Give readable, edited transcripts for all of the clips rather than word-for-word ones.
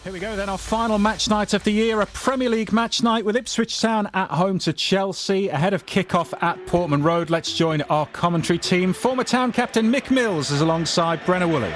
Here we go then, our final match night of the year, a Premier League match night with Ipswich Town at home to Chelsea. Ahead of kick-off at Portman Road, let's join our commentary team. Former Town captain Mick Mills is alongside Brenna Woolley.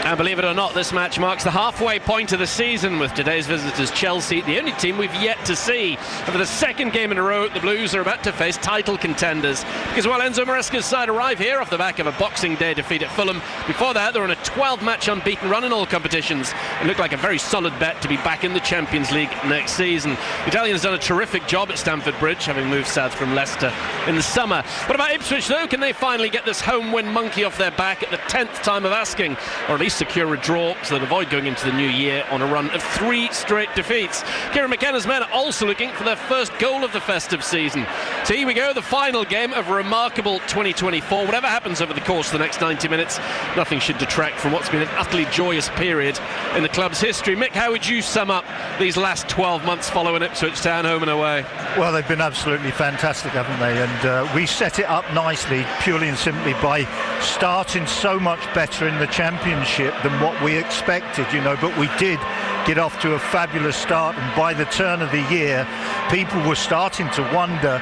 And believe it or not, this match marks the halfway point of the season with today's visitors Chelsea, the only team we've yet to see. And for the second game in a row, the Blues are about to face title contenders. Because while Enzo Maresca's side arrive here off the back of a Boxing Day defeat at Fulham, before that they're on a 12-match unbeaten run in all competitions. It looked like a very solid bet to be back in the Champions League next season. The Italians done a terrific job at Stamford Bridge, having moved south from Leicester in the summer. What about Ipswich though? Can they finally get this home win monkey off their back at the 10th time of asking? Or at least secure a draw so that avoid going into the new year on a run of 3 straight defeats. Kieran McKenna's men are also looking for their first goal of the festive season. So here we go, the final game of a remarkable 2024. Whatever happens over the course of the next 90 minutes, nothing should detract from what's been an utterly joyous period in the club's history. Mick, how would you sum up these last 12 months following Ipswich Town home and away? Well, they've been absolutely fantastic, haven't they? And we set it up nicely, purely and simply by starting so much better in the Championship than what we expected, but we did get off to a fabulous start, and by the turn of the year people were starting to wonder,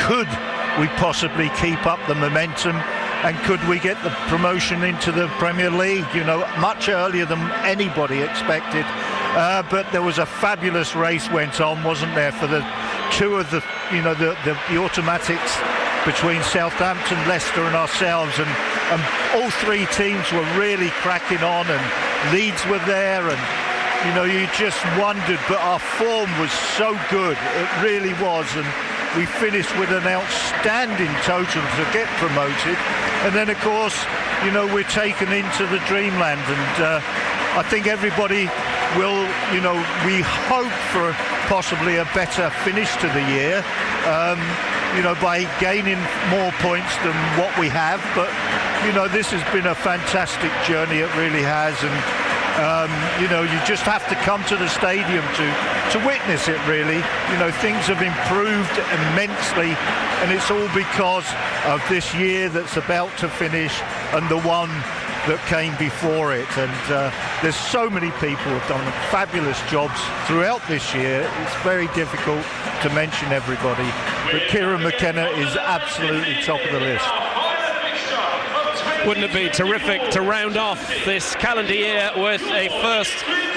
could we possibly keep up the momentum and could we get the promotion into the Premier League, much earlier than anybody expected. But there was a fabulous race went on, wasn't there, for the two of the automatics between Southampton, Leicester and ourselves, and all three teams were really cracking on, and Leeds were there, and you just wondered, but our form was so good, it really was, and we finished with an outstanding total to get promoted. And then of course we're taken into the dreamland, and I think everybody will, we hope for possibly a better finish to the year, by gaining more points than what we have. But this has been a fantastic journey, it really has, and you just have to come to the stadium to witness it, really. Things have improved immensely, and it's all because of this year that's about to finish and the one that came before it. And there's so many people who have done fabulous jobs throughout this year. It's very difficult to mention everybody, but Kieran McKenna is absolutely top of the list. Wouldn't it be terrific to round off this calendar year with a first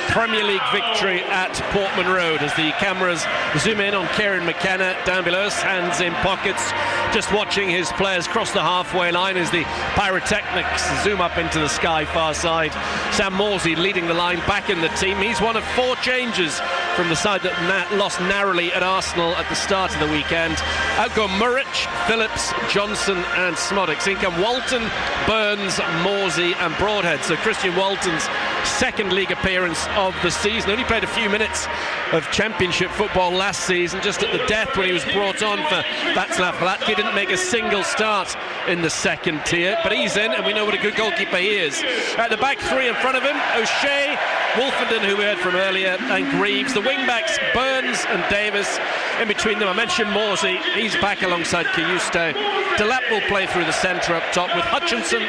Premier League victory at Portman Road, as the cameras zoom in on Kieran McKenna down below us, hands in pockets, just watching his players cross the halfway line as the pyrotechnics zoom up into the sky far side. Sam Morsey leading the line back in the team. He's one of 4 changes from the side that lost narrowly at Arsenal at the start of the weekend. Out go Muric, Phillips, Johnson and Smodix. In come Walton, Burns, Morsey and Broadhead. So Christian Walton's second league appearance of the season. Only played a few minutes of Championship football last season, just at the death when he was brought on for Václav Hladky. Didn't make a single start in the second tier, but he's in, and we know what a good goalkeeper he is. At the back three in front of him, O'Shea, Wolfenden, who we heard from earlier, and Greaves. The wing-backs, Burns and Davis. In between them, I mentioned Morsey. He's back alongside Kayuste. Delap will play through the centre up top with Hutchinson,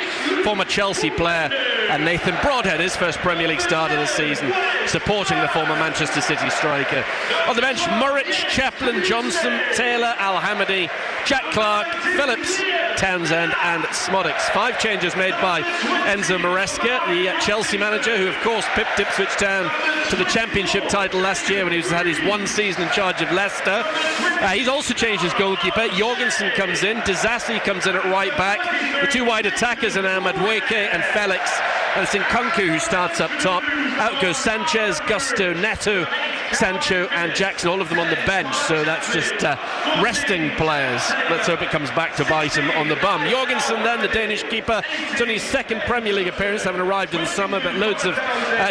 former Chelsea player, and Nathan Broadhead, his first Premier League start of the season, supporting the former Manchester City striker. On the bench, Muric, Chaplin, Johnson, Taylor, Al-Hamadi, Jack Clark, Phillips, Townsend and Smodix. 5 changes made by Enzo Maresca, the Chelsea manager, who of course pipped Ipswich Town to the Championship title last year when he had his 1 season in charge of Leicester. He's also changed his goalkeeper. Jorgensen comes in, Disasi comes in at right back. The 2 wide attackers are now Madueke and Felix, and it's Nkunku who starts up top. Out goes Sanchez, Gusto, Neto, Sancho and Jackson, all of them on the bench, so that's just resting players. Let's hope it comes back to bite him on the bum. Jorgensen then, the Danish keeper, it's only his 2nd Premier League appearance, having arrived in the summer, but loads of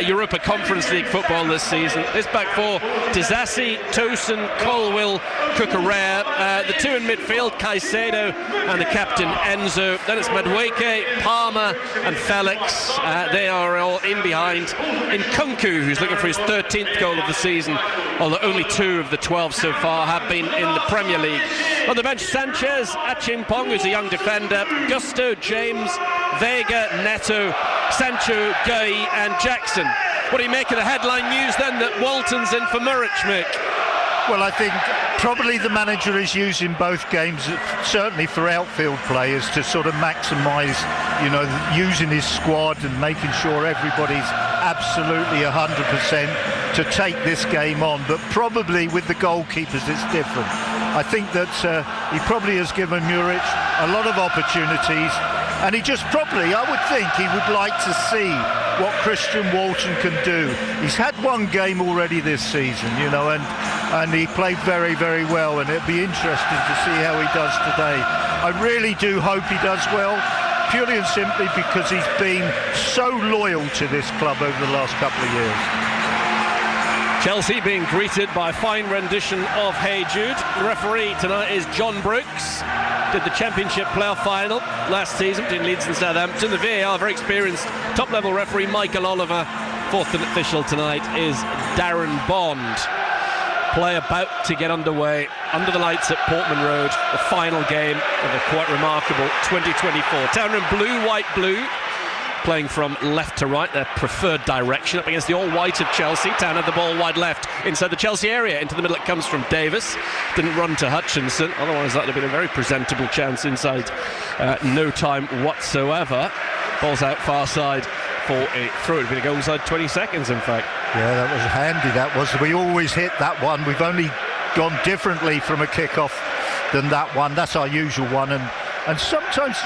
Europa Conference League football this season. This back 4, Disasi, Tosin, Colwill, Cucurella, the 2 in midfield, Caicedo and the captain Enzo. Then it's Madueke, Palmer and Felix. They are all in behind. Nkunku, who's looking for his 13th goal of the season, although only 2 of the 12 so far have been in the Premier League. On the bench, Sanchez, Achimpong, who's a young defender, Gusto, James, Vega, Neto, Sancho, Guy and Jackson. What do you make of the headline news Walton's in for Muric, Mick. Well, I think probably the manager is using both games, certainly for outfield players, to sort of maximise, using his squad and making sure everybody's absolutely 100% to take this game on. But probably with the goalkeepers, it's different. I think that he probably has given Muric a lot of opportunities, and he just probably, I would think, he would like to see what Christian Walton can do. He's had one game already this season, and he played very, very well, and it'll be interesting to see how he does today. I really do hope he does well, purely and simply because he's been so loyal to this club over the last couple of years. Chelsea being greeted by a fine rendition of Hey Jude. The referee tonight is John Brooks. Did the Championship playoff final last season between Leeds and Southampton. The VAR, very experienced top-level referee Michael Oliver. Fourth official tonight is Darren Bond. Play about to get underway under the lights at Portman Road. The final game of a quite remarkable 2024. Town in blue, white, blue. Playing from left to right, their preferred direction, up against the all-white of Chelsea. Town had the ball wide left inside the Chelsea area. Into the middle it comes from Davis. Didn't run to Hutchinson, otherwise that would have been a very presentable chance inside no time whatsoever. Ball's out far side for a throw. It would have been a goal inside 20 seconds, in fact. Yeah, that was handy, that was. We always hit that one. We've only gone differently from a kick-off than that one. That's our usual one, and sometimes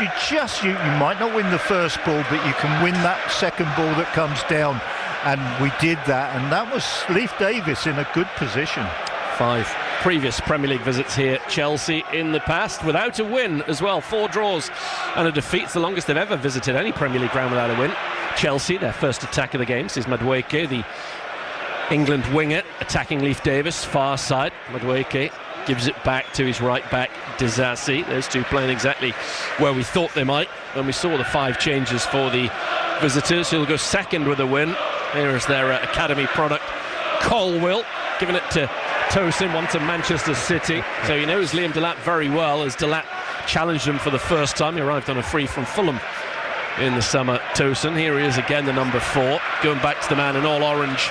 you might not win the first ball, but you can win that second ball that comes down, and we did that, and that was Leif Davis in a good position. 5 previous Premier League visits here, Chelsea in the past, without a win as well. 4 draws and a defeat. It's the longest they've ever visited any Premier League ground without a win. Chelsea, their first attack of the game, is Madueke, the England winger, attacking Leif Davis, far side. Madueke gives it back to his right back, Disasi. Those two playing exactly where we thought they might when we saw the 5 changes for the visitors, who'll go second with a win. Here is their academy product, Colwill, giving it to Tosin, one to Manchester City. So he knows Liam Delap very well, as Delap challenged him for the first time. He arrived on a free from Fulham in the summer, Tosin. Here he is again, the number 4, going back to the man in all orange,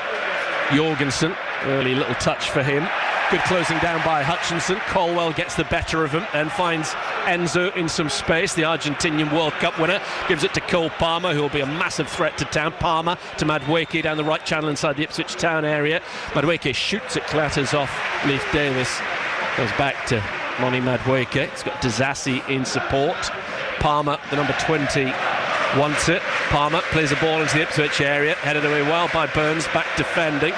Jorgensen. Early little touch for him. Good closing down by Hutchinson. Colwell gets the better of him and finds Enzo in some space. The Argentinian World Cup winner gives it to Cole Palmer, who will be a massive threat to Town. Palmer to Madueke down the right channel inside the Ipswich Town area. Madueke shoots it, clatters off Leif Davis. Goes back to Moni Madueke. It's got Disasi in support. Palmer, the number 20, wants it. Palmer plays a ball into the Ipswich area, headed away well by Burns, back defending.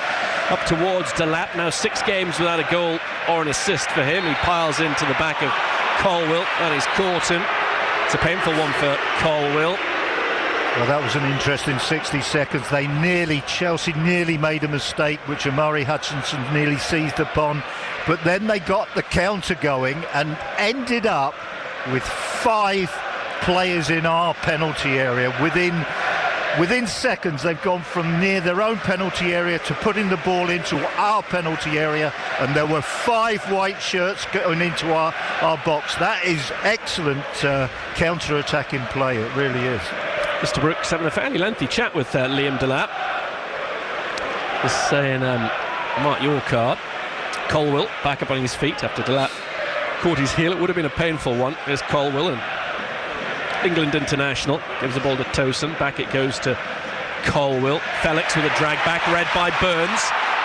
Up towards Delap, now 6 games without a goal or an assist for him. He piles into the back of Colwill, and he's caught him. It's a painful one for Colwill. Well, that was an interesting 60 seconds. Chelsea nearly made a mistake, which Amari Hutchinson nearly seized upon. But then they got the counter going and ended up with 5 players in our penalty area. Within seconds, they've gone from near their own penalty area to putting the ball into our penalty area, and there were 5 white shirts going into our box. That is excellent counter-attacking play, it really is. Mr. Brooks having a fairly lengthy chat with Liam Delap. Just saying, mark your card. Colwill back up on his feet after Delap caught his heel. It would have been a painful one. There's Colwill, and England international gives the ball to Tosin. Back it goes to Colwill. Felix with a drag back, read by Burns.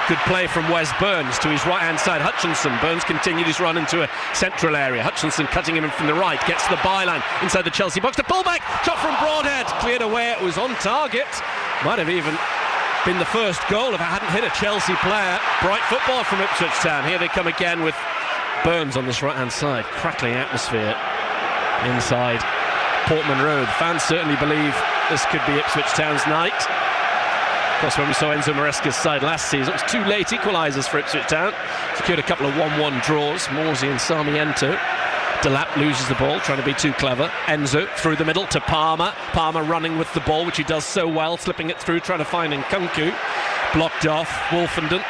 Good play from Wes Burns to his right hand side. Hutchinson. Burns continued his run into a central area. Hutchinson cutting him in from the right, gets to the byline inside the Chelsea box. The pullback shot from Broadhead, cleared away. It was on target. Might have even been the first goal if it hadn't hit a Chelsea player. Bright football from Ipswich Town. Here they come again with Burns on this right hand side. Crackling atmosphere inside Portman Road. Fans certainly believe this could be Ipswich Town's night. Of course, when we saw Enzo Maresca's side last season, it was 2 late equalisers for Ipswich Town. Secured a couple of 1-1 draws, Morsey and Sarmiento. Delap loses the ball, trying to be too clever. Enzo through the middle to Palmer. Palmer running with the ball, which he does so well, slipping it through, trying to find Nkunku. Blocked off. Wolfenden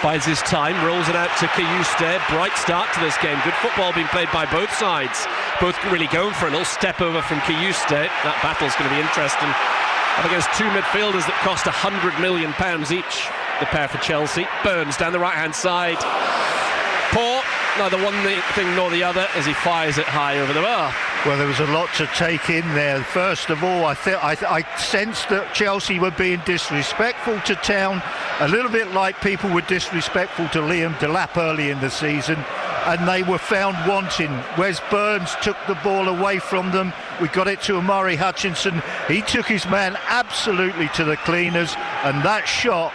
buys his time, rolls it out to Kayuste. Bright start to this game. Good football being played by both sides. Both really going for a little step over from Kayuste. That battle's going to be interesting. Up against 2 midfielders that cost £100 million each. the pair for Chelsea. Burns down the right-hand side. Poor, neither one thing nor the other as he fires it high over the bar. Well, there was a lot to take in there. First of all, I sensed that Chelsea were being disrespectful to Town, a little bit like people were disrespectful to Liam Delap early in the season, and they were found wanting. Wes Burns took the ball away from them. We got it to Amari Hutchinson. He took his man absolutely to the cleaners, and that shot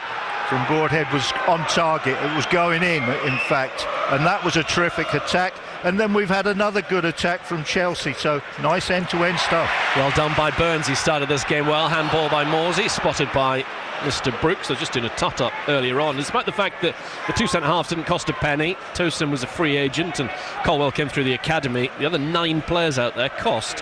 from Broadhead was on target. It was going in fact, and that was a terrific attack. And then we've had another good attack from Chelsea, so nice end-to-end stuff. Well done by Burns. He started this game well. Handball by Morsey, spotted by Mr. Brooks. They're just doing a tot-up earlier on. Despite the fact that the two centre-halves didn't cost a penny, Tosin was a free agent and Colwell came through the academy. The other 9 players out there cost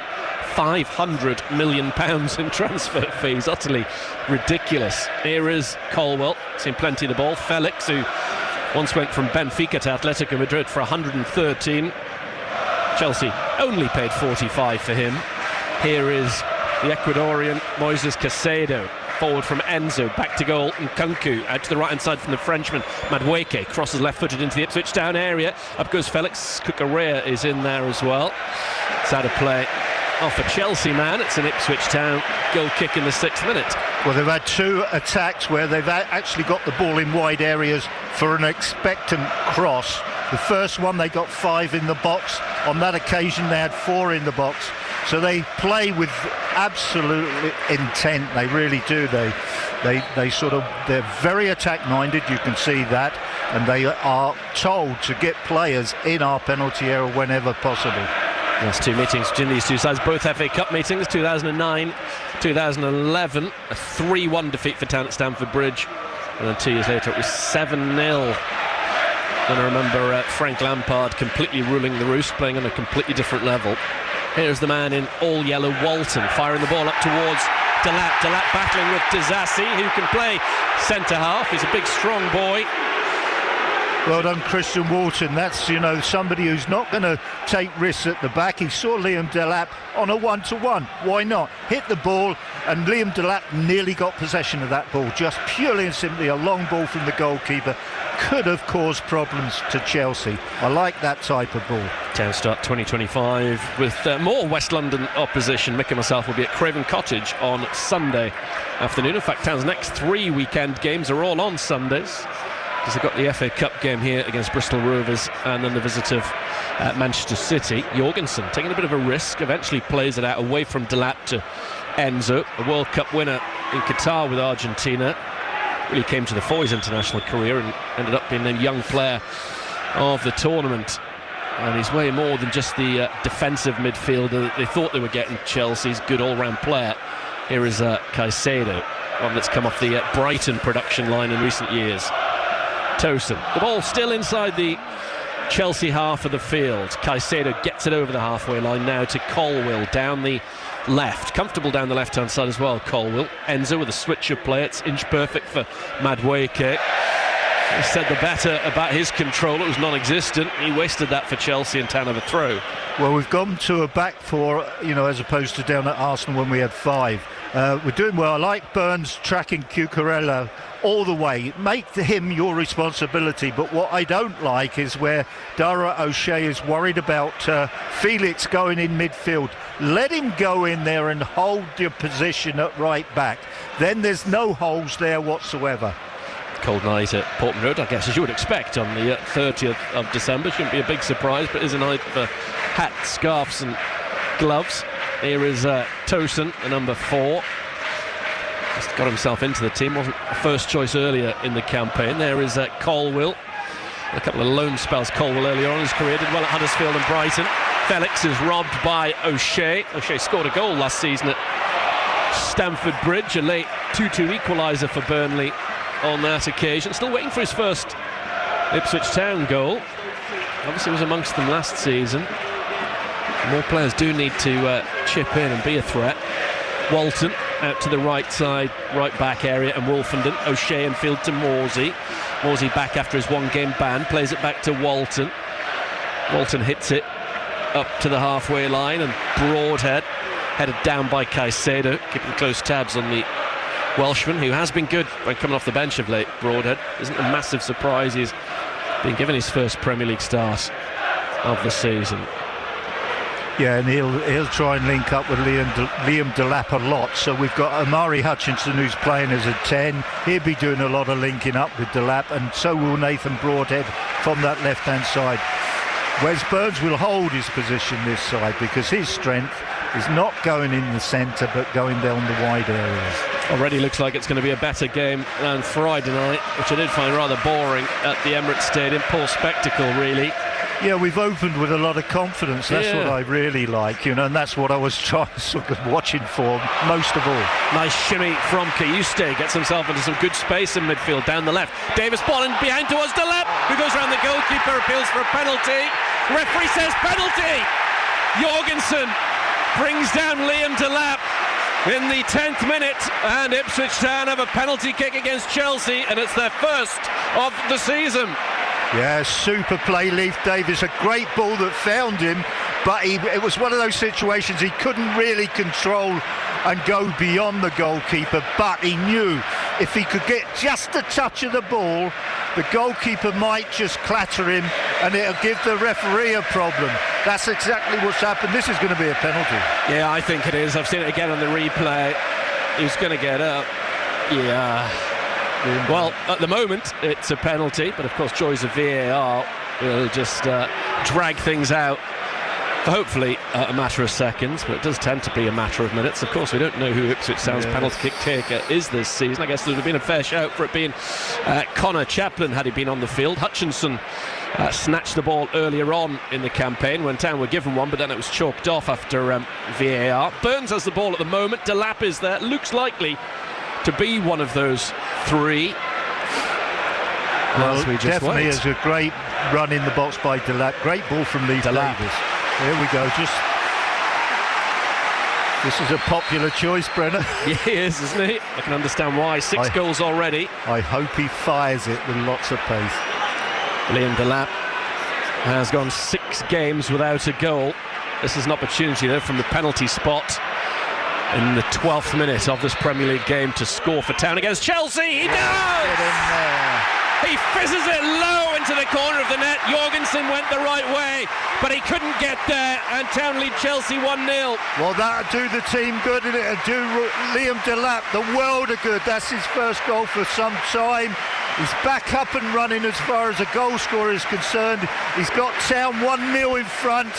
£500 million in transfer fees. Utterly ridiculous. Here is Colwell, seen plenty of the ball. Felix, who once went from Benfica to Atletico Madrid for 113. Chelsea only paid 45 for him. Here is the Ecuadorian Moises Caicedo, forward from Enzo, back to goal, and Nkunku out to the right hand side from the Frenchman. Madueke crosses left-footed into the Ipswich Town area. Up goes Felix. Cucurella is in there as well. It's out of play off a Chelsea man. It's an Ipswich Town goal kick in the 6th minute. Well, they've had 2 attacks where they've actually got the ball in wide areas for an expectant cross. The first one, they got 5 in the box. On that occasion, they had 4 in the box. So they play with absolute intent. They really do. They're very attack-minded. You can see that, and they are told to get players in our penalty area whenever possible. Last 2 meetings between these two sides, both FA Cup meetings, 2009, 2011, a 3-1 defeat for Town at Stamford Bridge, and then 2 years later it was 7-0. And I remember Frank Lampard completely ruling the roost, playing on a completely different level. Here's the man in all yellow, Walton, firing the ball up towards Delap. Delap battling with Disasi, who can play centre-half. He's a big, strong boy. Well done, Christian Walton. That's, somebody who's not going to take risks at the back. He saw Liam Delap on a 1-to-1. Why not? Hit the ball, and Liam Delap nearly got possession of that ball. Just purely and simply a long ball from the goalkeeper. Could have caused problems to Chelsea. I like that type of ball. Town start 2025 with more West London opposition. Mick and myself will be at Craven Cottage on Sunday afternoon. In fact, Town's next 3 weekend games are all on Sundays, because they've got the FA Cup game here against Bristol Rovers and then the visit of Manchester City. Jorgensen taking a bit of a risk, eventually plays it out away from Delap to Enzo, a World Cup winner in Qatar with Argentina. Really came to the fore his international career and ended up being a young player of the tournament. And he's way more than just the defensive midfielder that they thought they were getting. Chelsea's good all-round player. Here is Caicedo, one that's come off the Brighton production line in recent years. Tosin, the ball still inside the Chelsea half of the field. Caicedo gets it over the halfway line now to Colwell down the left, comfortable down the left hand side as well. Colwell, Enzo with a switch of play. It's inch perfect for Madueke. He said the better about his control. It was non-existent. He wasted that for Chelsea and Town have a throw. Well, we've gone to a back 4, as opposed to down at Arsenal when we had 5. We're doing well. I like Burns tracking Cucurella all the way. Make him your responsibility. But what I don't like is where Dara O'Shea is worried about Felix going in midfield. Let him go in there and hold your position at right back. Then there's no holes there whatsoever. Cold night at Portman Road, I guess, as you would expect on the 30th of December. Shouldn't be a big surprise, but is a night for hats, scarves and gloves. Here is Tosin, the number 4. Just got himself into the team, wasn't a first choice earlier in the campaign. There is Colwell. A couple of loan spells Colwell earlier on in his career, did well at Huddersfield and Brighton. Felix is robbed by O'Shea. O'Shea scored a goal last season at Stamford Bridge, a late 2-2 equaliser for Burnley on that occasion. Still waiting for his first Ipswich Town goal. Obviously was amongst them last season. More players do need to chip in and be a threat. Walton out to the right side, right back area, and Wolfenden. O'Shea and field to Morsey. Morsey back after his 1-game ban, plays it back to Walton. Walton hits it up to the halfway line, and Broadhead headed down by Caicedo, keeping close tabs on the Welshman, who has been good when coming off the bench of late. Broadhead isn't a massive surprise. He's been given his first Premier League start of the season. Yeah, and he'll try and link up with Liam Delap a lot. So we've got Amari Hutchinson, who's playing as a 10. He'll be doing a lot of linking up with Delap, and so will Nathan Broadhead from that left-hand side. Wes Burns will hold his position this side because his strength is not going in the centre but going down the wide areas. Already looks like it's going to be a better game than Friday night, which I did find rather boring at the Emirates Stadium. Poor spectacle, really. Yeah, we've opened with a lot of confidence. That's what I really like, you know, and that's what I was sort of watching for most of all. Nice shimmy from Kayuste, gets himself into some good space in midfield down the left. Davis ball in behind towards Delap, who goes around the goalkeeper, appeals for a penalty. Referee says penalty. Jorgensen brings down Liam Delap in the 10th minute, and Ipswich Town have a penalty kick against Chelsea, and it's their first of the season. Yeah, super play, Leif Davis. A great ball that found him, but it was one of those situations he couldn't really control and go beyond the goalkeeper, but he knew if he could get just a touch of the ball, the goalkeeper might just clatter him and it'll give the referee a problem. That's exactly what's happened. This is going to be a penalty. Yeah, I think it is. I've seen it again on the replay. He's going to get up. Yeah. Well, at the moment, it's a penalty, but of course, joys of VAR will just drag things out for hopefully a matter of seconds, but it does tend to be a matter of minutes. Of course, we don't know who Ipswich Town's penalty kick taker is this season. I guess there would have been a fair shout for it being Connor Chaplin had he been on the field. Hutchinson snatched the ball earlier on in the campaign when Town were given one, but then it was chalked off after VAR. Burns has the ball at the moment. Delap is there. Looks likely to be one of those three. Well, definitely is a great run in the box by Delap. Great ball from Leif Davis. There we go. This is a popular choice, Brenner. He is, isn't he? I can understand why. 6 goals already. I hope he fires it with lots of pace. Liam Delap has gone 6 games without a goal. This is an opportunity though from the penalty spot in the 12th minute of this Premier League game to score for Town against Chelsea. He does! Get in there. He fizzes it low into the corner of the net. Jorgensen went the right way, but he couldn't get there, and Town lead Chelsea 1-0. Well, that'll do the team good, and it'll do Liam Delap the world of good. That's his first goal for some time. He's back up and running as far as a goal scorer is concerned. He's got Town 1-0 in front.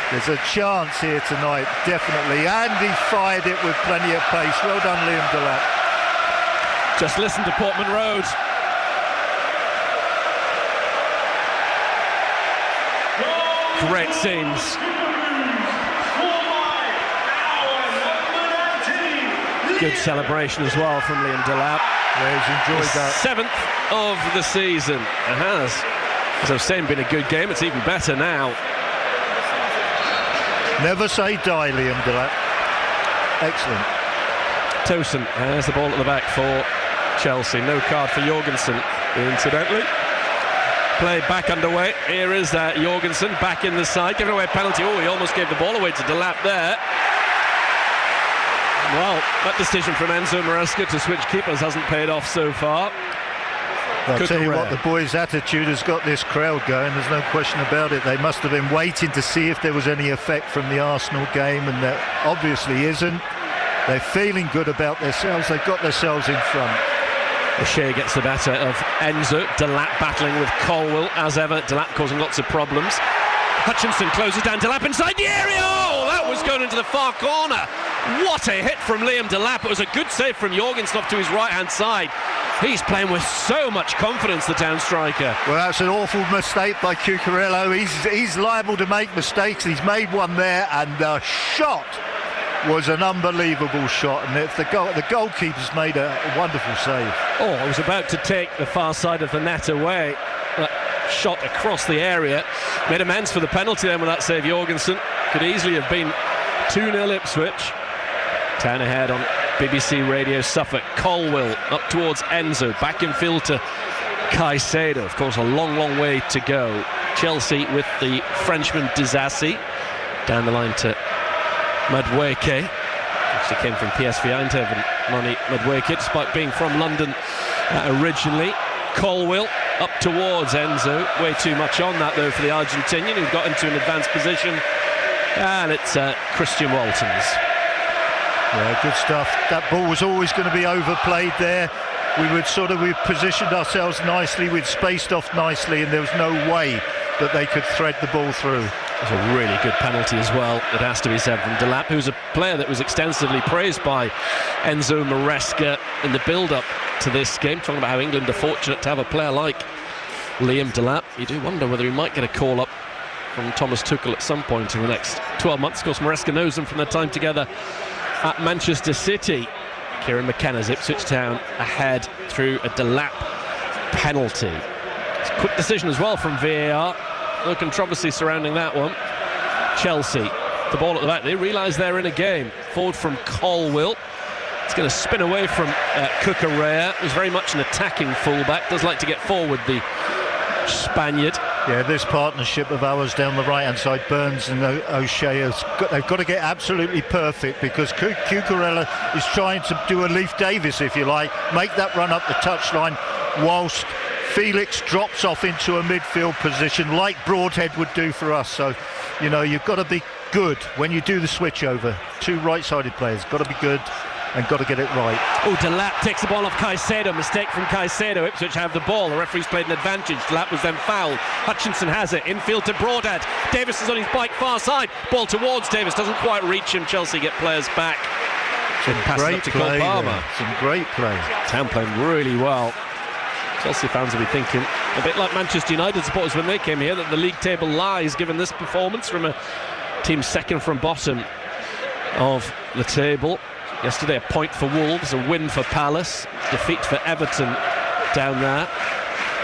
There's a chance here tonight, definitely, and he fired it with plenty of pace. Well done, Liam Delap. Just listen to Portman Road. Great scenes. Good celebration as well from Liam Delap. Yeah, he's enjoyed that. 7th of the season. It has, as I was saying, been a good game. It's even better now. Never say die, Liam Delap. Excellent. Tosin has the ball at the back for Chelsea. No card for Jorgensen, incidentally. Play back underway. Here is Jorgensen back in the side, giving away a penalty. Oh, he almost gave the ball away to Delap there. Well, that decision from Enzo Maresca to switch keepers hasn't paid off so far. I'll tell you what, the boys' attitude has got this crowd going, there's no question about it. They must have been waiting to see if there was any effect from the Arsenal game, and there obviously isn't. They're feeling good about themselves. They've got themselves in front. O'Shea gets the better of Enzo. Delap battling with Colwell as ever. Delap causing lots of problems. Hutchinson closes down Delap inside the area. Oh, that was going into the far corner. What a hit from Liam Delap. It was a good save from Jorgensen off to his right-hand side. He's playing with so much confidence, the Town striker. Well, that's an awful mistake by Cucurella. He's liable to make mistakes. He's made one there, and the shot was an unbelievable shot, and if the goalkeeper's made a wonderful save. Oh, I was about to take the far side of the net away. That shot across the area made amends for the penalty then with that save. Jorgensen could easily have been 2-0 Ipswich. Town ahead on BBC Radio Suffolk. Colwell up towards Enzo, back in field to Caicedo. Of course, a long way to go. Chelsea with the Frenchman Disasi down the line to Madueke. Actually came from PSV Eindhoven, Noni Madueke, despite being from London originally. Colwill up towards Enzo. Way too much on that, though, for the Argentinian, who got into an advanced position. And it's Christian Waltons. Yeah, good stuff. That ball was always going to be overplayed there. We'd positioned ourselves nicely, we'd spaced off nicely, and there was no way that they could thread the ball through. It's a really good penalty as well, it has to be said, from Delap, who's a player that was extensively praised by Enzo Maresca in the build-up to this game, talking about how England are fortunate to have a player like Liam Delap. You do wonder whether he might get a call-up from Thomas Tuchel at some point in the next 12 months. Of course, Maresca knows him from their time together at Manchester City. Kieran McKenna's Ipswich Town ahead through a Delap penalty. It's a quick decision as well from VAR. No controversy surrounding that one. Chelsea, the ball at the back. They realise they're in a game. Forward from Colwill. It's going to spin away from Cucurella, who's very much an attacking fullback. Does like to get forward, the Spaniard. Yeah, this partnership of ours down the right-hand side, Burns and O'Shea, they've got to get absolutely perfect, because Cucurella is trying to do a Leif Davis, if you like, make that run up the touchline, whilst Felix drops off into a midfield position like Broadhead would do for us. So, you know, you've got to be good when you do the switch over. Two right-sided players, got to be good and got to get it right. Oh, Delap takes the ball off Caicedo. Mistake from Caicedo. Ipswich have the ball. The referee's played an advantage. Delap was then fouled. Hutchinson has it. Infield to Broadhead. Davis is on his bike, far side. Ball towards Davis. Doesn't quite reach him. Chelsea get players back. Some great play there. Some great play. Town playing really well. Chelsea fans will be thinking, a bit like Manchester United supporters when they came here, that the league table lies given this performance from a team second from bottom of the table. Yesterday a point for Wolves, a win for Palace, defeat for Everton down there.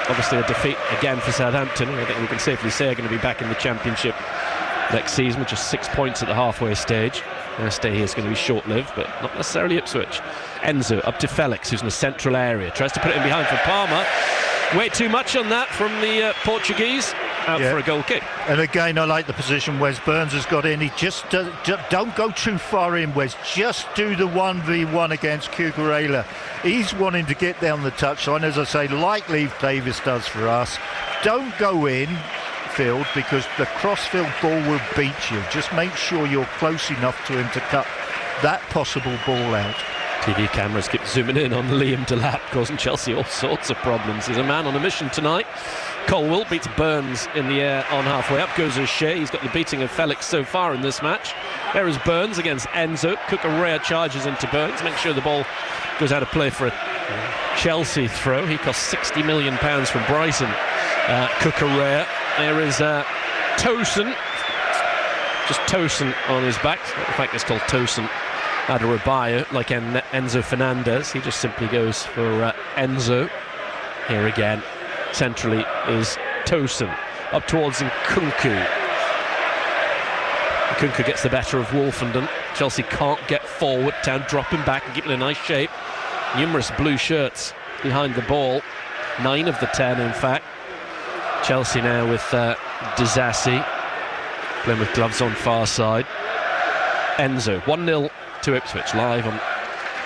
Obviously a defeat again for Southampton, who I think we can safely say are going to be back in the Championship next season with just 6 points at the halfway stage. Their stay here is going to be short-lived, but not necessarily Ipswich. Enzo up to Felix, who's in the central area, tries to put it in behind for Palmer. Way too much on that from the Portuguese. Out for a goal kick. And again, I like the position Wes Burns has got in. He just don't go too far in, Wes. Just do the 1v1 against Cucurella. He's wanting to get down the touchline, as I say, like Leif Davis does for us. Don't go in field, because the cross-field ball will beat you. Just make sure you're close enough to him to cut that possible ball out. TV cameras keep zooming in on Liam Delap, causing Chelsea all sorts of problems. He's a man on a mission tonight. Colwill beats Burns in the air on halfway up. Goes O'Shea. He's got the beating of Felix so far in this match. There is Burns against Enzo. Cucurella charges into Burns. Make sure the ball goes out of play for a Chelsea throw. He cost £60 million from Brighton. Cucurella. There is Tosin. Just Tosin on his back. In fact, it's called Tosin Adarabioyo, like Enzo Fernandez. He just simply goes for Enzo. Here again, centrally is Tosin. Up towards Nkunku. Nkunku gets the better of Wolfenden. Chelsea can't get forward. Town dropping back and keeping in nice shape. Numerous blue shirts behind the ball. 9 of the 10, in fact. Chelsea now with Disasi playing with gloves on far side. Enzo, 1-0 to Ipswich, live on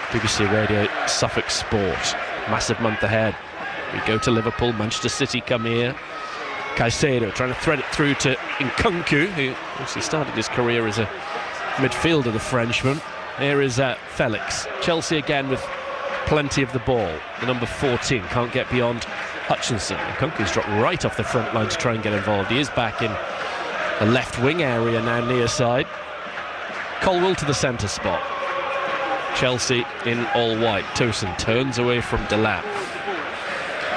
BBC Radio Suffolk Sport. Massive month ahead. We go to Liverpool, Manchester City come here. Caicedo trying to thread it through to Nkunku, who obviously started his career as a midfielder, the Frenchman. Here is Felix. Chelsea again with plenty of the ball. The number 14 can't get beyond Hutchinson. Nkunku's dropped right off the front line to try and get involved. He is back in the left wing area now, near side. Colwill to the centre spot. Chelsea in all white. Tosin turns away from Delap.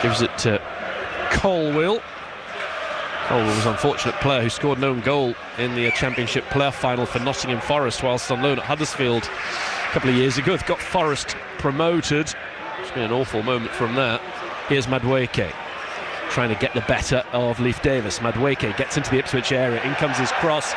Gives it to Colwill. Colwill was an unfortunate player who scored an own goal in the Championship playoff final for Nottingham Forest whilst on loan at Huddersfield a couple of years ago. Got Forest promoted. It's been an awful moment from that. Here's Madueke trying to get the better of Leif Davis. Madueke gets into the Ipswich area. In comes his cross.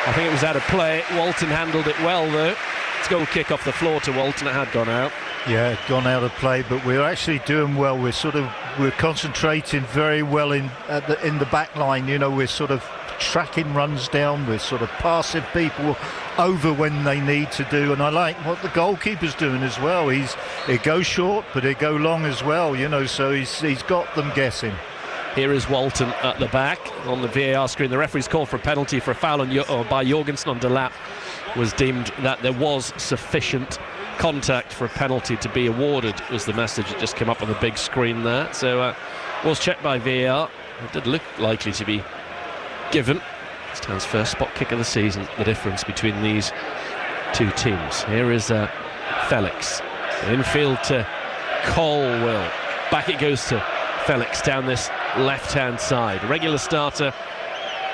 I think it was out of play. Walton handled it well, though. It's a goal kick off the floor to Walton. It had gone out. Yeah, gone out of play, but we're actually doing well. We're concentrating very well in the back line. You know, we're sort of tracking runs down with sort of passive people over when they need to do. And I like what the goalkeeper's doing as well. He'd go short, but he'd go long as well, you know, so he's got them guessing. Here is Walton at the back on the VAR screen. The referee's called for a penalty for a foul by Jorgensen on Delap. Was deemed that there was sufficient contact for a penalty to be awarded, was the message that just came up on the big screen there. So was checked by VAR. It did look likely to be given. Stan's first spot kick of the season, the difference between these two teams. Here is Felix. Infield to Colwell. Back it goes to Felix down this left-hand side. Regular starter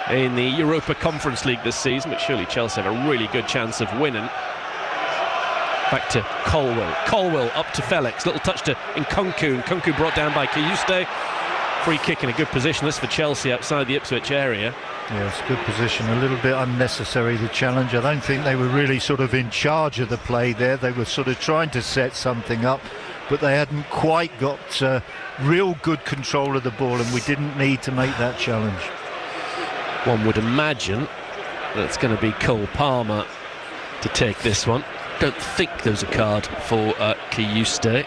in the Europa Conference League this season, but surely Chelsea have a really good chance of winning. Back to Colwell. Colwell up to Felix. Little touch to Nkunku. Nkunku brought down by Kayuste. Free kick in a good position. This for Chelsea outside the Ipswich area. Yeah, it's a good position. A little bit unnecessary, the challenge. I don't think they were really sort of in charge of the play there. They were sort of trying to set something up, but they hadn't quite got real good control of the ball, and we didn't need to make that challenge. One would imagine that it's going to be Cole Palmer to take this one. Don't think there's a card for Kayuste.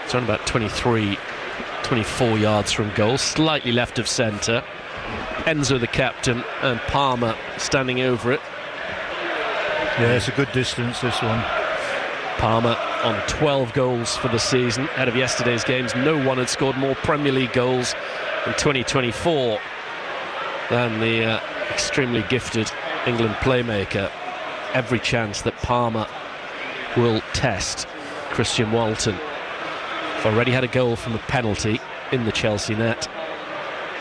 It's around about 24 yards from goal, slightly left of centre. Enzo the captain and Palmer standing over it. Yeah, it's a good distance, this one. Palmer on 12 goals for the season. Ahead of yesterday's games, no one had scored more Premier League goals in 2024 than the extremely gifted England playmaker. Every chance that Palmer will test Christian Walton. Already had a goal from a penalty in the Chelsea net.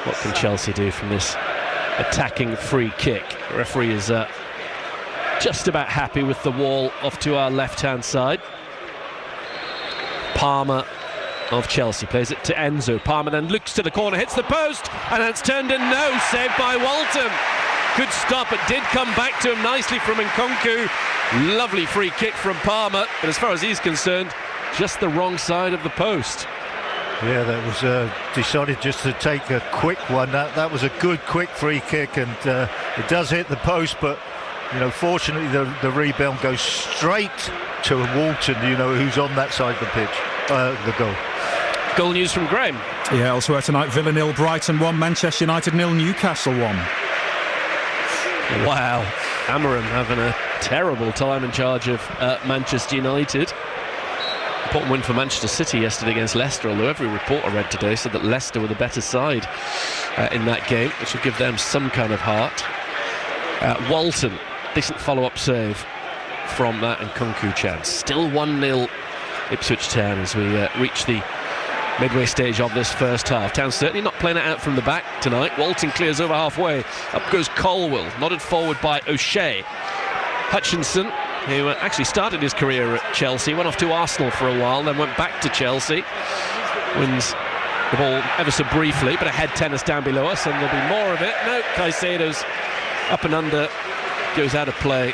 What can Chelsea do from this attacking free kick? The referee is just about happy with the wall off to our left-hand side. Palmer of Chelsea plays it to Enzo. Palmer then looks to the corner, hits the post, and it's turned in. No, saved by Walton. Good stop, it did come back to him nicely from Nkunku. Lovely free kick from Palmer, but as far as he's concerned, just the wrong side of the post. Yeah, that was decided just to take a quick one. That was a good, quick free kick, and it does hit the post, but you know, fortunately the rebound goes straight to Walton, you know, who's on that side of the pitch, the goal. Goal news from Graham. Yeah, elsewhere tonight, Villa 0, Brighton 1, Manchester United 0, Newcastle 1. Wow, Amorim having a terrible time in charge of Manchester United. Important win for Manchester City yesterday against Leicester, although every report I read today said that Leicester were the better side in that game, which will give them some kind of heart. Walton, decent follow-up save from that Nkunku chance. Still 1-0 Ipswich Town as we reach the midway stage of this first half. Town certainly not playing it out from the back tonight. Walton clears over halfway. Up goes Colwell, nodded forward by O'Shea. Hutchinson, who actually started his career at Chelsea, went off to Arsenal for a while, then went back to Chelsea. Wins the ball ever so briefly, but a head tennis down below us, and there'll be more of it. No, Caicedo's up and under, goes out of play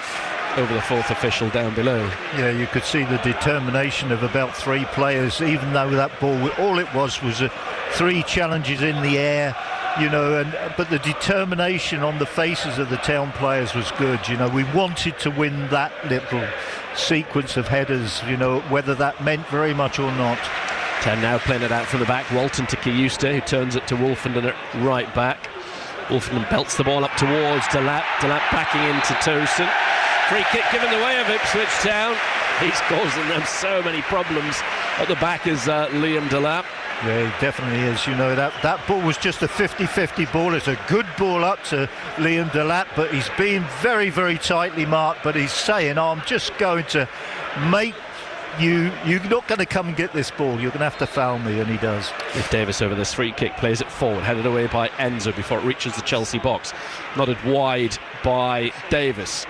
over the fourth official down below. Yeah, you could see the determination of about three players, even though that ball, all it was three challenges in the air, you know, but the determination on the faces of the Town players was good. You know, we wanted to win that little sequence of headers, you know, whether that meant very much or not. Town now playing it out from the back. Walton to Kayuste, who turns it to Wolfenden at right back. Wolfenden belts the ball up towards Delap. Delap backing into Tosin. Free kick given the way of Ipswich Town. He's causing them so many problems at the back is Liam Delap. Yeah, he definitely is. You know, that ball was just a 50-50 ball. It's a good ball up to Liam Delap, but he's being very, very tightly marked. But he's saying, oh, I'm just going to make you're not going to come and get this ball. You're going to have to foul me, and he does. If Davis over this free kick, plays it forward, headed away by Enzo before it reaches the Chelsea box. Nodded wide by Davis.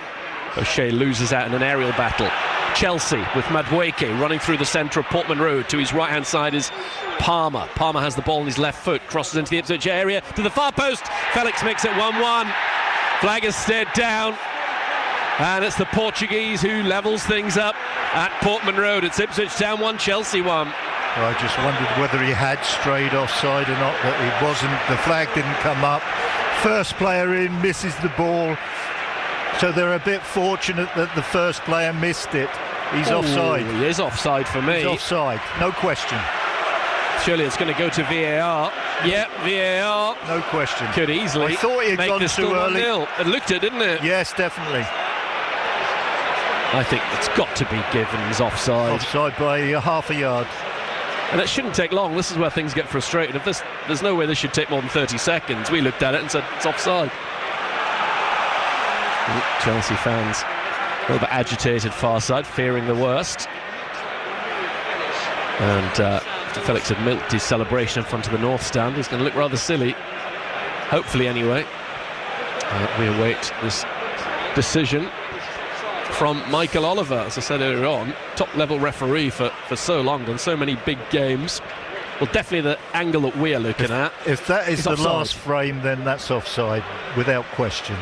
O'Shea loses out in an aerial battle. Chelsea with Madueke running through the centre of Portman Road. To his right hand side is Palmer. Palmer has the ball in his left foot, crosses into the Ipswich area to the far post. Felix makes it 1-1. Flag has stayed down, and it's the Portuguese who levels things up at Portman Road. It's Ipswich Town 1, Chelsea 1. Well, I just wondered whether he had strayed offside or not, but he wasn't. The flag didn't come up. first player in misses the ball, so they're a bit fortunate that the first player missed it. He's offside. He is offside for me. He's offside, no question. Surely it's going to go to VAR. Yeah, VAR. No question. Could easily I thought he had make gone this too early. 1-0. It looked it, didn't it? Yes, definitely. I think it's got to be Givens offside. Offside by half a yard. And it shouldn't take long. This is where things get frustrating. If there's no way this should take more than 30 seconds. We looked at it and said it's offside. Chelsea fans a little bit agitated far side, fearing the worst. And Felix had milked his celebration in front of the North Stand. He's going to look rather silly. Hopefully, anyway. We await this decision from Michael Oliver, as I said earlier on, top-level referee for so long, done so many big games. Well, definitely the angle that we are looking at. If that is the offside. last frame, then that's offside, without question.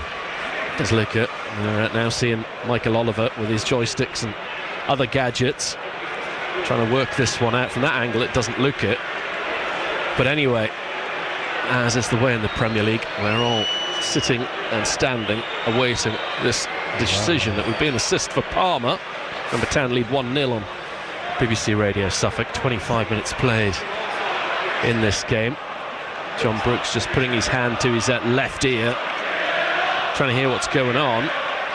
Let's look at, we're now seeing Michael Oliver with his joysticks and other gadgets, trying to work this one out. From that angle, it doesn't look it. But anyway, as is the way in the Premier League, we're all sitting and standing, awaiting this decision. That would be an assist for Palmer. Number 10 lead 1-0 on BBC Radio Suffolk. 25 minutes played in this game. John Brooks just putting his hand to his left ear, trying to hear what's going on.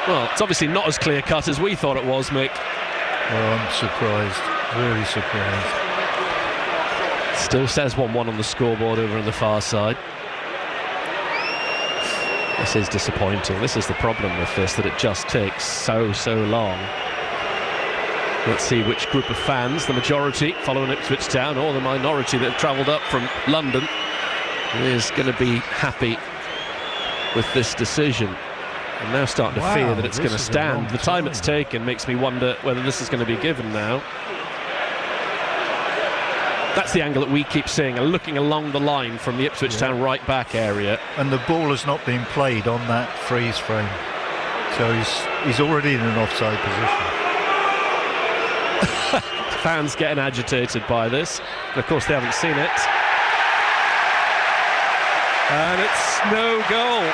Well, it's obviously not as clear-cut as we thought it was, Mick. Oh, I'm surprised, really surprised. Still says 1-1 on the scoreboard over on the far side. This is disappointing. This is the problem with this, that it just takes so long. Let's see which group of fans, the majority following Ipswich Town or the minority that have travelled up from London, is going to be happy with this decision. I'm now starting to fear that it's going to stand. The time it's taken makes me wonder whether this is going to be given now. That's the angle that we keep seeing, looking along the line from the Ipswich Town right back area. And the ball has not been played on that freeze frame, so he's already in an offside position. Fans getting agitated by this, and of course they haven't seen it. And it's no goal.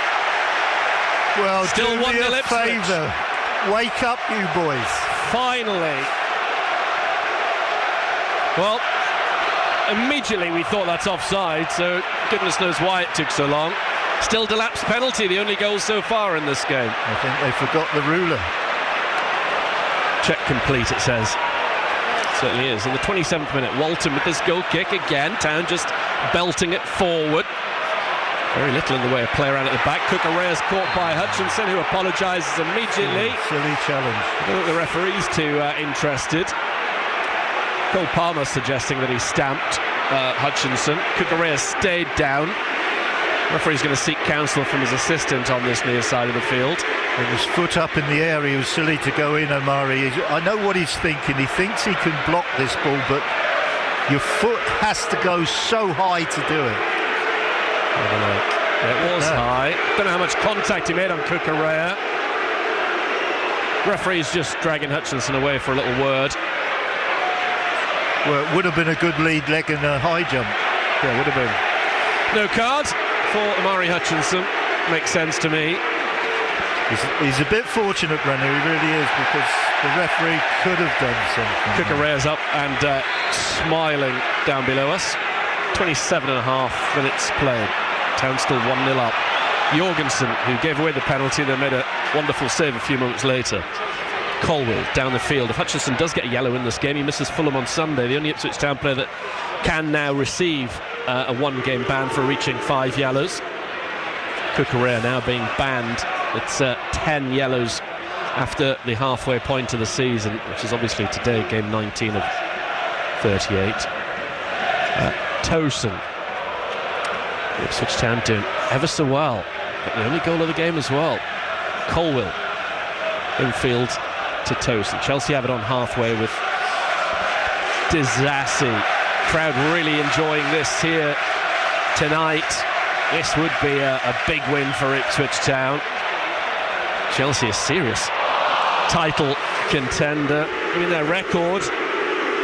Well, still 1-0 Ipswich. Wake up, you boys. Finally. Well, immediately we thought that's offside, so goodness knows why it took so long. Still Delap's penalty, the only goal so far in this game. I think they forgot the ruler. Check complete, it says. Certainly is. In the 27th minute, Walton with this goal kick again. Town just belting it forward. Very little in the way of play around at the back. Cucurella is caught by Hutchinson, who apologises immediately. Silly challenge. I don't think the referee's too interested. Cole Palmer suggesting that he stamped Hutchinson. Cucurella stayed down. The referee's going to seek counsel from his assistant on this near side of the field. With his foot up in the air, he was silly to go in, Omari. I know what he's thinking. He thinks he can block this ball, but your foot has to go so high to do it. It was high. Don't know how much contact he made on Cucurella. Referee's just dragging Hutchinson away for a little word. Well, it would have been a good lead leg and a high jump. Yeah, it would have been. No card for Omari Hutchinson. Makes sense to me. He's a bit fortunate, Brenner, he really is, because the referee could have done something. Cucurella's up and smiling down below us. 27 and a half minutes played. Town still 1-0 up. Jorgensen, who gave away the penalty, then made a wonderful save a few moments later. Colwill down the field. If Hutchinson does get a yellow in this game, he misses Fulham on Sunday. The only Ipswich Town player that can now receive a one-game ban for reaching 5 yellows. Cucurella now being banned. It's 10 yellows after the halfway point of the season, which is obviously today, game 19 of 38. Towson. Ipswich Town doing ever so well. But the only goal of the game as well. Colwill infield to Towson. Chelsea have it on halfway with Disasi. Crowd really enjoying this here tonight. This would be a big win for Ipswich Town. Chelsea is serious title contender. I mean, their record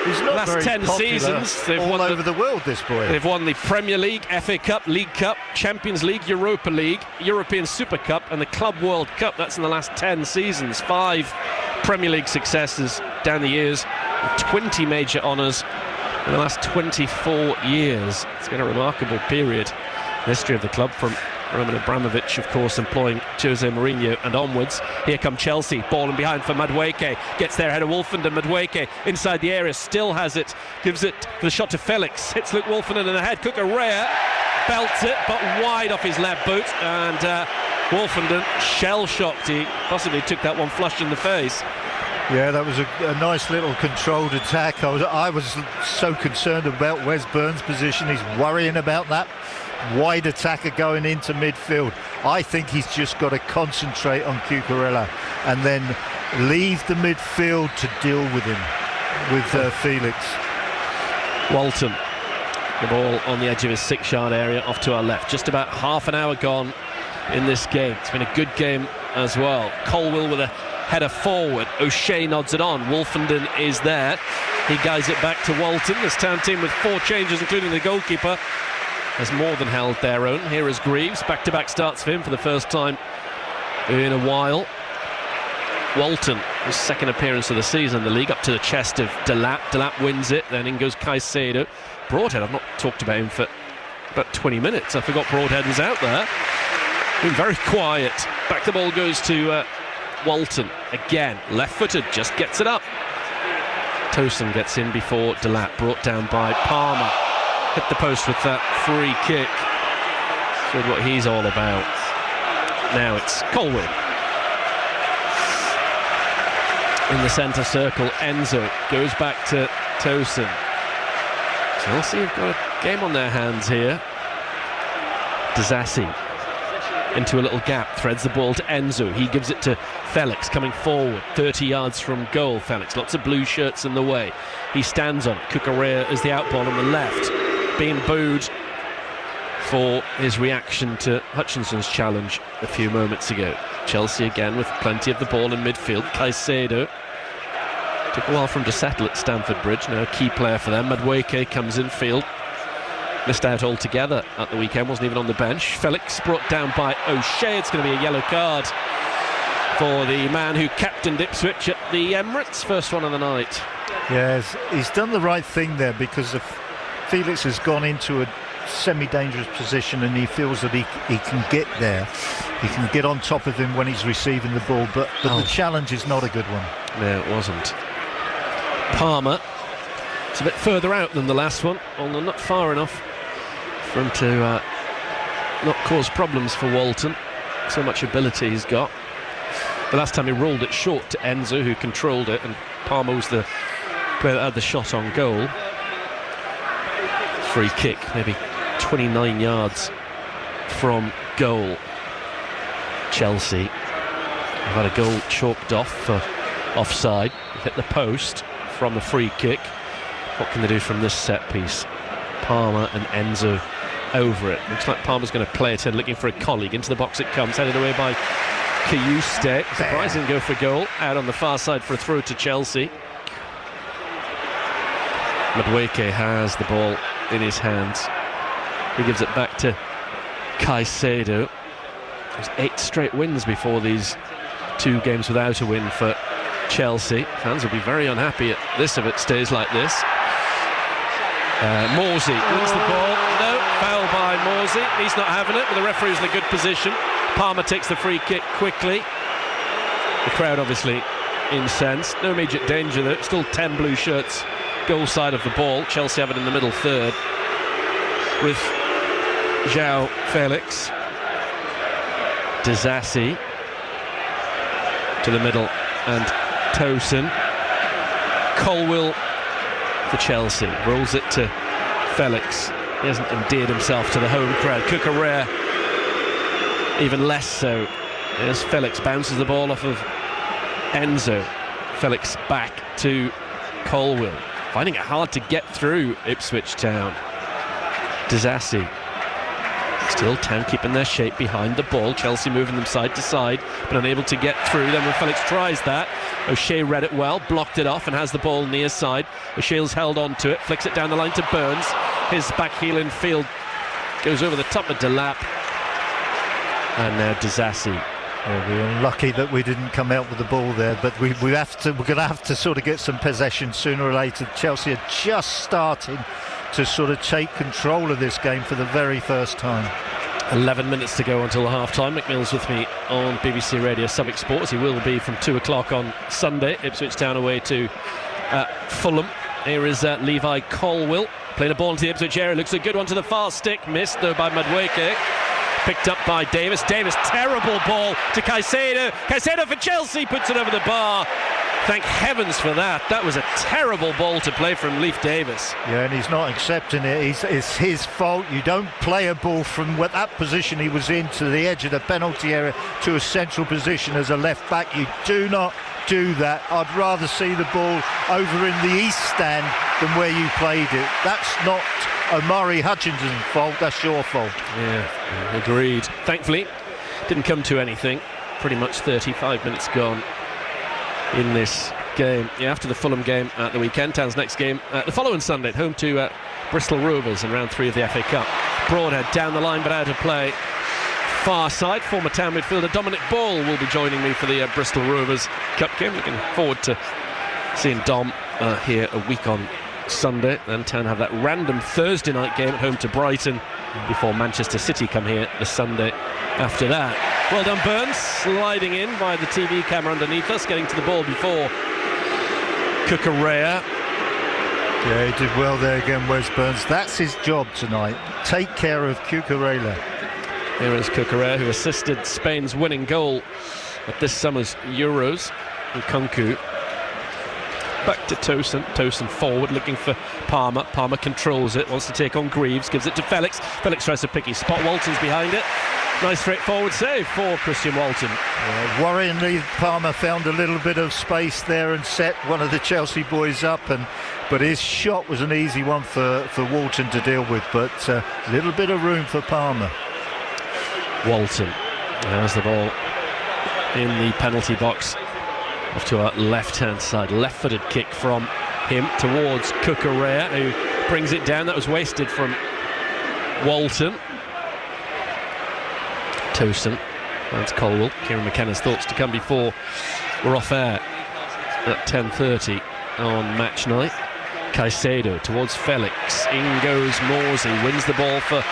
He's not last very 10 popular seasons, they've all won over the world, this boy. They've won the Premier League, FA Cup, League Cup, Champions League, Europa League, European Super Cup and the Club World Cup. That's in the last 10 seasons. 5 Premier League successes down the years, 20 major honours in the last 24 years. It's been a remarkable period in the history of the club, from Roman Abramovich, of course, employing Jose Mourinho and onwards. Here come Chelsea, ball in behind for Madueke, gets there ahead of Wolfenden. Madueke inside the area, still has it, gives it for the shot to Felix, hits Luke Wolfenden in the head. Cucurella belts it, but wide off his left boot, and Wolfenden shell-shocked. He possibly took that one flush in the face. Yeah, that was a nice little controlled attack. I was so concerned about Wes Burns' position. He's worrying about that wide attacker going into midfield. I think he's just got to concentrate on Cucurella and then leave the midfield to deal with him, with Felix. Walton, the ball on the edge of his 6-yard area, off to our left. Just about half an hour gone in this game. It's been a good game as well. Colwill with a header forward. O'Shea nods it on. Wolfenden is there. He guides it back to Walton. This town team with 4 changes, including the goalkeeper, has more than held their own. Here is Greaves. Back-to-back starts for him for the first time in a while. Walton, his second appearance of the season in the league, up to the chest of Delap. Delap wins it. Then in goes Caicedo. Broadhead, I've not talked about him for about 20 minutes. I forgot Broadhead was out there. Been very quiet. Back the ball goes to Walton. Again, left-footed, just gets it up. Tosun gets in before Delap, brought down by Palmer. Hit the post with that free kick. Showed what he's all about. Now it's Colwill. In the centre circle, Enzo goes back to Tosun. Chelsea have got a game on their hands here. Disasi into a little gap, threads the ball to Enzo. He gives it to Felix, coming forward 30 yards from goal. Felix, lots of blue shirts in the way. He stands on it. Cucurella is the outball on the left, being booed for his reaction to Hutchinson's challenge a few moments ago. Chelsea again with plenty of the ball in midfield. Caicedo took a while for him to settle at Stamford Bridge. Now a key player for them. Madueke comes in field. Missed out altogether at the weekend, wasn't even on the bench. Felix brought down by O'Shea. It's going to be a yellow card for the man who captained Ipswich at the Emirates. First one of the night. Yes, he's done the right thing there, because if Felix has gone into a semi-dangerous position and he feels that he can get there, he can get on top of him when he's receiving the ball, but the challenge is not a good one. No, it wasn't. Palmer, it's a bit further out than the last one, although not far enough for him to not cause problems for Walton. So much ability he's got. The last time he rolled it short to Enzo, who controlled it, and Palmer was the player that had the shot on goal. Free kick, maybe 29 yards from goal. Chelsea have had a goal chalked off for offside. Hit the post from the free kick. What can they do from this set piece? Palmer and Enzo over it. Looks like Palmer's going to play it in, looking for a colleague. Into the box it comes, headed away by Kayuste. Surprising go for goal. Out on the far side for a throw to Chelsea. Madueke has the ball in his hands. He gives it back to Caicedo. There's 8 straight wins before these 2 games without a win for Chelsea. Fans will be very unhappy at this if it stays like this. Morsey wins the ball. No, foul by Morsey. He's not having it, but the referee's in a good position. Palmer takes the free kick quickly. The crowd obviously incensed. No immediate danger though. Still 10 blue shirts goal side of the ball. Chelsea have it in the middle third with João Felix. Disasi to the middle and Tosun. Colwill for Chelsea, rolls it to Felix. He hasn't endeared himself to the home crowd. Cucurella even less so. There's Felix, bounces the ball off of Enzo. Felix back to Colwill, finding it hard to get through Ipswich Town. Disasi Still Town keeping their shape behind the ball. Chelsea moving them side to side, but unable to get through. Then when Felix tries that, O'Shea read it well, blocked it off and has the ball near side. O'Shea's held on to it, flicks it down the line to Burns. His back heel in field goes over the top of Delap. And now Disasi. Yeah, we're unlucky that we didn't come out with the ball there, but we're going to have to sort of get some possession sooner or later. Chelsea are just starting to sort of take control of this game for the very first time. 11 minutes to go until the half-time. McMill's with me on BBC Radio Suffolk Sports. He will be from 2 o'clock on Sunday. Ipswich Town away to Fulham. Here is Levi Colwill playing a ball into the Ipswich area. Looks a good one to the far stick. Missed though by Madueke. Picked up by Davis. Davis, terrible ball to Caicedo. Caicedo for Chelsea, puts it over the bar. Thank heavens for that. That was a terrible ball to play from Leif Davis. Yeah, and he's not accepting it. It's his fault. You don't play a ball from that position he was in to the edge of the penalty area to a central position as a left back. You do not do that. I'd rather see the ball over in the east stand than where you played it. That's not Omari Hutchinson's fault, that's your fault. Yeah, agreed. Thankfully, didn't come to anything. Pretty much 35 minutes gone in this game. Yeah, after the Fulham game at the weekend, Town's next game the following Sunday at home to Bristol Rovers in round 3 of the FA Cup. Broadhead down the line but out of play. Far side, former Town midfielder Dominic Ball will be joining me for the Bristol Rovers Cup game. Looking forward to seeing Dom here a week on Sunday. Then Town have that random Thursday night game at home to Brighton before Manchester City come here the Sunday after that. Well done Burns, sliding in by the TV camera underneath us, getting to the ball before Cucurella. Yeah, he did well there again, Wes Burns. That's his job tonight. Take care of Cucurella. Here is Cucurella, who assisted Spain's winning goal at this summer's Euros. Nkunku back to Tosin. Tosin forward, looking for Palmer. Palmer controls it, wants to take on Greaves, gives it to Felix. Felix tries to pick his spot. Walton's behind it. Nice straightforward save for Christian Walton. Yeah, worryingly, Palmer found a little bit of space there and set one of the Chelsea boys up, but his shot was an easy one for Walton to deal with, but a little bit of room for Palmer. Walton has the ball in the penalty box off to our left-hand side. Left-footed kick from him towards Cucurella, who brings it down. That was wasted from Walton. Tosin, that's Colwill. Kieran McKenna's thoughts to come before we're off air at 10:30 on match night. Caicedo towards Felix. In goes Morsey, wins the ball for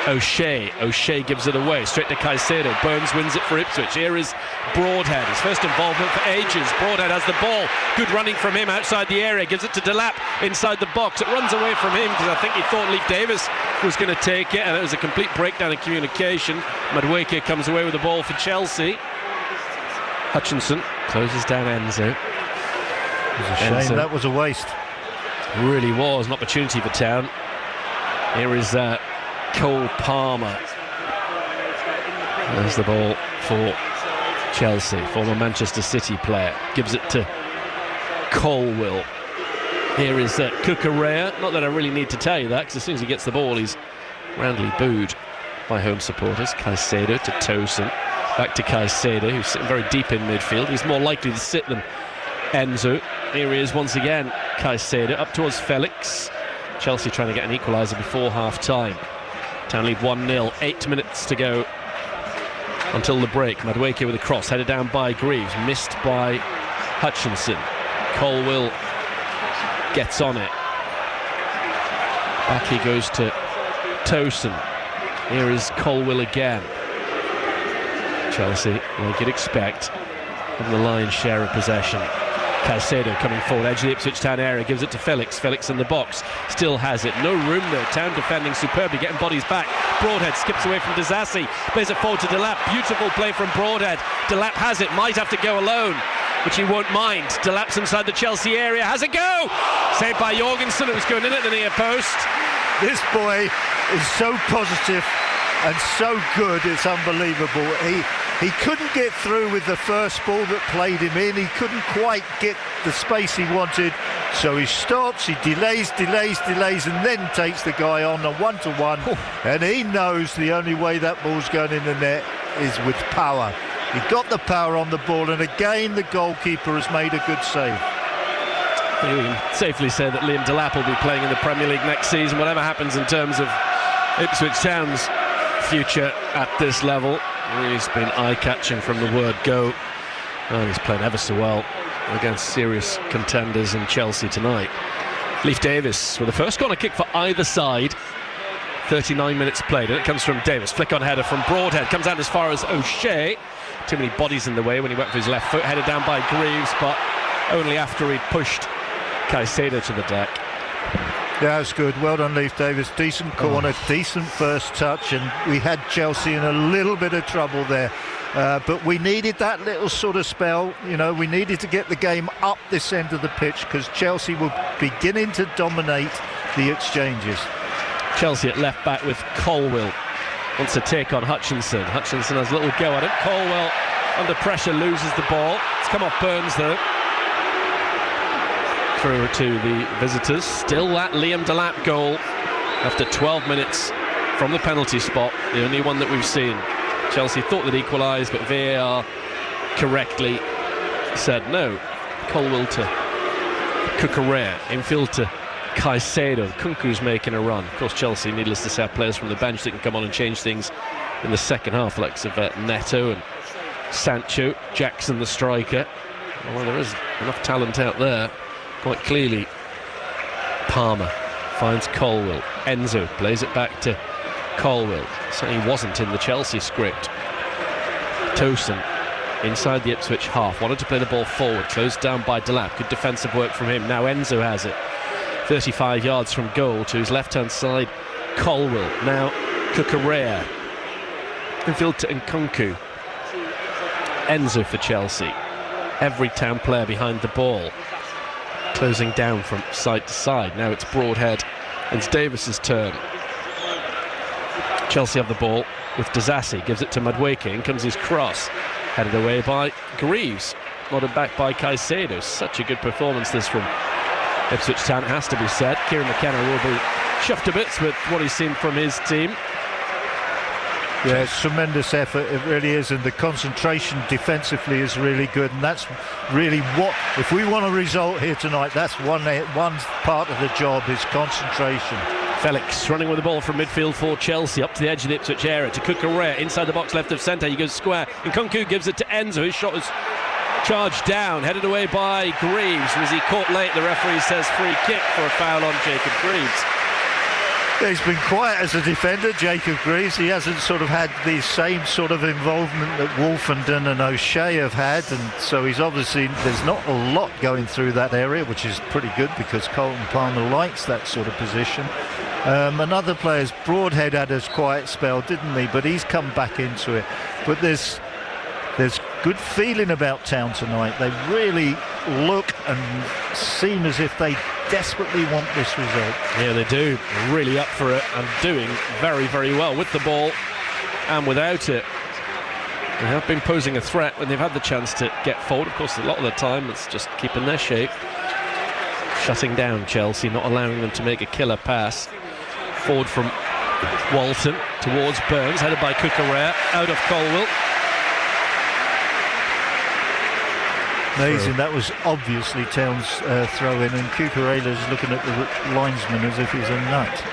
O'Shea. O'Shea gives it away straight to Caicedo. Burns wins it for Ipswich. Here is Broadhead, his first involvement for ages. Broadhead has the ball, good running from him outside the area, gives it to Delap inside the box. It runs away from him because I think he thought Leif Davis was going to take it, and it was a complete breakdown in communication. Madueke comes away with the ball for Chelsea. Hutchinson closes down Enzo. It was a shame, that was a waste. Really was an opportunity for Town. Here is Cole Palmer. There's the ball for Chelsea, former Manchester City player. Gives it to Colwill. Here is Cucurella. Not that I really need to tell you that, because as soon as he gets the ball, he's roundly booed by home supporters. Caicedo to Tosin. Back to Caicedo, who's sitting very deep in midfield. He's more likely to sit than Enzo. Here he is once again, Caicedo. Up towards Felix. Chelsea trying to get an equaliser before half-time. Town lead 1-0, 8 minutes to go until the break. Madueke with a cross, headed down by Greaves, missed by Hutchinson. Colwill gets on it. Back he goes to Tosin. Here is Colwill again. Chelsea, like you'd expect, having the lion's share of possession. Caicedo coming forward, edge of the Ipswich Town area, gives it to Felix. Felix in the box, still has it. No room there. Town defending superbly, getting bodies back. Broadhead skips away from Disasi, plays it forward to Delap. Beautiful play from Broadhead. Delap has it, might have to go alone, which he won't mind. Delap's inside the Chelsea area, has a go! Saved by Jorgensen, it was going in at the near post. This boy is so positive and so good, it's unbelievable. He couldn't get through with the first ball that played him in. He couldn't quite get the space he wanted. So he stops, he delays, and then takes the guy on a one-to-one. And he knows the only way that ball's going in the net is with power. He got the power on the ball, and again the goalkeeper has made a good save. We can safely say that Liam Delap will be playing in the Premier League next season, whatever happens in terms of Ipswich Town's future at this level. He's been eye-catching from the word go, and he's playing ever so well against serious contenders in Chelsea tonight. Leif Davis with the first corner kick for either side. 39 minutes played, and it comes from Davis. Flick on header from Broadhead, comes out as far as O'Shea. Too many bodies in the way when he went for his left foot, headed down by Greaves, but only after he'd pushed Caicedo to the deck. Yeah, it's good. Well done, Leif Davis. Decent corner, decent first touch, and we had Chelsea in a little bit of trouble there. But we needed that little sort of spell. You know, we needed to get the game up this end of the pitch because Chelsea were beginning to dominate the exchanges. Chelsea at left back with Colwill. Wants to take on Hutchinson. Hutchinson has a little go at it. Colwill under pressure loses the ball. It's come off Burns though. Through to the visitors. Still that Liam Delap goal after 12 minutes from the penalty spot. The only one that we've seen. Chelsea thought they'd equalised, but VAR correctly said no. Colwill to Cucurella. Infield to Caicedo. Kunku's making a run. Of course, Chelsea, needless to say, have players from the bench that can come on and change things in the second half, like of Neto and Sancho, Jackson the striker. Well, there is enough talent out there. Quite clearly, Palmer finds Colwill. Enzo plays it back to Colwill. Certainly wasn't in the Chelsea script. Tosin inside the Ipswich half. Wanted to play the ball forward. Closed down by Delap. Good defensive work from him. Now Enzo has it. 35 yards from goal to his left-hand side. Colwill. Now Cucurella. Infield to Nkunku. Enzo for Chelsea. Every Town player behind the ball. Closing down from side to side. Now it's Broadhead. It's Davis's turn. Chelsea have the ball with Disasi. Gives it to Madueke. In comes his cross. Headed away by Greaves. Nodded back by Caicedo. Such a good performance this from Ipswich Town, it has to be said. Kieran McKenna will be chuffed to bits with what he's seen from his team. Yeah, it's tremendous effort, it really is, and the concentration defensively is really good, and that's really what, if we want a result here tonight, that's one part of the job is concentration. Felix running with the ball from midfield for Chelsea, up to the edge of the Ipswich area, to Cucurella, inside the box left of centre, he goes square, and Nkunku gives it to Enzo, his shot is charged down, headed away by Greaves. Was he caught late? The referee says free kick for a foul on Jacob Greaves. He's been quiet as a defender, Jacob Greaves. He hasn't sort of had the same sort of involvement that Wolfenden and O'Shea have had, and so he's obviously, there's not a lot going through that area, which is pretty good because Colton Palmer likes that sort of position. Another player's Broadhead had a quiet spell, didn't he? But he's come back into it. But there's good feeling about Town tonight. They really look and seem as if they desperately want this result. Yeah, they do. They're really up for it and doing very, very well with the ball and without it. They have been posing a threat when they've had the chance to get forward. Of course, a lot of the time it's just keeping their shape. Shutting down Chelsea, not allowing them to make a killer pass. Forward from Walton towards Burns, headed by Cucurella, out of Colwill. Amazing, that was obviously Town's throw-in, and Cucurella's looking at the linesman as if he's a nut.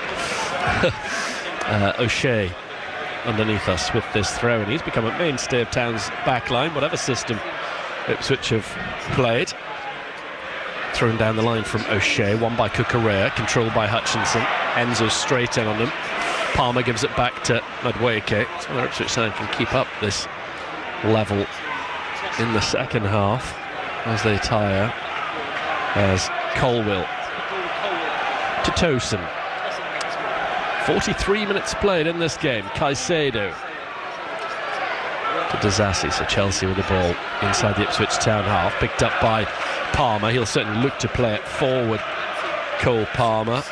O'Shea underneath us with this throw-in. He's become a mainstay of Town's back line, whatever system Ipswich have played. Thrown down the line from O'Shea, won by Cucurella, controlled by Hutchinson. Enzo straight in on them. Palmer gives it back to Madueke. So whether Ipswich Town can keep up this level in the second half as they tire. As Colwill to Tosin. 43 minutes played in this game. Caicedo to Disasi. So Chelsea with the ball inside the Ipswich Town half, picked up by Palmer. He'll certainly look to play it forward. Cole Palmer,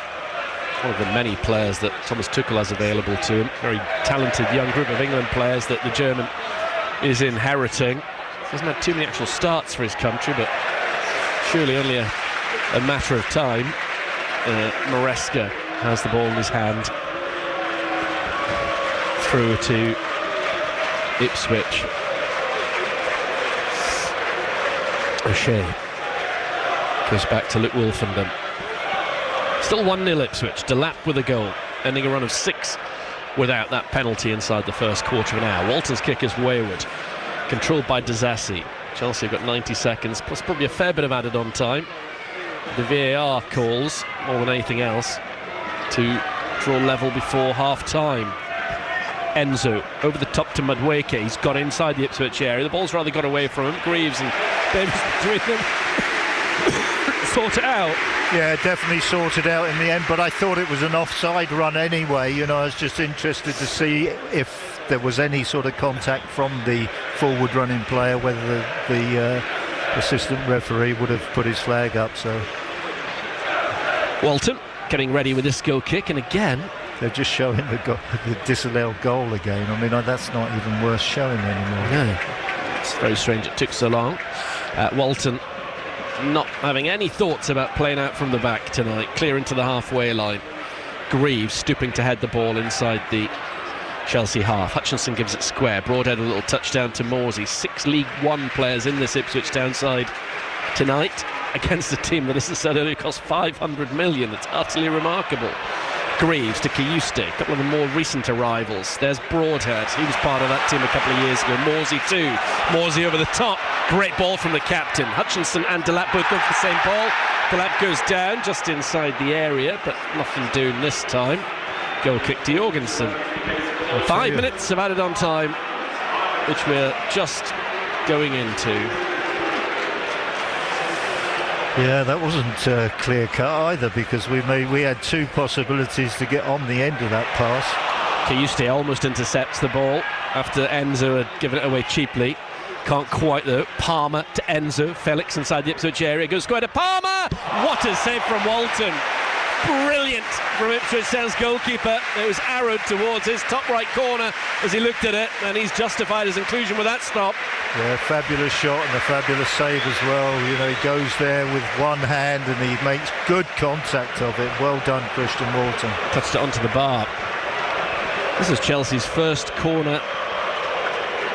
one of the many players that Thomas Tuchel has available to him. Very talented young group of England players that the German is inheriting. Hasn't had too many actual starts for his country, but surely only a matter of time. Maresca has the ball in his hand. Through to Ipswich. O'Shea goes back to Luke Wolfenden. Still 1-0 Ipswich. Delap with a goal, ending a run of 6 without that penalty inside the first quarter of an hour. Walton's kick is wayward, controlled by Dizassi. Chelsea have got 90 seconds, plus probably a fair bit of added on time. The VAR calls, more than anything else, to draw level before half-time. Enzo over the top to Madueke. He's got inside the Ipswich area. The ball's rather got away from him. Greaves and Davis between them sort it out. Yeah, definitely sorted out in the end, but I thought it was an offside run anyway. You know, I was just interested to see if there was any sort of contact from the forward running player, whether the assistant referee would have put his flag up. So Walton getting ready with this goal kick, and again they're just showing the disallowed goal again. I mean, that's not even worth showing anymore. No, it's very strange it took so long. Walton not having any thoughts about playing out from the back tonight, clear into the halfway line. Greaves stooping to head the ball inside the Chelsea half. Hutchinson gives it square. Broadhead a little touchdown to Morsey. 6 League One players in this Ipswich Town side tonight against a team that, as I said earlier, cost 500 million. It's utterly remarkable. Greaves to Kiyuste, a couple of the more recent arrivals. There's Broadhead, he was part of that team a couple of years ago. Morsey too. Morsey over the top. Great ball from the captain. Hutchinson and Delap both go for the same ball. Delap goes down just inside the area, but nothing doing this time. Goal kick to Jorgensen. 5 minutes of added on time, which we're just going into. Yeah, that wasn't clear cut either, because we had 2 possibilities to get on the end of that pass. Kiyuste almost intercepts the ball after Enzo had given it away cheaply. Can't quite though. Palmer to Enzo. Felix inside the Ipswich area. Goes square to Palmer. What a save from Walton. Brilliant from Ipswich Town's goalkeeper. It was arrowed towards his top right corner as he looked at it, and he's justified his inclusion with that stop. Yeah, fabulous shot and a fabulous save as well. You know, he goes there with one hand and he makes good contact of it. Well done, Christian Walton. Touched it onto the bar. This is Chelsea's first corner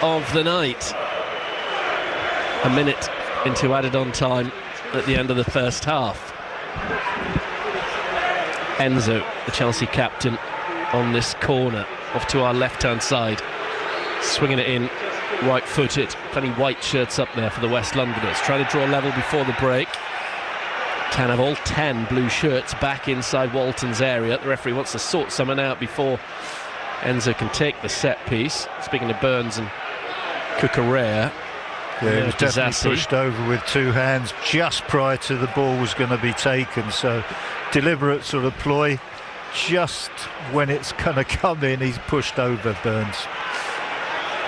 of the night. A minute into added on time at the end of the first half. Enzo, the Chelsea captain, on this corner off to our left-hand side, swinging it in right-footed. Plenty white shirts up there for the West Londoners, trying to draw level before the break. Can have all 10 blue shirts back inside Walton's area. The referee wants to sort someone out before Enzo can take the set piece. Speaking of Burns and Cucurella, yeah, he was definitely pushed over with 2 hands just prior to the ball was going to be taken. So deliberate sort of ploy. Just when it's going to come in, he's pushed over Burns.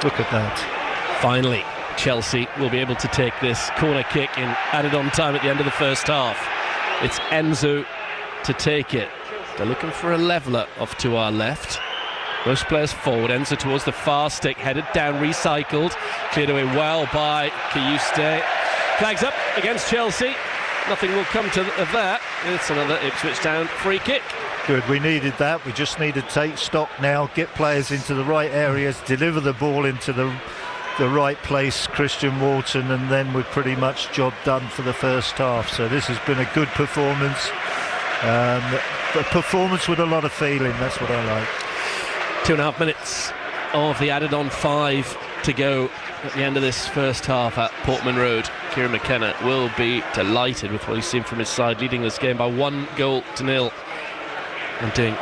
Look at that. Finally, Chelsea will be able to take this corner kick in added on time at the end of the first half. It's Enzo to take it. They're looking for a leveller off to our left. Most players forward. Enzo towards the far stick, headed down, recycled, cleared away well by Kiyuste. Flags up against Chelsea. Nothing will come of that. It's another Ipswich Town free kick. Good, we needed that. We just need to take stock now, get players into the right areas, deliver the ball into the right place, Christian Walton, and then we're pretty much job done for the first half. So this has been a good performance. A performance with a lot of feeling, that's what I like. 2.5 minutes of the added on 5 to go at the end of this first half at Portman Road. Kieran McKenna will be delighted with what he's seen from his side, leading this game by 1-0 and doing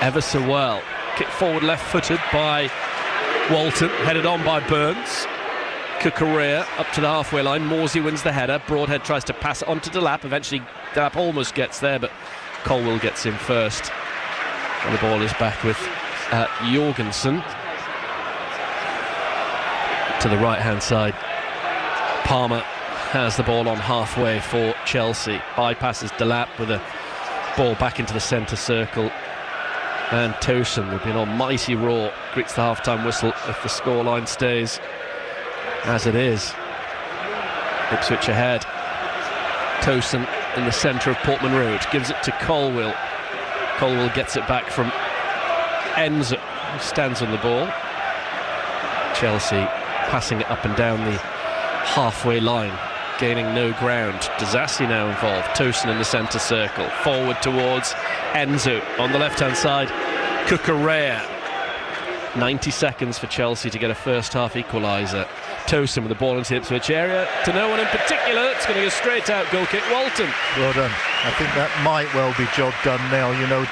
ever so well. Kick forward left-footed by Walton, headed on by Burns. Cucurella up to the halfway line. Morsey wins the header. Broadhead tries to pass it on to Delap. Eventually Delap almost gets there, but Colwell gets in first. And the ball is back with Jorgensen to the right-hand side. Palmer has the ball on halfway for Chelsea. Bypasses Delap with a ball back into the centre circle. And Tosin will be an almighty roar. Greets the half-time whistle if the scoreline stays as it is. Ipswich ahead. Towson in the centre of Portman Road, gives it to Colwill. Colwill gets it back from Enzo, who stands on the ball. Chelsea passing it up and down the halfway line, gaining no ground. Disasi now involved. Towson in the centre circle, forward towards Enzo on the left hand side. Cucurella. 90 seconds for Chelsea to get a first half equaliser. Towson with the ball into the Ipswich area, to no one in particular. It's going to go straight out, goal kick, Walton. Well done. I think that might well be job done now. You know,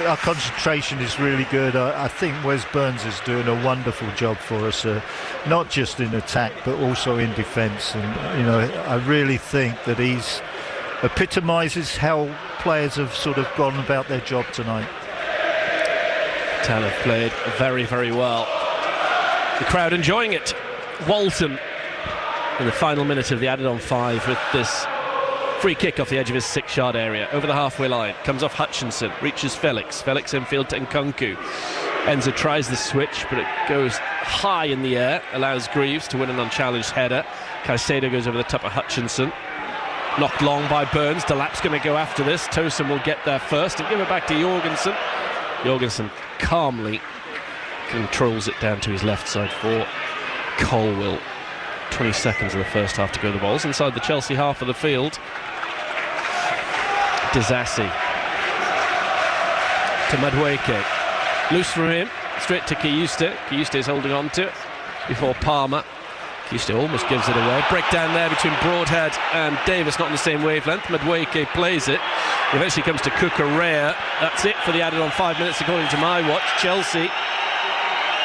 our concentration is really good. I think Wes Burns is doing a wonderful job for us, not just in attack but also in defence. And you know, I really think that he's epitomises how players have sort of gone about their job tonight. Town have played very, very well. The crowd enjoying it. Walton in the final minute of the added on 5 with this free kick off the edge of his 6-yard area over the halfway line. Comes off Hutchinson, reaches Felix infield to Nkunku. Enzo tries the switch, but it goes high in the air, allows Greaves to win an unchallenged header. Caicedo goes over the top of Hutchinson, knocked long by Burns. Delap's going to go after this. Towson will get there first and give it back to Jorgensen. Jorgensen calmly controls it down to his left side for Colwill. 20 seconds of the first half to go. The ball's inside the Chelsea half of the field. Disasi to Madueke, loose from him, straight to Kiyuste. Kiyuste is holding on to it before Palmer. Kiyuste almost gives it away. Breakdown there between Broadhead and Davis, not on the same wavelength. Madueke plays it. It eventually comes to Cucurella. That's it for the added on 5 minutes according to my watch. Chelsea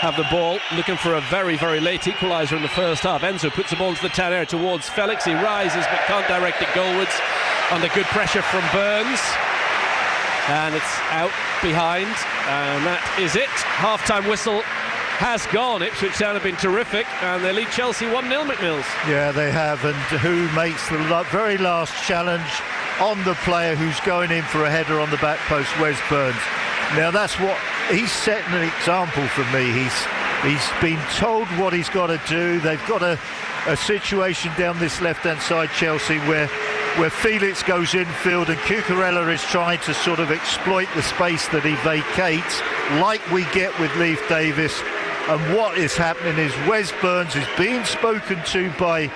have the ball, looking for a very, very late equaliser in the first half. Enzo puts the ball into the town area towards Felix. He rises but can't direct it goalwards under good pressure from Burns. And it's out behind. And that is it. Half-time whistle has gone. Ipswich Town have been terrific, and they lead Chelsea 1-0, McMills. Yeah, they have. And who makes the very last challenge on the player who's going in for a header on the back post? Wes Burns. Now that's what he's setting an example for me. He's been told what he's got to do. They've got a situation down this left-hand side, Chelsea, where Felix goes infield and Cucurella is trying to sort of exploit the space that he vacates, like we get with Leif Davis. And what is happening is Wes Burns is being spoken to by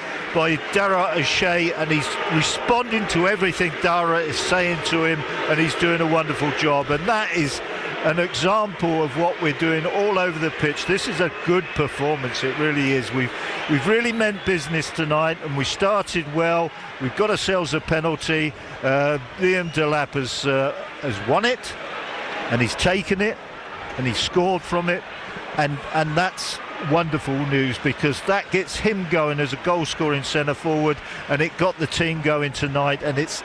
Dara O'Shea, and he's responding to everything Dara is saying to him, and he's doing a wonderful job. And that is an example of what we're doing all over the pitch. This is a good performance, it really is. We've really meant business tonight, and we started well. We've got ourselves a penalty. Liam Delap has won it, and he's taken it, and he's scored from it, and that's wonderful news, because that gets him going as a goal scoring centre forward, and it got the team going tonight, and it's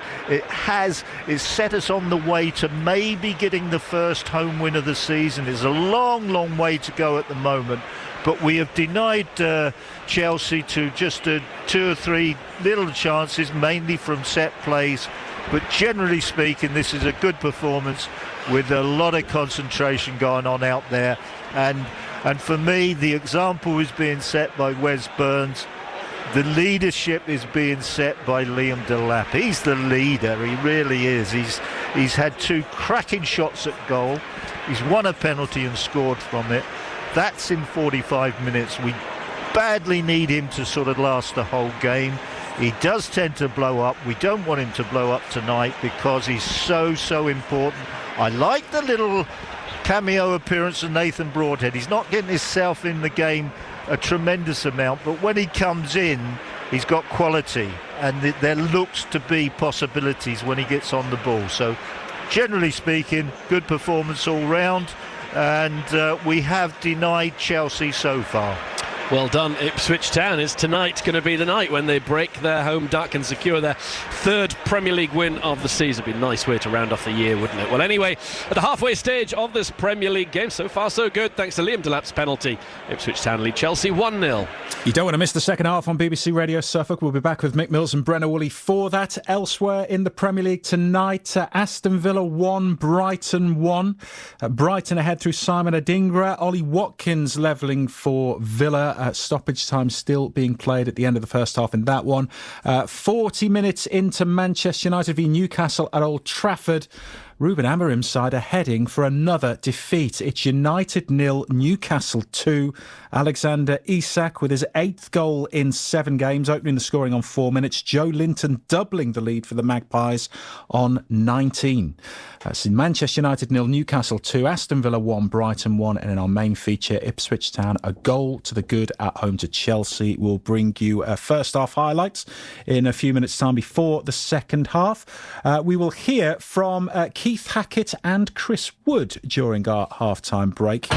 set us on the way to maybe getting the first home win of the season. It's a long way to go at the moment, but we have denied Chelsea to just 2 or 3 little chances, mainly from set plays. But generally speaking, this is a good performance with a lot of concentration going on out there. And for me, the example is being set by Wes Burns. The leadership is being set by Liam Delap. He's the leader, he really is. He's had 2 cracking shots at goal. He's won a penalty and scored from it. That's in 45 minutes. We badly need him to sort of last the whole game. He does tend to blow up. We don't want him to blow up tonight because he's so important. I like the little cameo appearance of Nathan Broadhead. He's not getting himself in the game a tremendous amount, but when he comes in, he's got quality, and there looks to be possibilities when he gets on the ball. So generally speaking, good performance all round, and we have denied Chelsea so far. Well done, Ipswich Town. Is tonight going to be the night when they break their home duck and secure their 3rd Premier League win of the season? It'd be a nice way to round off the year, wouldn't it? Well, anyway, at the halfway stage of this Premier League game, so far so good, thanks to Liam Delap's penalty. Ipswich Town lead Chelsea 1-0. You don't want to miss the second half on BBC Radio Suffolk. We'll be back with Mick Mills and Brenna Woolley for that. Elsewhere in the Premier League tonight, Aston Villa 1, Brighton 1. Brighton ahead through Simon Adingra. Ollie Watkins levelling for Villa. Villa. Stoppage time still being played at the end of the first half in that one. 40 minutes into Manchester United v Newcastle at Old Trafford. Ruben Amorim's side are heading for another defeat. It's United 0, Newcastle 2. Alexander Isak with his 8th goal in 7 games, opening the scoring on 4 minutes. Joe Linton doubling the lead for the Magpies on 19. That's in Manchester United 0, Newcastle 2. Aston Villa 1, Brighton 1. And in our main feature, Ipswich Town, a goal to the good at home to Chelsea. We'll bring you first half highlights in a few minutes' time before the second half. We will hear from Keith Hackett and Chris Wood during our half-time break.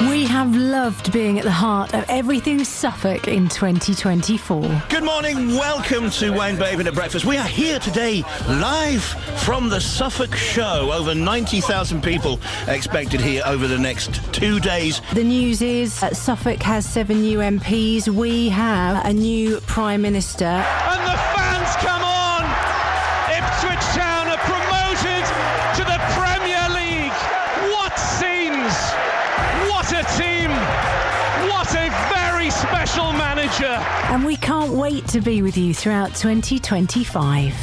We have loved being at the heart of everything Suffolk in 2024. Good morning, welcome to Wayne Baven at Breakfast. We are here today, live from the Suffolk show. Over 90,000 people expected here over the next 2 days. The news is Suffolk has 7 new MPs. We have a new Prime Minister. And the fans come on! Ipswich Town are promoted to the Premier League. What scenes! What a team! What a very special manager! And we can't wait to be with you throughout 2025.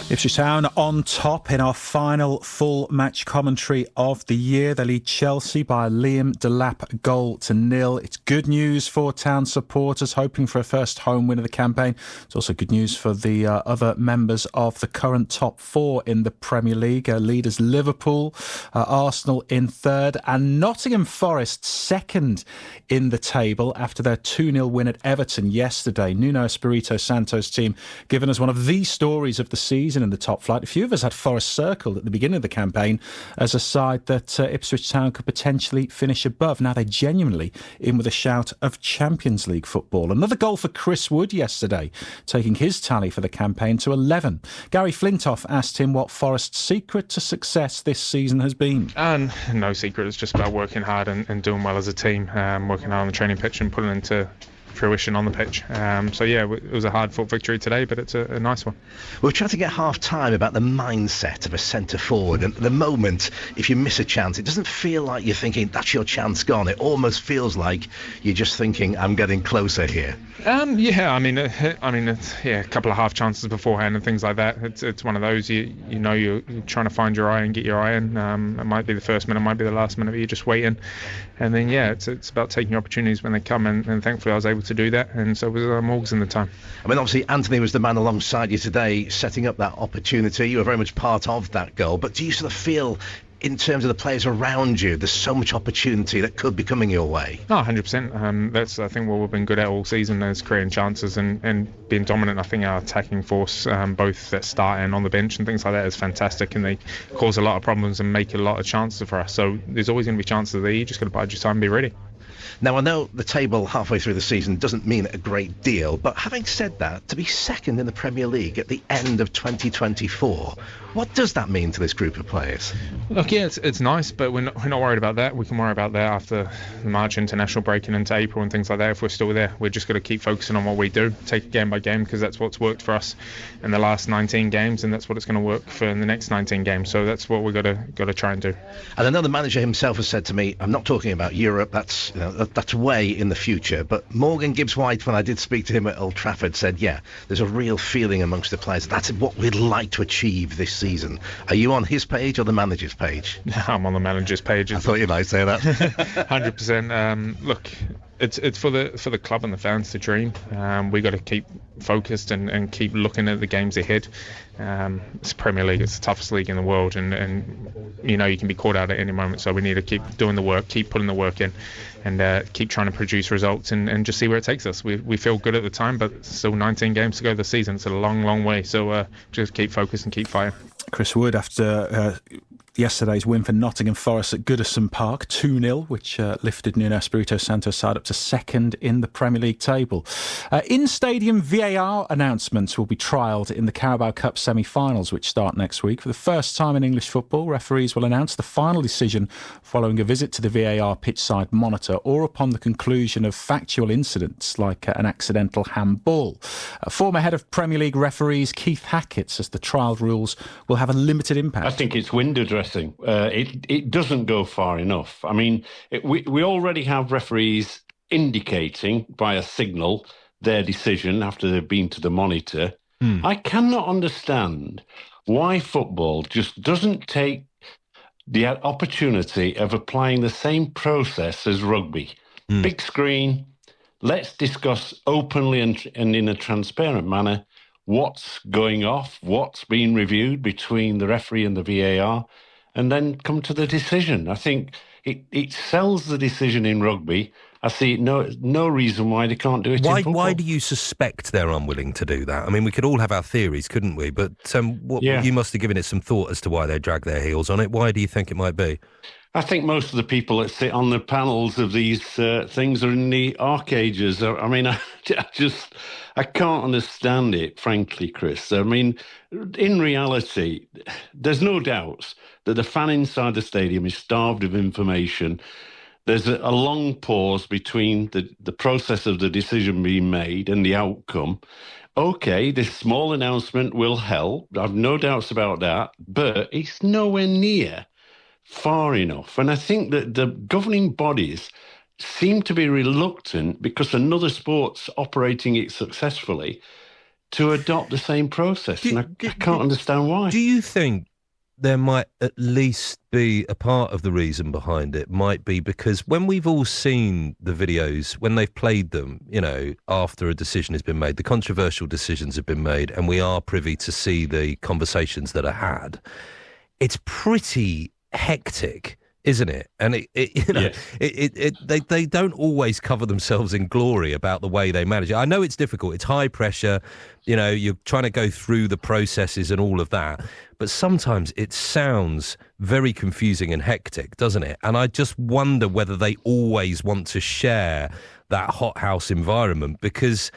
Ipswich Town on top in our final full match commentary of the year. They lead Chelsea by a Liam Delap goal to 0. It's good news for Town supporters hoping for a first home win of the campaign. It's also good news for the other members of the current top 4 in the Premier League. Leaders Liverpool, Arsenal in 3rd and Nottingham Forest 2nd in the table after their 2-0 win at Everton yesterday. Nuno Espirito Santo's team given us one of the stories of the season in the top flight. A few of us had Forest circled at the beginning of the campaign as a side that Ipswich Town could potentially finish above. Now they're genuinely in with a shout of Champions League football. Another goal for Chris Wood yesterday, taking his tally for the campaign to 11. Gary Flintoff asked him what Forest's secret to success this season has been. No secret. It's just about working hard and doing well as a team, working hard on the training pitch and putting it into fruition on the pitch. It was a hard-fought victory today, but it's a nice one. We were chatting at half-time about the mindset of a centre-forward, and at the moment, if you miss a chance, it doesn't feel like you're thinking, that's your chance gone. It almost feels like you're just thinking, I'm getting closer here. A couple of half chances beforehand and things like that. It's one of those, you're trying to find your eye and get your eye in. It might be the first minute, it might be the last minute, but you're just waiting. And then, it's about taking opportunities when they come, and thankfully I was able to do that, and so was Morgs in the time. I mean, obviously Anthony was the man alongside you today setting up that opportunity. You were very much part of that goal, but do you sort of feel in terms of the players around you there's so much opportunity that could be coming your way? No, 100%. That's, I think, what we've been good at all season is creating chances and being dominant. I think our attacking force, both at start and on the bench and things like that, is fantastic, and they cause a lot of problems and make a lot of chances for us. So there's always going to be chances there. You just got to bide your time and be ready. Now, I know the table halfway through the season doesn't mean a great deal, but having said that, to be second in the Premier League at the end of 2024, what does that mean to this group of players? Look, it's nice, but we're not worried about that. We can worry about that after the March international break and into April and things like that. If we're still there, we're just going to keep focusing on what we do, take it game by game, because that's what's worked for us in the last 19 games, and that's what it's going to work for in the next 19 games. So that's what we've got to try and do. And another manager himself has said to me, I'm not talking about Europe, that's way in the future, but Morgan Gibbs-White, when I did speak to him at Old Trafford, said, there's a real feeling amongst the players. That's what we'd like to achieve this season. Are you on his page or the manager's page? I'm on the manager's page. I thought you might say that. 100%. Look, it's for the club and the fans to dream. We got to keep focused and keep looking at the games ahead. It's Premier League, it's the toughest league in the world, and you can be caught out at any moment, so we need to keep doing the work, keep putting the work in, and keep trying to produce results and just see where it takes us. We feel good at the time, but still 19 games to go this season. It's a long way, so just keep focused and keep fighting. Chris Wood, after yesterday's win for Nottingham Forest at Goodison Park, 2-0, which lifted Nuno Espirito Santo's side up to second in the Premier League table. In-stadium VAR announcements will be trialled in the Carabao Cup semi-finals, which start next week. For the first time in English football, referees will announce the final decision following a visit to the VAR pitchside monitor or upon the conclusion of factual incidents like an accidental handball. Former head of Premier League referees Keith Hackett says the trialled rules will have a limited impact. I think it's window dressing distressing. It doesn't go far enough. I mean, we already have referees indicating by a signal their decision after they've been to the monitor. I cannot understand why football just doesn't take the opportunity of applying the same process as rugby. Big screen, let's discuss openly and in a transparent manner what's going off, what's being reviewed between the referee and the VAR, and then come to the decision. I think it sells the decision in rugby. I see no reason why they can't do it in football. Why do you suspect they're unwilling to do that? I mean, we could all have our theories, couldn't we? But you must have given it some thought as to wwhy they drag their heels on it. Why do you think it might be? I think most of the people that sit on the panels of these things are in the arc ages. I mean, I can't understand it, frankly, Chris. I mean, in reality, there's no doubts that the fan inside the stadium is starved of information. There's a long pause between the process of the decision being made and the outcome. OK, this small announcement will help. I've no doubts about that, but it's nowhere near far enough. And I think that the governing bodies seem to be reluctant, because another sport's operating it successfully, to adopt the same process. I can't understand why. Do you think there might at least be a part of the reason behind it might be because when we've all seen the videos, when they've played them, after a decision has been made, the controversial decisions have been made, and we are privy to see the conversations that are had, it's pretty hectic, isn't it? And they don't always cover themselves in glory about the way they manage it. I know it's difficult. It's high pressure. You're trying to go through the processes and all of that. But sometimes it sounds very confusing and hectic, doesn't it? And I just wonder whether they always want to share that hothouse environment, because,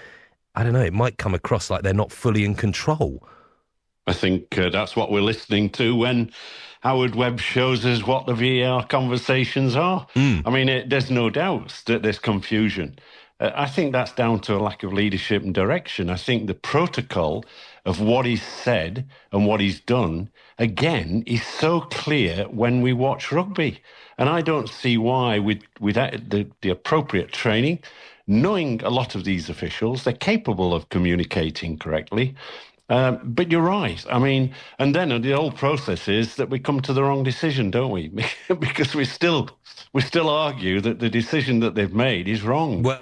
I don't know, it might come across like they're not fully in control. I think that's what we're listening to when Howard Webb shows us what the VAR conversations are. I mean, there's no doubt that there's confusion. I think that's down to a lack of leadership and direction. I think the protocol of what he's said and what he's done, again, is so clear when we watch rugby. And I don't see why, with the appropriate training, knowing a lot of these officials, they're capable of communicating correctly. But you're right. I mean, and then the whole process is that we come to the wrong decision, don't we? Because we still argue that the decision that they've made is wrong. Well,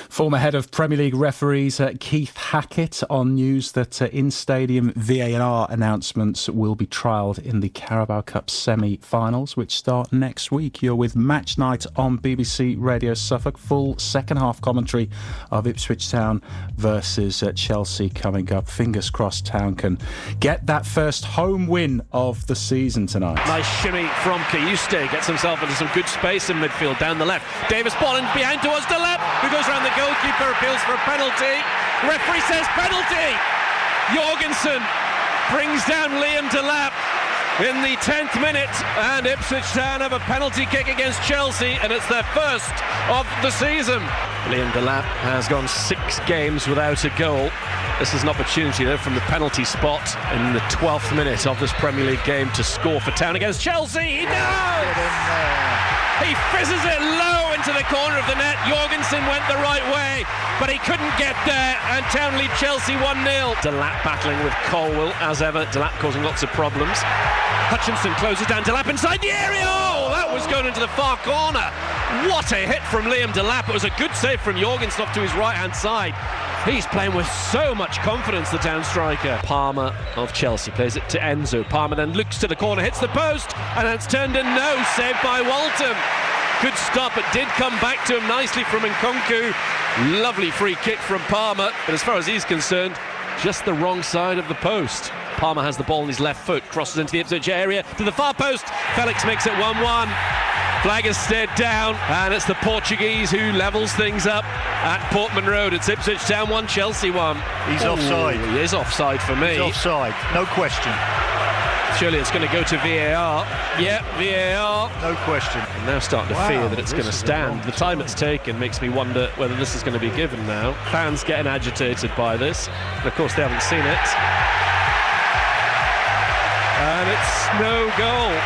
former head of Premier League referees Keith Hackett on news that in-stadium VAR announcements will be trialled in the Carabao Cup semi-finals, which start next week. You're with Match Night on BBC Radio Suffolk. Full second-half commentary of Ipswich Town versus Chelsea coming up. Fingers crossed Town can get that first home win of the season tonight. Nice shimmy from Kayuste, gets himself into some good space in midfield down the left. Davis ball in behind towards Delap, who goes around the goalkeeper, appeals for a penalty. Referee says penalty. Jorgensen brings down Liam Delap in the 10th minute, and Ipswich Town have a penalty kick against Chelsea, and it's their first of the season. Liam Delap has gone 6 games without a goal. This is an opportunity, though, from the penalty spot in the 12th minute of this Premier League game to score for Town against Chelsea. He does! He fizzes it low into the corner of the net. Jorgensen went the right way, but he couldn't get there, and Town lead Chelsea 1-0. Delap battling with Colwill, as ever. Delap causing lots of problems. Hutchinson closes down Delap inside the area. Oh, that was going into the far corner. What a hit from Liam Delap. It was a good save from Jorgensen off to his right-hand side. He's playing with so much confidence, the Town striker. Palmer of Chelsea plays it to Enzo. Palmer then looks to the corner, hits the post, and it's turned in no, saved by Walton. Good stop, it did come back to him nicely from Nkunku. Lovely free kick from Palmer, but as far as he's concerned, just the wrong side of the post. Palmer has the ball on his left foot, crosses into the Ipswich area, to the far post. Felix makes it 1-1. Flag has stayed down, and it's the Portuguese who levels things up at Portman Road. It's Ipswich Town 1, Chelsea 1. He's offside. He is offside for me. He's offside, no question. Surely it's going to go to VAR. Yeah, VAR. No question. I'm now starting to fear that it's going to stand. The time it's taken makes me wonder whether this is going to be given now. Fans getting agitated by this. And of course they haven't seen it. And it's no goal.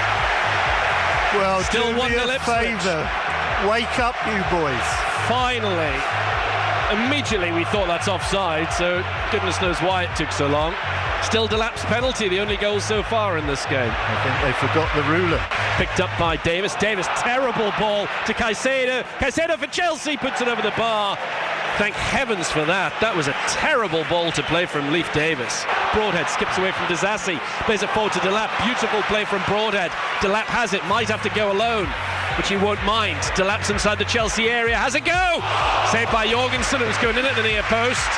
Well, still 1-0 favour. Wake up, you boys. Finally. Immediately we thought that's offside, so goodness knows why it took so long. Still Delap's penalty, the only goal so far in this game. I think they forgot the ruler. Picked up by Davis. Davis, terrible ball to Caicedo. Caicedo for Chelsea, puts it over the bar. Thank heavens for that. That was a terrible ball to play from Leif Davis. Broadhead skips away from Disasi, plays it forward to Delap. Beautiful play from Broadhead. Delap has it, might have to go alone, which he won't mind. Delap's inside the Chelsea area, has a go! Saved by Jorgensen, it was going in at the near post.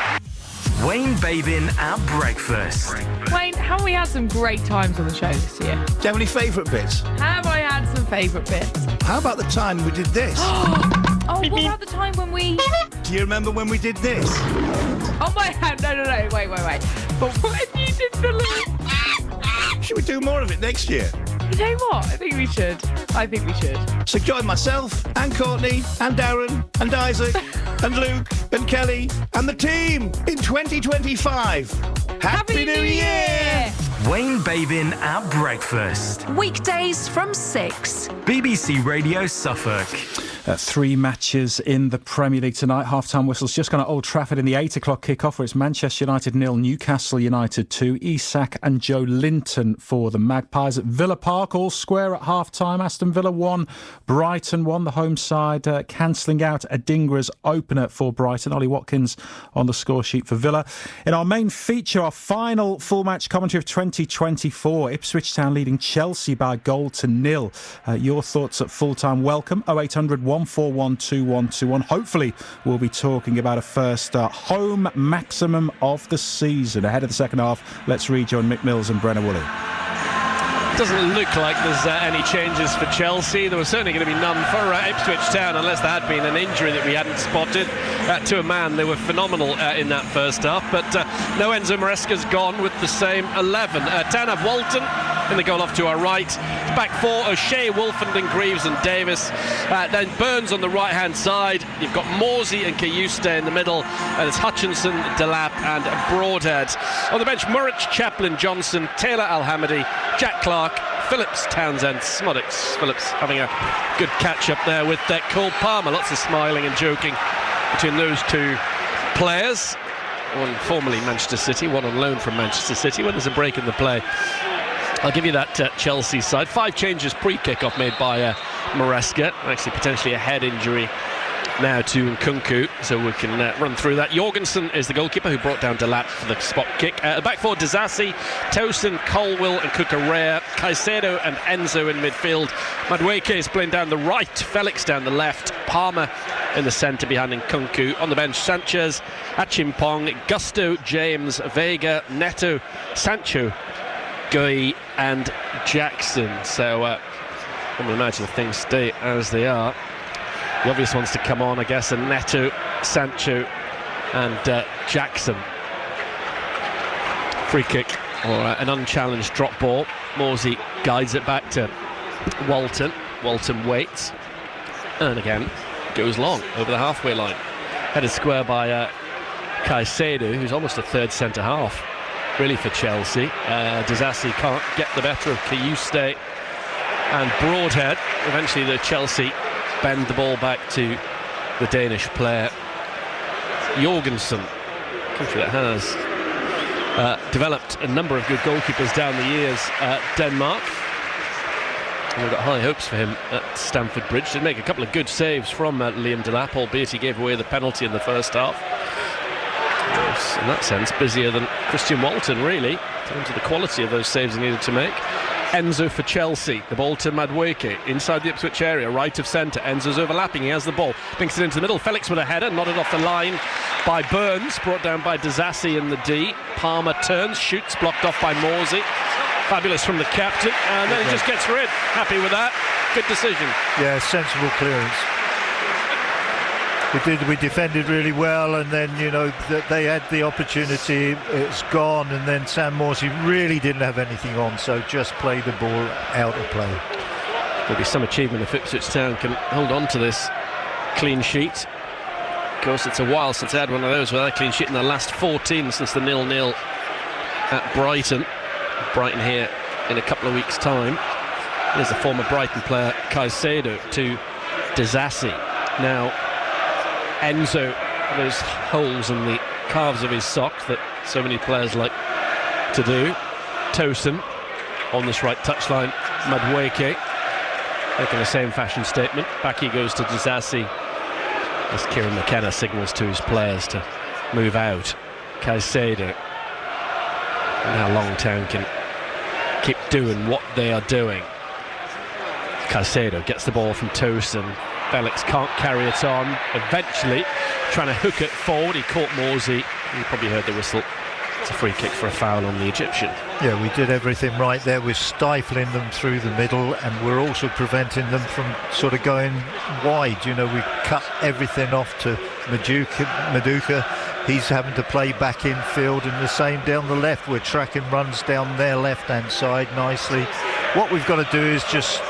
Wayne Babin at breakfast. Wayne, haven't we had some great times on the show this year? Do you have any favourite bits? Have I had some favourite bits? How about the time we did this? Oh, what about the time when we... Do you remember when we did this? Oh my hand, no, wait. But what if you did the little... Should we do more of it next year? You know what? I think we should. So join myself and Courtney and Darren and Isaac and Luke and Kelly and the team in 2025. Happy New Year! Wayne Babin at breakfast. Weekdays from 6. BBC Radio Suffolk. 3 matches in the Premier League tonight. Half-time whistle's just gone at Old Trafford in the 8 o'clock kick-off, where it's Manchester United 0, Newcastle United 2. Isak and Joe Linton for the Magpies at Villa Park, all square at half-time. Aston Villa 1, Brighton 1. The home side cancelling out Adingra's opener for Brighton. Ollie Watkins on the score sheet for Villa. In our main feature, our final full-match commentary of 2024, Ipswich Town leading Chelsea by 1-0. Your thoughts at full-time, welcome. 0800 141 2121. Hopefully we'll be talking about a first home maximum of the season. Ahead of the second half, let's rejoin Mick Mills and Brenna Woolley. Doesn't look like there's any changes for Chelsea. There was certainly going to be none for Ipswich Town, unless there had been an injury that we hadn't spotted. To a man, they were phenomenal in that first half, but no, Enzo Maresca's gone with the same 11. Town have Walton in the goal off to our right. Back 4, O'Shea, Wolfenden, Greaves and Davis. Then Burns on the right-hand side. You've got Morsey and Kayuste in the middle, and it's Hutchinson, Delap and Broadhead. On the bench, Murrich, Chaplin, Johnson, Taylor Alhamady, Jack Clark, Phillips, Townsend, Smuddox. Phillips having a good catch up there with Cole Palmer. Lots of smiling and joking between those two players. One formerly Manchester City, one on loan from Manchester City. When there's a break in the play, I'll give you that Chelsea side. 5 changes pre-kick-off made by Maresca. Actually, potentially a head injury now to Nkunku, so we can run through that. Jorgensen is the goalkeeper who brought down Delap for the spot kick. The back 4, Disasi, Towson, Colwill and Cucurella, Caicedo and Enzo in midfield. Madueke is playing down the right, Felix down the left, Palmer in the centre behind Nkunku. On the bench, Sanchez, Achimpong, Gusto, James, Vega, Neto, Sancho, Guy and Jackson. So I can imagine things stay as they are. The obvious ones to come on, I guess, are Neto, Sancho and Jackson. Free kick or an unchallenged drop ball. Morsey guides it back to Walton. Walton waits and again goes long over the halfway line. Headed square by Caicedo, who's almost a third centre half really for Chelsea. Disasi can't get the better of Kayuste and Broadhead. Eventually the Chelsea bend the ball back to the Danish player Jorgensen, a country that has developed a number of good goalkeepers down the years at Denmark. And we've got high hopes for him at Stamford Bridge. Did make a couple of good saves from Liam Delap, albeit he gave away the penalty in the first half. In that sense, busier than Christian Walton, really, in terms of the quality of those saves he needed to make. Enzo for Chelsea, the ball to Madueke, inside the Ipswich area, right of centre. Enzo's overlapping, he has the ball, pinks it into the middle. Felix with a header, nodded off the line by Burns, brought down by Disasi in the D. Palmer turns, shoots, blocked off by Morsey. Fabulous from the captain, and then he just gets rid. Happy with that. Good decision. Yeah, sensible clearance. We defended really well, and then, you know, they had the opportunity, it's gone, and then Sam Morsey really didn't have anything on, so just play the ball out of play. There'll be some achievement if Ipswich Town can hold on to this clean sheet. Of course, it's a while since they had one of those without a clean sheet in the last 14 since the 0-0 at Brighton. Brighton here in a couple of weeks' time. Here's the former Brighton player Caicedo to Disasi. Now Enzo, those holes in the calves of his socks that so many players like to do. Tosin on this right touchline. Madueke making the same fashion statement. Back he goes to Disasi as Kieran McKenna signals to his players to move out. Caicedo. Now Longtown can keep doing what they are doing. Caicedo gets the ball from Tosin. Felix can't carry it on. Eventually trying to hook it forward. He caught Morsey. You probably heard the whistle. It's a free kick for a foul on the Egyptian. Yeah, we did everything right there. We're stifling them through the middle, and we're also preventing them from sort of going wide. You know, we cut everything off to Maduka. He's having to play back in field, and the same down the left. We're tracking runs down their left-hand side nicely. What we've got to do is just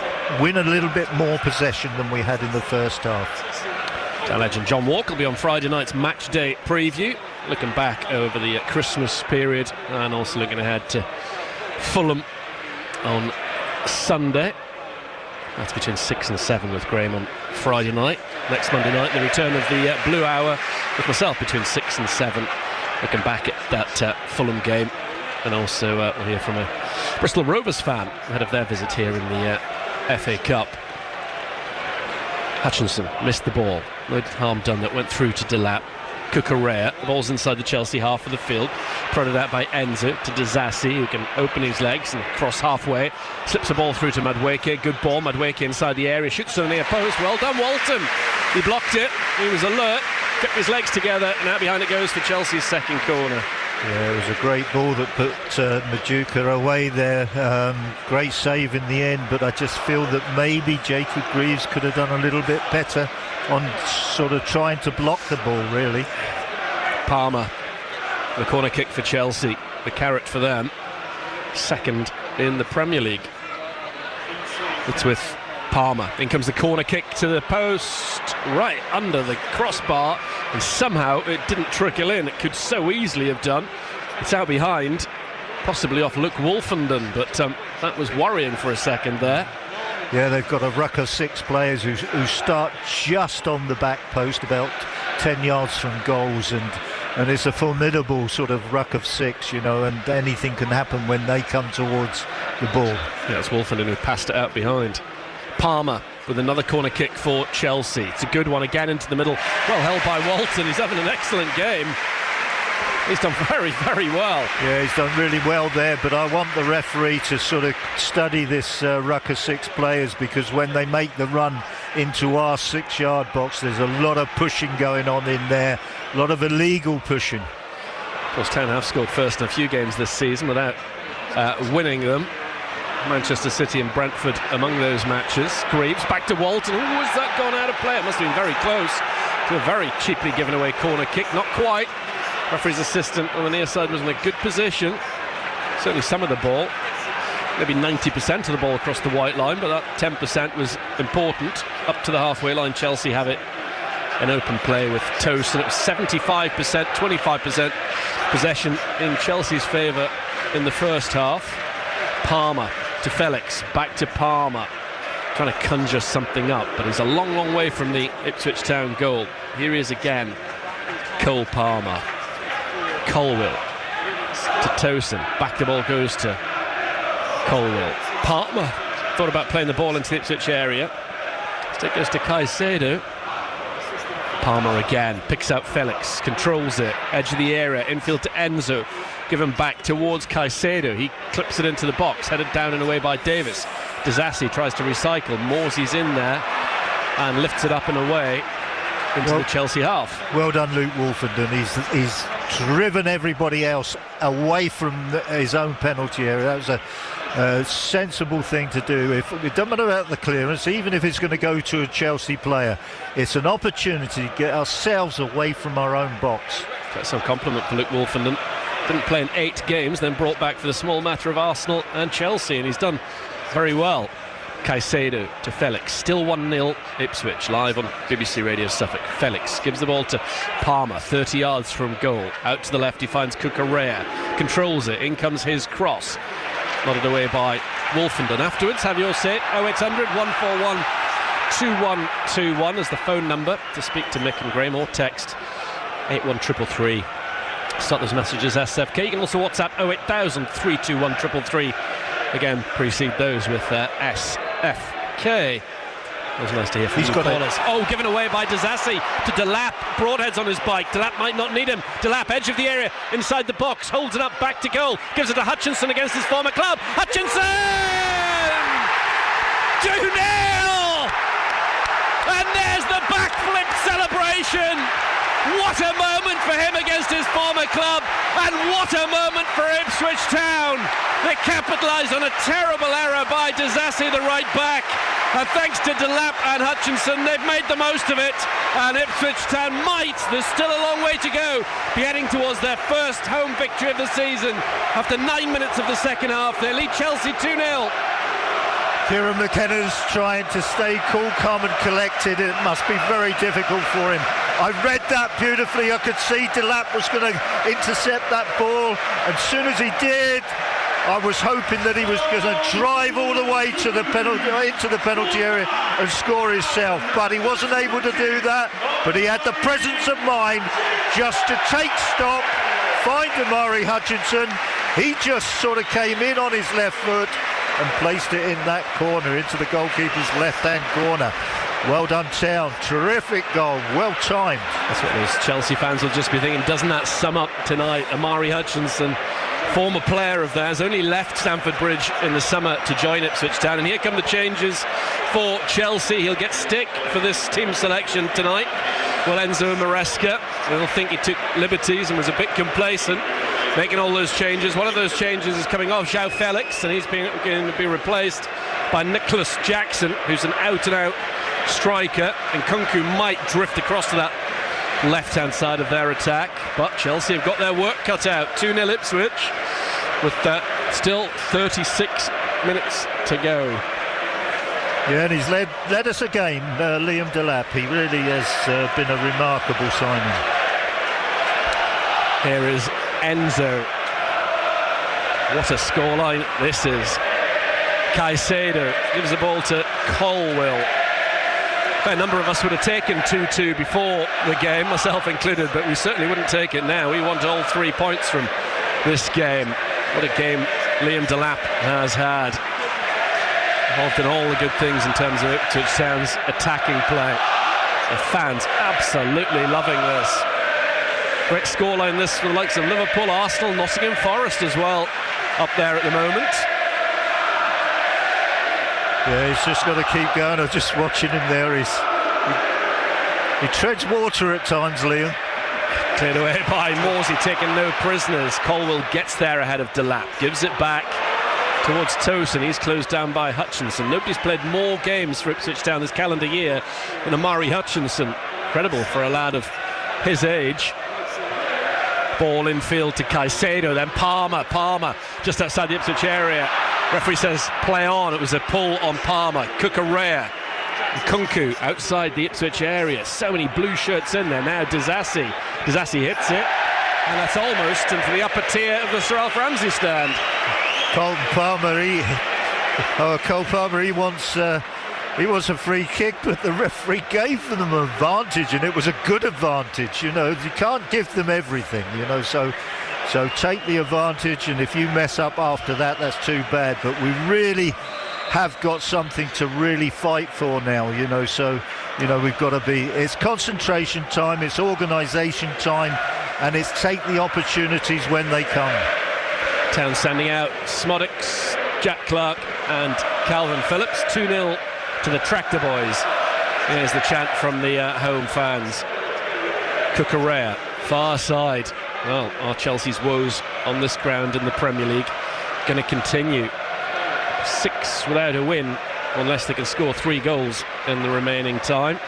win a little bit more possession than we had in the first half. Our legend John Walk will be on Friday night's match day preview, looking back over the Christmas period and also looking ahead to Fulham on Sunday. That's between 6 and 7 with Graham on Friday night. Next Monday night, the return of the Blue Hour with myself between 6 and 7, looking back at that Fulham game. And also we'll hear from a Bristol Rovers fan ahead of their visit here in the FA Cup. Hutchinson missed the ball. No harm done. That went through to Delap. Cucurella, the ball's inside the Chelsea half of the field, prodded out by Enzo to Disasi, who can open his legs and cross halfway, slips the ball through to Madueke. Good ball. Madueke inside the area, shoots to the near post. Well done, Walton. He blocked it. He was alert, kept his legs together, and out behind it goes for Chelsea's second corner. Yeah, it was a great ball that put Maduka away there. Great save in the end, but I just feel that maybe Jacob Greaves could have done a little bit better on sort of trying to block the ball, really. Palmer, the corner kick for Chelsea, the carrot for them. Second in the Premier League. It's with Palmer. In comes the corner kick to the post, right under the crossbar, and somehow it didn't trickle in. It could so easily have done. It's out behind, possibly off Luke Wolfenden, but that was worrying for a second there. Yeah, they've got a ruck of 6 players who start just on the back post, about 10 yards from goals, and it's a formidable sort of ruck of 6, you know, and anything can happen when they come towards the ball. Yeah, it's Wolfenden who passed it out behind. Palmer with another corner kick for Chelsea. It's a good one again into the middle. Well held by Walton. He's having an excellent game. He's done very, very well. Yeah, he's done really well there, but I want the referee to sort of study this ruck of 6 players, because when they make the run into our 6-yard box, there's a lot of pushing going on in there, a lot of illegal pushing. Of course, Town have scored first in a few games this season without winning them. Manchester City and Brentford among those matches. Greaves back to Walton. Oh, has that gone out of play? It must have been very close to a very cheaply given away corner kick. Not quite. Referee's assistant on the near side was in a good position. Certainly some of the ball, maybe 90% of the ball across the white line, but that 10% was important. Up to the halfway line, Chelsea have it in open play with Tosin. It was 75%, 25% possession in Chelsea's favour in the first half. Palmer to Felix, back to Palmer, trying to conjure something up, but he's a long, long way from the Ipswich Town goal. Here he is again, Cole Palmer. Colwill to Tosin, back the ball goes to Colwill. Palmer thought about playing the ball into the Ipswich area. Stick goes to Caicedo. Palmer again, picks out Felix, controls it, edge of the area, infield to Enzo, given back towards Caicedo. He clips it into the box, headed down and away by Davis. Disasi tries to recycle, Morsey's in there and lifts it up and away into the Chelsea half. Well done, Luke Wolfenden. He's driven everybody else away from his own penalty area. That was a sensible thing to do. If it doesn't matter about the clearance, even if it's going to go to a Chelsea player, it's an opportunity to get ourselves away from our own box. That's some compliment for Luke Wolfenden. Didn't play in 8 games, then brought back for the small matter of Arsenal and Chelsea, and he's done very well. Caicedo to Felix, still 1-0 Ipswich, live on BBC Radio Suffolk. Felix gives the ball to Palmer, 30 yards from goal. Out to the left, he finds Cucurella, controls it, in comes his cross. Nodded away by Wolfenden. Afterwards, have your say. 0800 141 2121 as the phone number to speak to Mick and Graham, or text 81333. Start those messages SFK. You can also WhatsApp 08000 321 333. Again, precede those with SFK. It was nice to hear from the callers. Oh, given away by Disasi to Delap. Broadhead's on his bike. Delap might not need him. Delap, edge of the area, inside the box, holds it up, back to goal. Gives it to Hutchinson against his former club. Hutchinson! 2-0! And there's the backflip celebration. What a moment for him against his former club, and what a moment for Ipswich Town. They capitalised on a terrible error by Disasi, the right back, and thanks to Delap and Hutchinson, they've made the most of it, and Ipswich Town might, there's still a long way to go, be heading towards their first home victory of the season. After 9 minutes of the second half, they lead Chelsea 2-0. Kieran McKenna's trying to stay cool, calm and collected. It must be very difficult for him. I read that beautifully. I could see Delap was going to intercept that ball. As soon as he did, I was hoping that he was going to drive all the way to the into the penalty area and score himself. But he wasn't able to do that. But he had the presence of mind just to take stock, find Amari Hutchinson. He just sort of came in on his left foot and placed it in that corner, into the goalkeeper's left-hand corner. Well done, Town. Terrific goal. Well timed. That's what those Chelsea fans will just be thinking. Doesn't that sum up tonight? Amari Hutchinson, former player of theirs, only left Stamford Bridge in the summer to join Ipswich Town. And here come the changes for Chelsea. He'll get stick for this team selection tonight. Well, Enzo Maresca, he'll think he took liberties and was a bit complacent, making all those changes. One of those changes is coming off João Felix, and he's going to be replaced by Nicholas Jackson, who's an out-and-out striker, and Kunku might drift across to that left-hand side of their attack. But Chelsea have got their work cut out. 2-0 Ipswich, with still 36 minutes to go. Yeah, and he's led us a game, Liam Delap. He really has been a remarkable signing. Here is Enzo. What a scoreline this is. Caicedo gives the ball to Colwill. A number of us would have taken 2-2 before the game, myself included, but we certainly wouldn't take it now. We want all 3 points from this game. What a game Liam Delap has had. Involved in all the good things in terms of Ipswich Town's attacking play. The fans absolutely loving this. Great scoreline this for the likes of Liverpool, Arsenal, Nottingham Forest as well up there at the moment. Yeah, he's just got to keep going. I'm just watching him there. He treads water at times, Liam. Cleared away by Morsey, taking no prisoners. Colwill gets there ahead of Delap, gives it back towards Tosin. He's closed down by Hutchinson. Nobody's played more games for Ipswich Town this calendar year than Amari Hutchinson. Incredible for a lad of his age. Ball infield to Caicedo, then Palmer just outside the Ipswich area. Referee says play on. It was a pull on Palmer. Cucurella and Kunku outside the Ipswich area. So many blue shirts in there now. Disasi hits it, and that's almost into the upper tier of the Sir Alf Ramsey stand. Cole Palmer, he wants a free kick, but the referee gave them an advantage, and it was a good advantage. You know, you can't give them everything. You know, so take the advantage, and if you mess up after that, that's too bad. But we really have got something to really fight for now. You know, so you know we've got to be. It's concentration time, it's organisation time, and it's take the opportunities when they come. Town sending out Smodics, Jack Clark and Calvin Phillips. 2-0 to the Tractor Boys. Here's the chant from the home fans. Cucurella, far side. Well, are Chelsea's woes on this ground in the Premier League going to continue? 6 without a win, unless they can score 3 goals in the remaining time.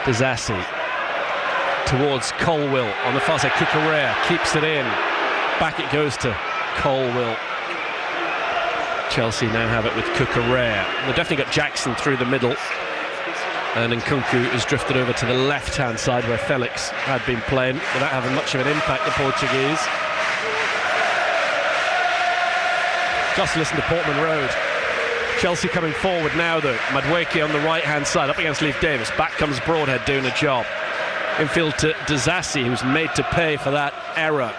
Disasi towards Colwill on the far side. Cucurella keeps it in. Back it goes to Colwill. Chelsea now have it with Cucurella. They've definitely got Jackson through the middle, and Nkunku has drifted over to the left-hand side where Felix had been playing without having much of an impact, the Portuguese. Just listen to Portman Road. Chelsea coming forward now though. Madueke on the right hand side up against Leif Davis. Back comes Broadhead doing a job. Infield to Dizassi, who's made to pay for that error.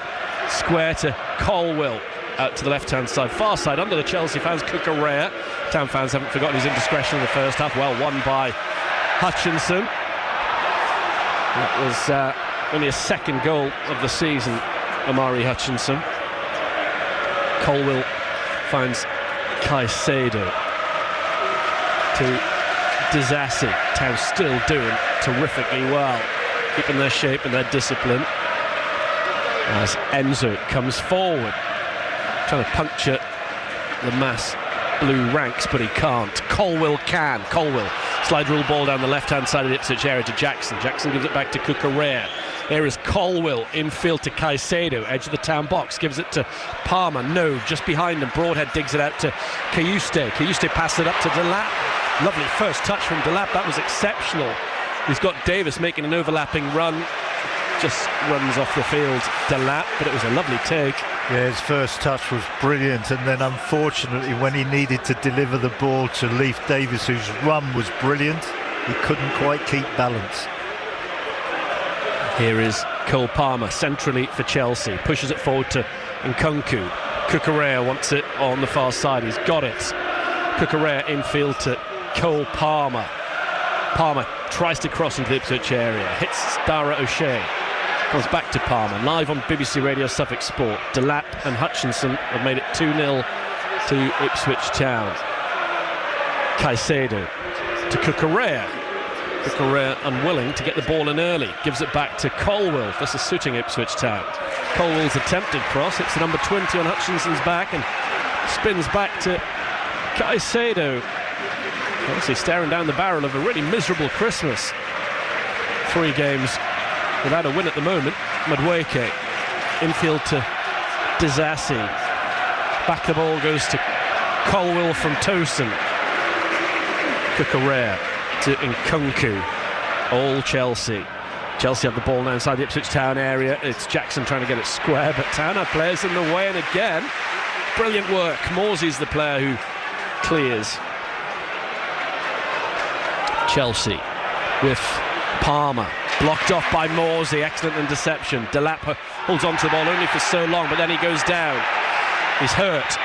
Square to Colwill. Out to the left hand side, far side under the Chelsea fans. Cucurella. Town fans haven't forgotten his indiscretion in the first half. Well won by Hutchinson. That was only a second goal of the season, Amari Hutchinson. Colwill finds Caicedo to Dizassi. Town still doing terrifically well, keeping their shape and their discipline. As Enzo comes forward, trying to puncture the mass blue ranks, but he can't. Colwill can. Colwill slide rule ball down the left-hand side of the Ipswich area to Jackson. Jackson gives it back to Cucurella. There is Colwill, infield to Caicedo, edge of the town box, gives it to Palmer. No, just behind him. Broadhead digs it out to Cayuste. Cayuste passes it up to Delap. Lovely first touch from Delap. That was exceptional. He's got Davis making an overlapping run. Just runs off the field, Delap, but it was a lovely take. Yeah, his first touch was brilliant, and then unfortunately when he needed to deliver the ball to Leif Davis, whose run was brilliant, he couldn't quite keep balance. Here is Cole Palmer centrally for Chelsea, pushes it forward to Nkunku. Cucurella wants it on the far side, he's got it. Cucurella infield to Cole Palmer. Palmer tries to cross into the Ipswich area, hits Dara O'Shea, comes back to Palmer. Live on BBC Radio Suffolk Sport, Delap and Hutchinson have made it 2-0 to Ipswich Town. Caicedo to Cucurella. Cucurella unwilling to get the ball in early, gives it back to Colwill. This is suiting Ipswich Town. Colwill's attempted cross, hits the number 20 on Hutchinson's back and spins back to Caicedo. Obviously staring down the barrel of a really miserable Christmas. 3 games without a win at the moment. Madueke infield to Dizassi. Back the ball goes to Colwill from Tosin. Cucurella to Nkunku. All Chelsea. Chelsea have the ball now inside the Ipswich Town area. It's Jackson trying to get it square, but Town have players in the way, and again, brilliant work. Morsey's the player who clears. Chelsea with Palmer, blocked off by Morsey, excellent interception. Delap holds on to the ball only for so long, but then he goes down. He's hurt.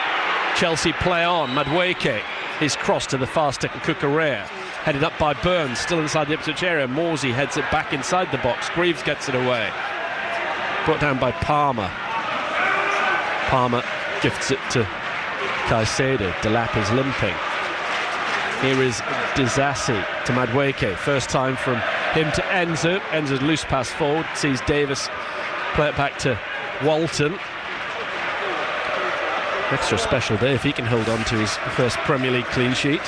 Chelsea play on. Madueke, his cross to the far stick and Cucurella, headed up by Burns, still inside the Ipswich area. Morsey heads it back inside the box. Greaves gets it away. Brought down by Palmer. Palmer gifts it to Caicedo. Delap is limping. Here is Dizassi to Madueke. First time from him to Enzo. Enzo's loose pass forward. Sees Davis play it back to Walton. Extra special day if he can hold on to his first Premier League clean sheet.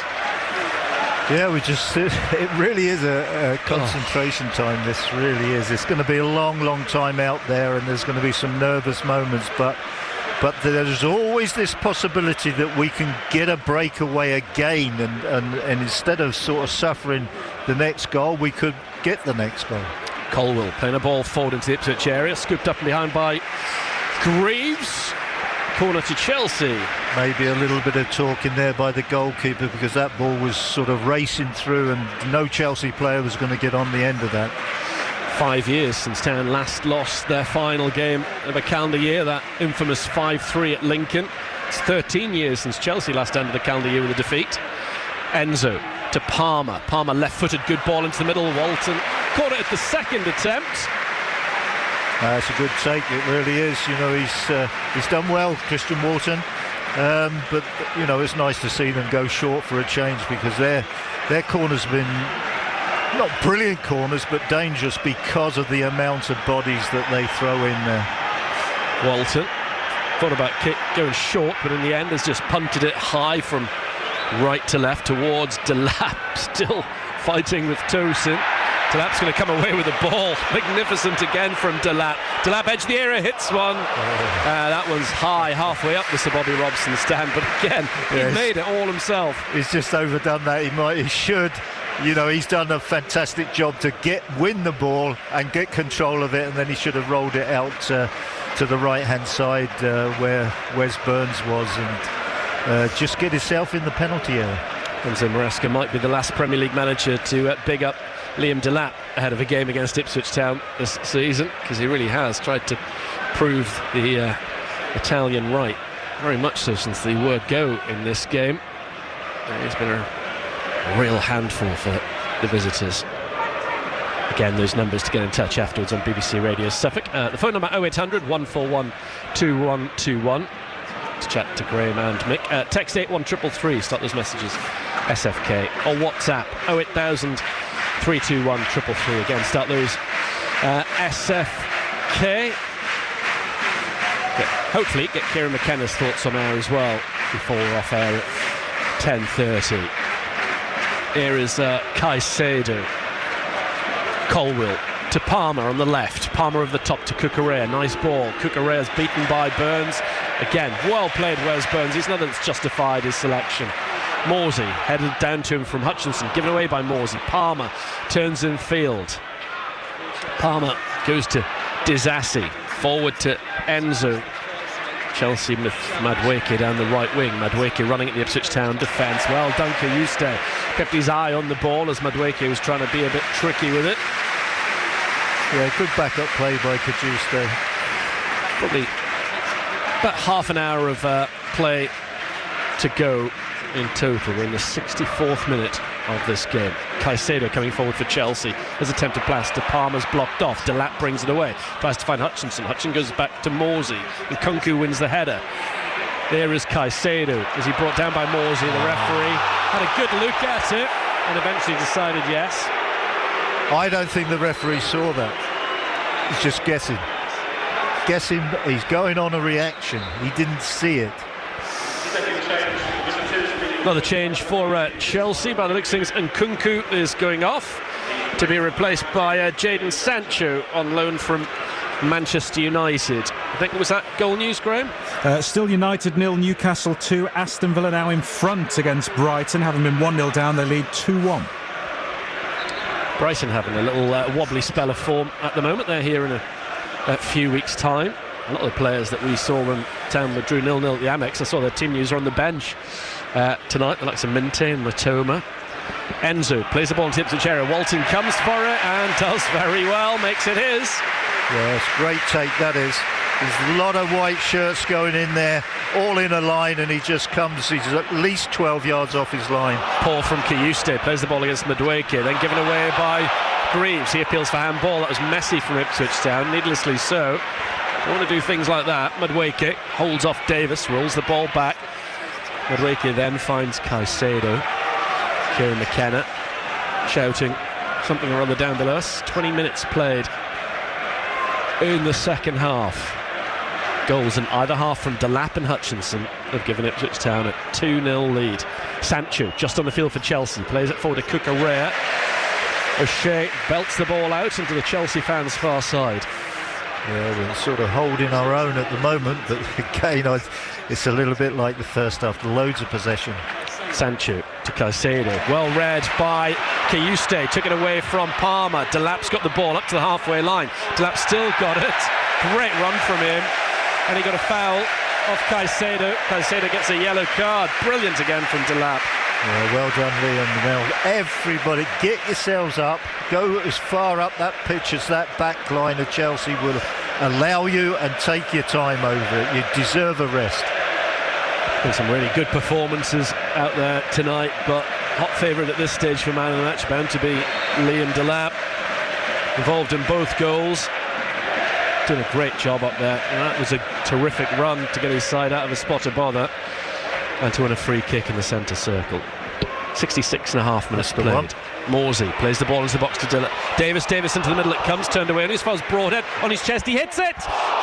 Yeah, it really is a concentration time. This really is. It's going to be a long time out there, and there's going to be some nervous moments, but there's always this possibility that we can get a breakaway again, and instead of sort of suffering the next goal, we could get the next goal. Colwill playing a ball forward into the Ipswich area, scooped up and behind by Greaves. Corner to Chelsea. Maybe a little bit of talk in there by the goalkeeper, because that ball was sort of racing through and no Chelsea player was going to get on the end of that. 5 years since Town last lost their final game of a calendar year, that infamous 5-3 at Lincoln. It's 13 years since Chelsea last ended the calendar year with a defeat. Enzo to Palmer. Palmer left-footed, good ball into the middle. Walton caught it at the second attempt. It's a good take, it really is. You know, he's done well, Christian Walton, but you know, it's nice to see them go short for a change, because their corner's been not brilliant corners, but dangerous because of the amount of bodies that they throw in there. Walton thought about going short, but in the end has just punted it high from right to left towards Delap, still fighting with Tosin. Delap's going to come away with the ball. Magnificent again from Delap. Delap edge the area, hits one. That one's high, halfway up the Sir Bobby Robson stand, but again, he made it all himself. He's just overdone that. He should. You know, he's done a fantastic job to win the ball and get control of it, and then he should have rolled it out to the right-hand side where Wes Burns was. And just get himself in the penalty area. Enzo Maresca might be the last Premier League manager to big up Liam Delap ahead of a game against Ipswich Town this season, because he really has tried to prove the Italian right, very much so since the word go in this game. He's been a real handful for the visitors. Again, those numbers to get in touch afterwards on BBC Radio Suffolk. The phone number 0800 141 2121 to chat to Graham and Mick. Text 81333, start those messages, SFK, or WhatsApp 08000 321 333. Again, start those SFK. Hopefully get Kieran McKenna's thoughts on air as well before we're off air at 10:30. Here is Caicedo. Colwill to Palmer on the left. Palmer over the top to Cucurella. Nice ball. Cucurella's beaten by Burns. Again, well played Wes Burns. He's another that's justified his selection. Morsey headed down to him from Hutchinson. Given away by Morsey. Palmer turns in field. Palmer goes to Disassi. Forward to Enzo. Chelsea with Madueke down the right wing. Madueke running at the Ipswich Town defence. Well done, Kayuste. Kept his eye on the ball as Madueke was trying to be a bit tricky with it. Yeah, good backup play by Kayuste. Probably about half an hour of play to go in total. We're in the 64th minute of this game. Caicedo coming forward for Chelsea. His attempted pass to Palmer's blocked off. Delap brings it away. Tries to find Hutchinson. Hutchinson goes back to Morsey. And Kunku wins the header. There is Caicedo. Is he brought down by Morsey? The referee had a good look at it and eventually decided yes. I don't think the referee saw that. He's just guessing. He's going on a reaction. He didn't see it. Another change for Chelsea by the looks of things, and Kunku is going off to be replaced by Jadon Sancho on loan from Manchester United. I think, was that goal news, Graham? Still United 0, Newcastle 2. Aston Villa now in front against Brighton, having been 1-0 down. They lead 2-1. Brighton having a little wobbly spell of form at the moment. They're here in a few weeks' time. A lot of the players that we saw when Town drew 0-0 at the Amex, I saw their team news are on the bench tonight, the likes of Minte and Matoma. Enzo plays the ball into Ipswich area. Walton comes for it and does very well, makes it his. Yes, great take that is. There's a lot of white shirts going in there, all in a line, and he just comes, he's at least 12 yards off his line. Paul from Kayuste plays the ball against Madueke, then given away by Greaves. He appeals for handball. That was messy from Ipswich Town, needlessly so. Don't want to do things like that. Madueke holds off Davis, rolls the ball back. Madueke then finds Caicedo. Kieran McKenna shouting something or other down below us. 20 minutes played in the second half. Goals in either half from Delap and Hutchinson have given Ipswich Town a 2-0 lead. Sancho just on the field for Chelsea, plays it forward to Cucurella. O'Shea belts the ball out into the Chelsea fans' far side. Yeah, we're sort of holding our own at the moment, but again, it's a little bit like the first half, loads of possession. Sancho to Caicedo, well read by Kayuste, took it away from Palmer. Delap's got the ball up to the halfway line. Delap still got it. Great run from him, and he got a foul off Caicedo. Caicedo gets a yellow card. Brilliant again from Delap. Yeah, well done, Liam. Now, everybody, get yourselves up. Go as far up that pitch as that back line of Chelsea will allow you, and take your time over it. You deserve a rest. Been some really good performances out there tonight, but hot favourite at this stage for man of the match bound to be Liam Delap. Involved in both goals. Did a great job up there, and that was a terrific run to get his side out of a spot of bother and to win a free kick in the centre circle. 66.5 minutes played. Morsey plays the ball into the box to Davis into the middle, it comes, turned away, and as far as Broadhead on his chest, he hits it!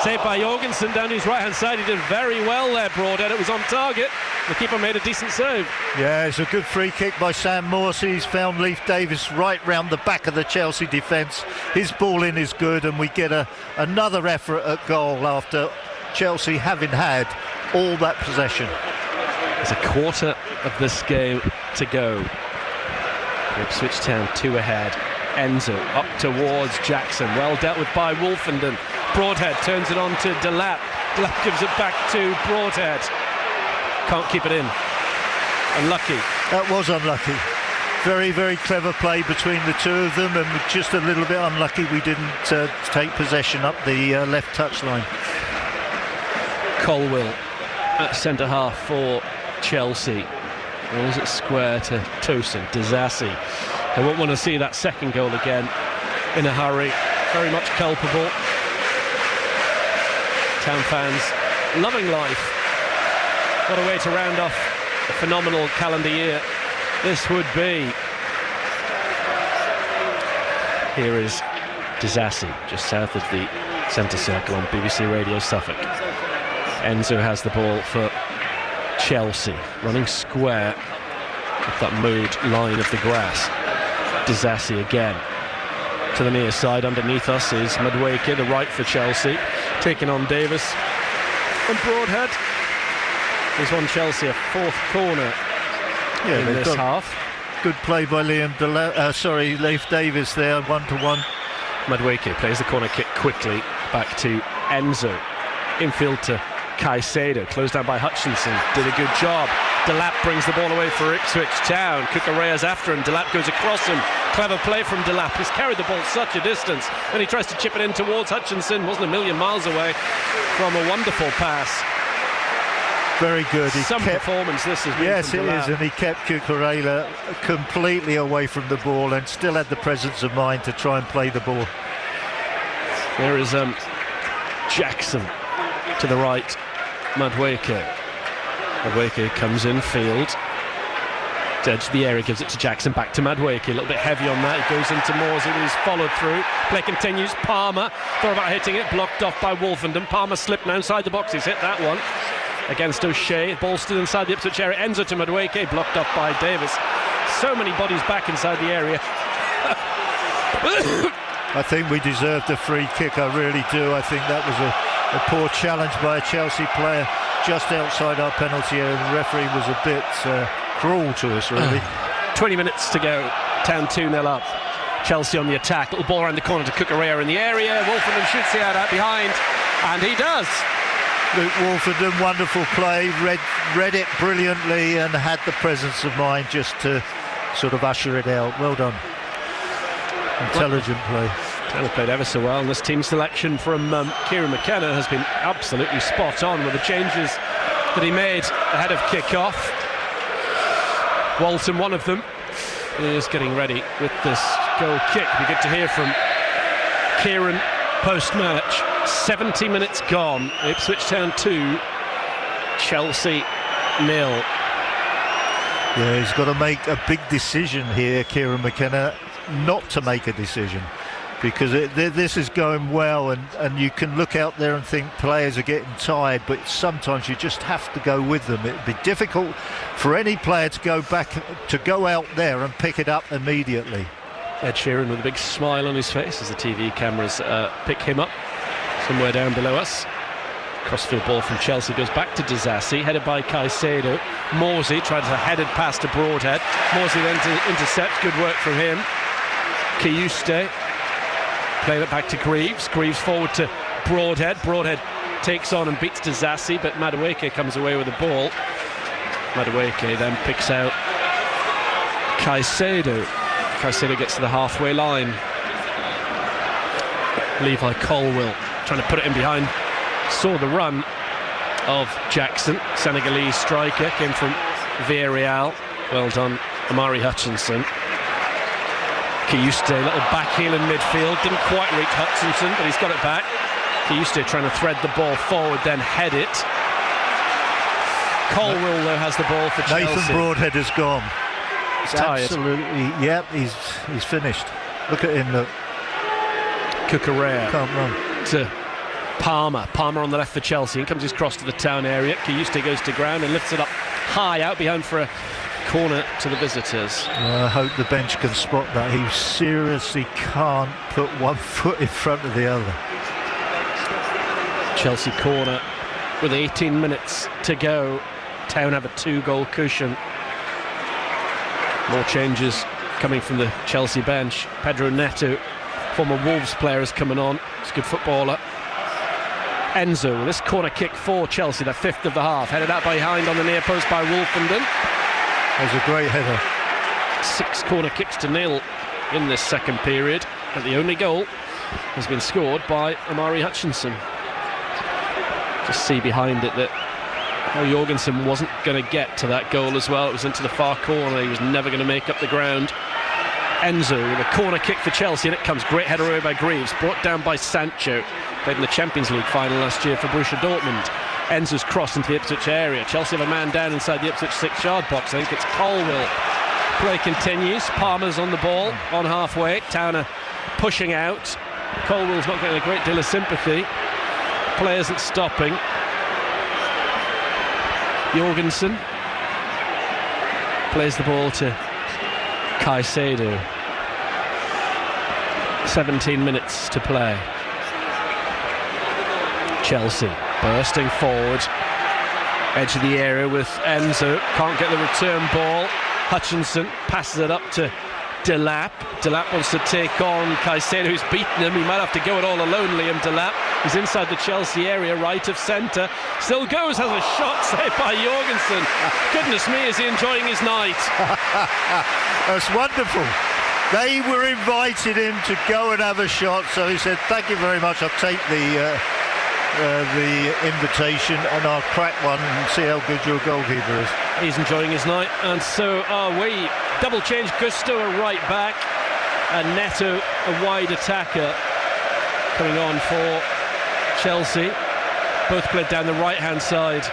Saved by Jorgensen down his right hand side. He did very well there, Broadhead. It was on target. The keeper made a decent save. Yeah, it's a good free kick by Sam Morsey. He's found Leif Davis right round the back of the Chelsea defence. His ball in is good, and we get another effort at goal after Chelsea having had all that possession. There's a quarter of this game to go. Ipswich Town 2 ahead. Enzo up towards Jackson, well dealt with by Wolfenden. Broadhead turns it on to Delap. Delap gives it back to Broadhead. can't keep it in. Unlucky. That was unlucky. Very, very clever play between the two of them, and just a little bit unlucky we didn't take possession up the left touchline. Colwill at centre half for Chelsea. Rolls it square to Tosin. Disasi. They won't want to see that second goal again in a hurry. Very much culpable. Town fans loving life. What a way to round off a phenomenal calendar year this would be. Here is Disasi, just south of the centre circle on BBC Radio Suffolk. Enzo has the ball for Chelsea, running square with that mowed line of the grass. Disasi again to the near side. Underneath us is Madueke, the right for Chelsea, taking on Davis and Broadhead. He's won Chelsea a fourth corner in this half. Good play by Leif Davis there, 1-to-1. Madueke plays the corner kick quickly back to Enzo. Infield to Caicedo, closed down by Hutchinson, did a good job. Delap brings the ball away for Ipswich Town. Cucurella's after him, Delap goes across him. Clever play from Delap, he's carried the ball such a distance, and he tries to chip it in towards Hutchinson. Wasn't a million miles away from a wonderful pass. Very good. Some performance this has been. Yes, it is, and he kept Cucurella completely away from the ball and still had the presence of mind to try and play the ball. There is Jackson to the right, Madueke. Madueke comes in field, edge the area, gives it to Jackson, back to Madueke, a little bit heavy on that. He goes into Morsey, but he's followed through. Play continues. Palmer thought about hitting it, blocked off by Wolfenden. Palmer slipped now inside the box, he's hit that one against O'Shea. Ball still inside the Ipswich area. Enzo to Madueke, blocked off by Davis. So many bodies back inside the area. I think we deserved a free kick, I really do. I think that was a poor challenge by a Chelsea player just outside our penalty area. The referee was a bit cruel to us, really. 20 minutes to go. Town 2-0 up. Chelsea on the attack. Little ball around the corner to Cucurella in the area. Wolfenden shoots it out behind, and he does. Luke Wolfenden, wonderful play, read it brilliantly and had the presence of mind just to sort of usher it out. Well done. Intelligent play. Tanner played ever so well, and this team selection from Kieran McKenna has been absolutely spot on with the changes that he made ahead of kick-off. Walton, one of them, is getting ready with this goal kick. It'll be good to hear from Kieran post-match. 70 minutes gone. Ipswich Town 2, Chelsea 0. Yeah, he's got to make a big decision here, Kieran McKenna, not to make a decision, because this is going well, and you can look out there and think players are getting tired, but sometimes you just have to go with them. It'd be difficult for any player to go out there and pick it up immediately. Ed Sheeran with a big smile on his face as the TV cameras pick him up somewhere down below us. Crossfield ball from Chelsea goes back to Disasi, headed by Caicedo. Morsey tried to head it past to Broadhead. Morsey then to intercept, good work from him. Kiyuste played it back to Greaves. Greaves forward to Broadhead. Broadhead takes on and beats Disasi, but Madueke comes away with the ball. Madueke then picks out Caicedo. Caicedo gets to the halfway line. Levi Colwill trying to put it in behind. Saw the run of Jackson, Senegalese striker, came from Villarreal. Well done, Amari Hutchinson. Kiyuste, little back heel in midfield, didn't quite reach Hutchinson, but he's got it back. Kiyuste trying to thread the ball forward, then head it. Colwill, though, has the ball for Chelsea. Nathan Broadhead has gone. He's tired. Absolutely, yep, he's finished. Look at him, look. Cucurella can't run. To Palmer. Palmer on the left for Chelsea. In comes his cross to the Town area. Kiyuste goes to ground and lifts it up high out behind for a corner to the visitors. I hope the bench can spot that. He seriously can't put one foot in front of the other. Chelsea corner with 18 minutes to go. Town have a 2-goal cushion. More changes coming from the Chelsea bench. Pedro Neto, former Wolves player, is coming on. He's a good footballer. Enzo with this corner kick for Chelsea, the 5th of the half, headed out behind on the near post by Wolfenden. That was a great header. 6 corner kicks to nil in this second period, but the only goal has been scored by Amari Hutchinson. Just see behind it that Jorgensen wasn't going to get to that goal as well. It was into the far corner. He was never going to make up the ground. Enzo with a corner kick for Chelsea, and it comes. Great header away by Greaves, brought down by Sancho. Played in the Champions League final last year for Borussia Dortmund. Enzo's cross into the Ipswich area. Chelsea have a man down inside the Ipswich 6-yard box. I think it's Colwill. Play continues. Palmer's on the ball on halfway. Towner pushing out. Colwill's not getting a great deal of sympathy. Play isn't stopping. Jorgensen plays the ball to Caicedo. 17 minutes to play. Chelsea bursting forward, edge of the area with Enzo, can't get the return ball. Hutchinson passes it up to Delap. Delap wants to take on Caicedo, who's beaten him. He might have to go it all alone, Liam Delap. He's inside the Chelsea area, right of centre. Still goes, has a shot saved by Jorgensen. Goodness me, is he enjoying his night. That's wonderful. They were invited him to go and have a shot, so he said, thank you very much, I'll take the invitation and I'll crack one and see how good your goalkeeper is. He's enjoying his night, and so are we. Double change, Gusto a right back and Neto a wide attacker coming on for Chelsea. Both played down the right hand side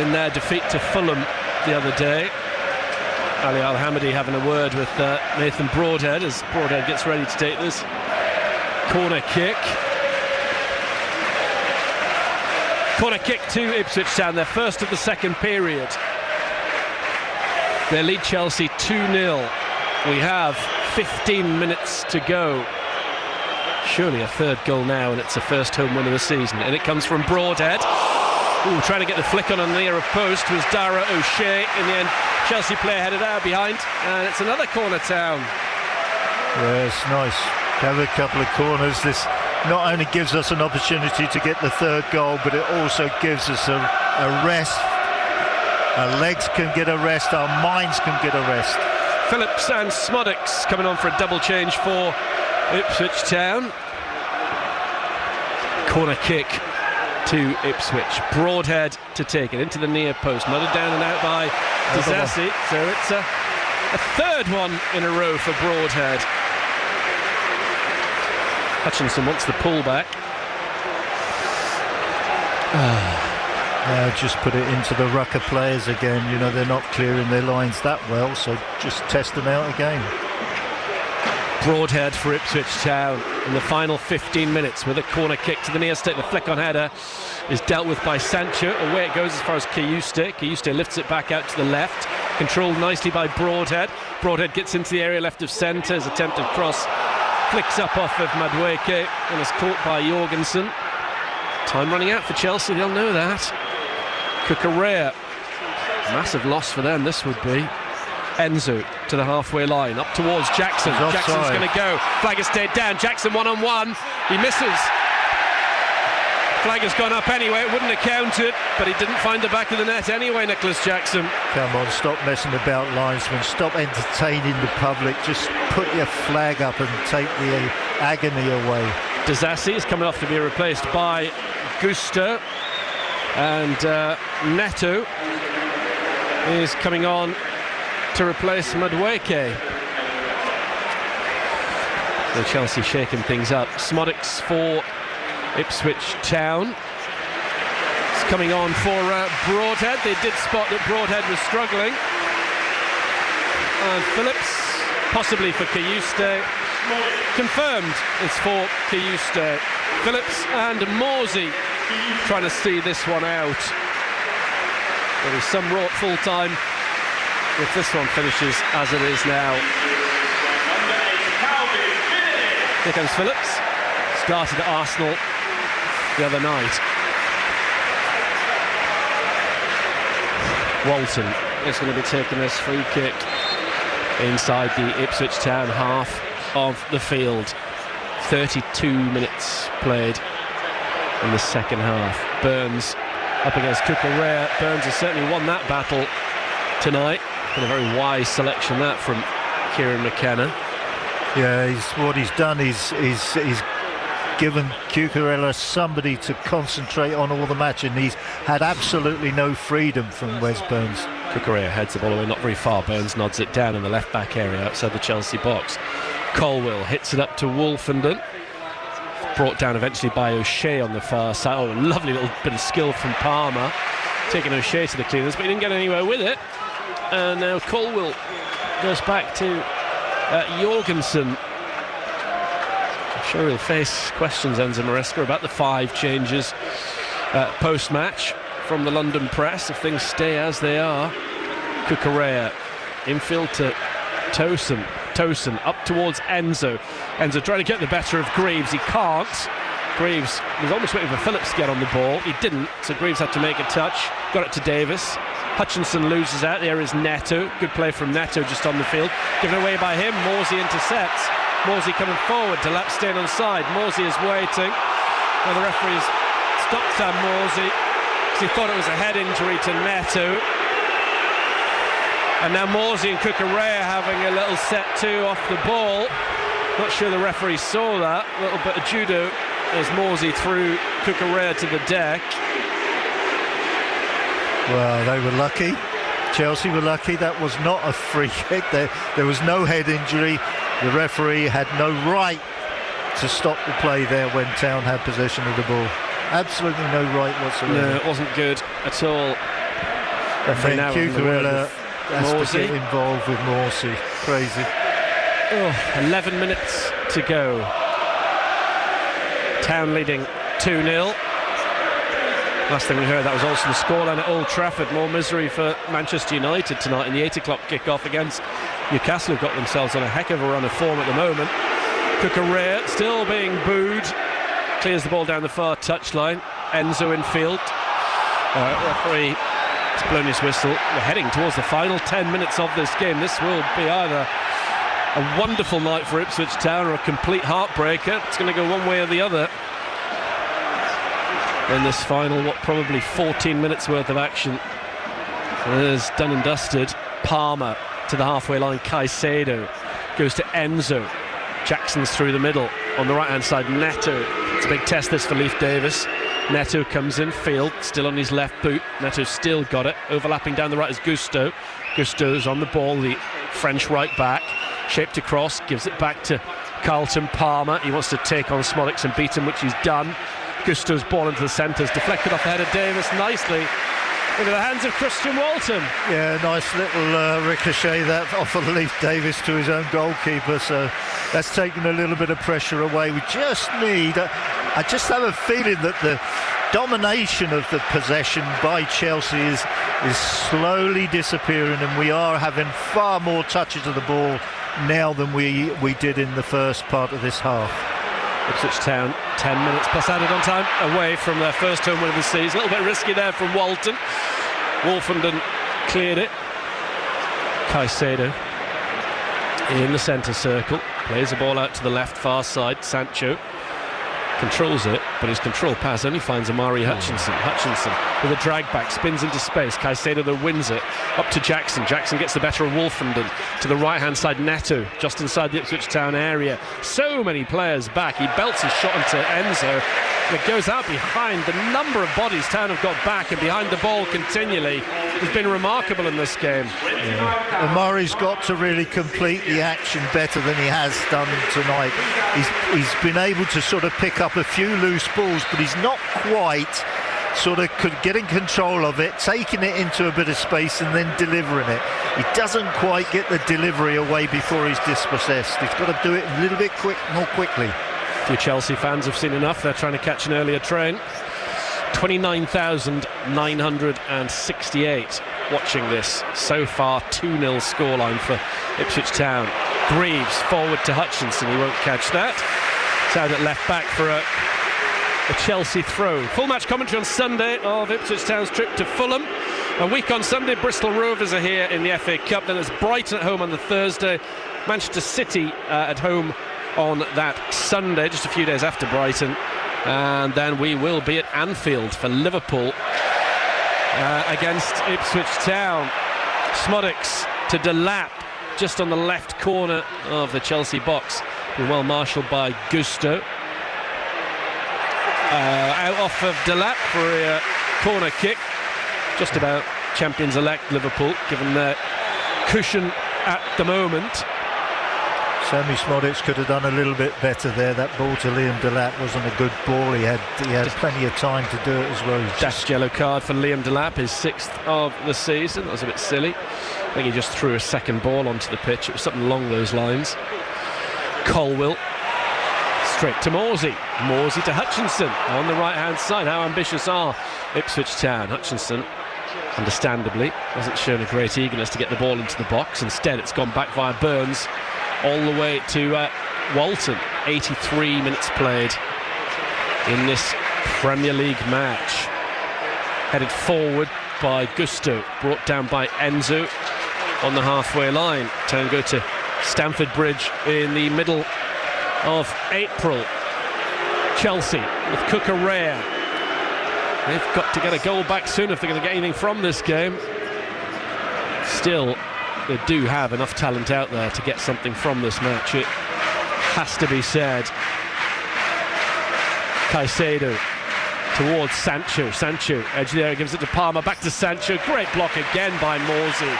in their defeat to Fulham the other day. Ali Al-Hamidi having a word with Nathan Broadhead as Broadhead gets ready to take this corner kick. Corner kick to Ipswich Town, their first of the second period. They lead Chelsea 2-0. We have 15 minutes to go. Surely a third goal now, and it's the first home win of the season. And it comes from Broadhead. Ooh, trying to get the flick on the nearer post was Dara O'Shea. In the end, Chelsea player headed out behind, and it's another corner Town. Yeah, it's nice to have a couple of corners. This not only gives us an opportunity to get the third goal, but it also gives us a rest. Our legs can get a rest, our minds can get a rest. Phillips and Smodics coming on for a double change for Ipswich Town. Corner kick to Ipswich. Broadhead to take it into the near post. Mudded down and out by Disasi. So it's a third one in a row for Broadhead. Hutchinson wants the pull back. Just put it into the rucker players again. You know, they're not clearing their lines that well, so just test them out again. Broadhead for Ipswich Town in the final 15 minutes with a corner kick to the near stick. The flick on header is dealt with by Sancho. Away it goes as far as Kiyuste. Kiyuste lifts it back out to the left. Controlled nicely by Broadhead. Broadhead gets into the area left of centre. His attempted cross flicks up off of Madueke and is caught by Jorgensen. Time running out for Chelsea, they'll know that. Cucurella, massive loss for them this would be. Enzo to the halfway line, up towards Jackson. Jackson's going to go. Flag has stayed down. Jackson one-on-one. He misses. Flag has gone up anyway. It wouldn't have counted, but he didn't find the back of the net anyway, Nicholas Jackson. Come on, stop messing about, linesman. Stop entertaining the public. Just put your flag up and take the agony away. Disasi is coming off to be replaced by Gusto. And Neto is coming on to replace Madueke. So Chelsea shaking things up. Smodics for Ipswich Town. It's coming on for Broadhead. They did spot that Broadhead was struggling. And Phillips, possibly for Kiyuste. Confirmed it's for Kiyuste. Phillips and Morsey trying to see this one out. There is some raw full time if this one finishes as it is now. Here comes Phillips. Started at Arsenal the other night. Walton is going to be taking this free kick inside the Ipswich Town half of the field. 32 minutes played. in the second half. Burns up against Cucurella. Burns has certainly won that battle tonight. And a very wise selection that from Kieran McKenna. Yeah, what he's done is given Cucurella somebody to concentrate on all the match, and he's had absolutely no freedom from Wes Burns. Cucurella heads the ball away, not very far. Burns nods it down in the left back area outside the Chelsea box. Colwill hits it up to Wolfenden. Brought down eventually by O'Shea on the far side. Oh, a lovely little bit of skill from Palmer, taking O'Shea to the cleaners, but he didn't get anywhere with it. And now Colwill goes back to Jorgensen. I'm sure he'll face questions, Enzo Maresca, about the 5 changes post-match from the London press if things stay as they are. Cucurella infield to Tosin. Tosin up towards Enzo. Enzo trying to get the better of Greaves. He can't. Greaves was almost waiting for Phillips to get on the ball. He didn't, so Greaves had to make a touch. Got it to Davis. Hutchinson loses out. There is Neto. Good play from Neto just on the field. Given away by him. Morsey intercepts. Morsey coming forward to Lapstein on side. Morsey is waiting. Well, the referee's stopped Sam Morsey because he thought it was a head injury to Neto. And now Morsey and Cucurella having a little set two off the ball. Not sure the referee saw that. A little bit of judo as Morsey threw Cucurella to the deck. Well, they were lucky. Chelsea were lucky. That was not a free kick. There was no head injury. The referee had no right to stop the play there when Town had possession of the ball. Absolutely no right whatsoever. No, it wasn't good at all. Referee now Cucurella has to get involved with Morsey. Crazy. 11 minutes to go. Town leading 2-0. Last thing we heard, that was also the scoreline at Old Trafford. More misery for Manchester United tonight in the 8 o'clock kick-off against Newcastle, who've got themselves on a heck of a run of form at the moment. Cucurella still being booed. Clears the ball down the far touchline. Enzo in field. Referee has blown his whistle. We're heading towards the final 10 minutes of this game. This will be either a wonderful night for Ipswich Town or a complete heartbreaker. It's going to go one way or the other in this final, probably 14 minutes worth of action. There's done and dusted. Palmer to the halfway line. Caicedo goes to Enzo. Jackson's through the middle. On the right hand side, Neto. It's a big test this for Leif Davis. Neto comes in field, still on his left boot. Neto still got it. Overlapping down the right is Gusto. Gusto's on the ball, the French right back. Shaped across, gives it back to Carlton Palmer. He wants to take on Smolix and beat him, which he's done. Gusto's ball into the centres, deflected off the head of Davis nicely into the hands of Christian Walton. Yeah, nice little ricochet that off of Leif Davis to his own goalkeeper, so that's taken a little bit of pressure away. We just need, I just have a feeling that the domination of the possession by Chelsea is slowly disappearing, and we are having far more touches of the ball now than we did in the first part of this half. Ipswich Town, 10 minutes plus added on time away from their first home win of the season. A little bit risky there from Walton. Wolfenden cleared it. Caicedo in the centre circle. Plays the ball out to the left far side. Sancho controls it, but his control pass only finds Amari Hutchinson. Hutchinson with a drag back, spins into space. Caicedo though wins it. Up to Jackson. Jackson gets the better of Wolfenden. To the right hand side, Neto, just inside the Ipswich Town area. So many players back. He belts his shot into Enzo. And it goes out behind. The number of bodies Town have got back and behind the ball continually has been remarkable in this game. Yeah. Amari's got to really complete the action better than he has done tonight. He's been able to sort of pick up a few loose balls, but he's not quite sort of getting control of it, taking it into a bit of space and then delivering it. He doesn't quite get the delivery away before he's dispossessed. He's got to do it a little bit more quickly. A few Chelsea fans have seen enough. They're trying to catch an earlier train. 29,968 watching this. So far, 2-0 scoreline for Ipswich Town. Greaves forward to Hutchinson. He won't catch that. It's out at left back for a Chelsea throw. Full match commentary on Sunday of Ipswich Town's trip to Fulham. A week on Sunday, Bristol Rovers are here in the FA Cup. Then it's Brighton at home on the Thursday. Manchester City at home on that Sunday, just a few days after Brighton. And then we will be at Anfield for Liverpool against Ipswich Town. Smodics to Delap, just on the left corner of the Chelsea box. Well marshalled by Gusto. Out off of Delap for a corner kick. Just about champions-elect Liverpool, given their cushion at the moment. Sammy Smodics could have done a little bit better there. That ball to Liam Delap wasn't a good ball. He had plenty of time to do it as well. Dash yellow card for Liam Delap, his 6th of the season. That was a bit silly. I think he just threw a second ball onto the pitch. It was something along those lines. Colwill straight to Morsey. Morsey to Hutchinson on the right-hand side. How ambitious are Ipswich Town? Hutchinson, understandably, hasn't shown a great eagerness to get the ball into the box. Instead, it's gone back via Burns all the way to Walton. 83 minutes played in this Premier League match. Headed forward by Gusto, brought down by Enzo on the halfway line. Town go to Stamford Bridge in the middle of April. Chelsea with Cucurella. They've got to get a goal back soon if they're going to get anything from this game. Still, they do have enough talent out there to get something from this match, it has to be said. Caicedo towards Sancho. Sancho, edge there, gives it to Palmer, back to Sancho. Great block again by Morsey.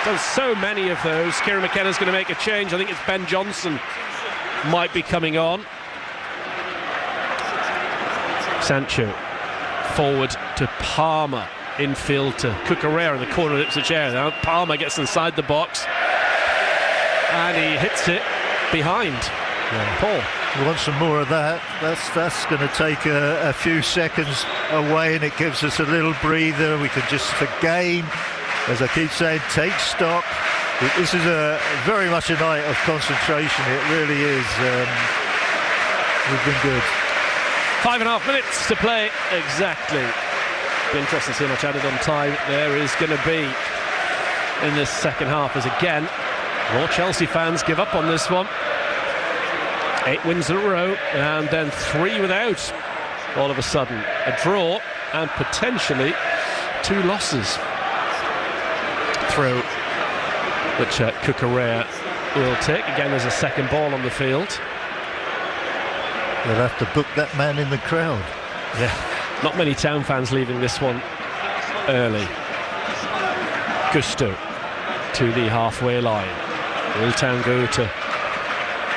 Done so many of those. Kieran McKenna's going to make a change. I think it's Ben Johnson might be coming on. Sancho forward to Palmer. Infield to Cucurella in the corner of Ipswich area. Now Palmer gets inside the box and he hits it behind. Yeah. Paul. We want some more of that. That's going to take a few seconds away, and it gives us a little breather. We can just, again, as I keep saying, take stock. This is very much a night of concentration. It really is. We've been good. 5.5 minutes to play exactly. Be interesting to see how much added on time there is going to be in this second half, as again more Chelsea fans give up on this one. 8 wins in a row and then 3 without all of a sudden. A draw and potentially 2 losses. Throw which Cucurella will take. Again, there's a second ball on the field. They'll have to book that man in the crowd. Yeah, not many Town fans leaving this one early. Gusto to the halfway line. Will Town go to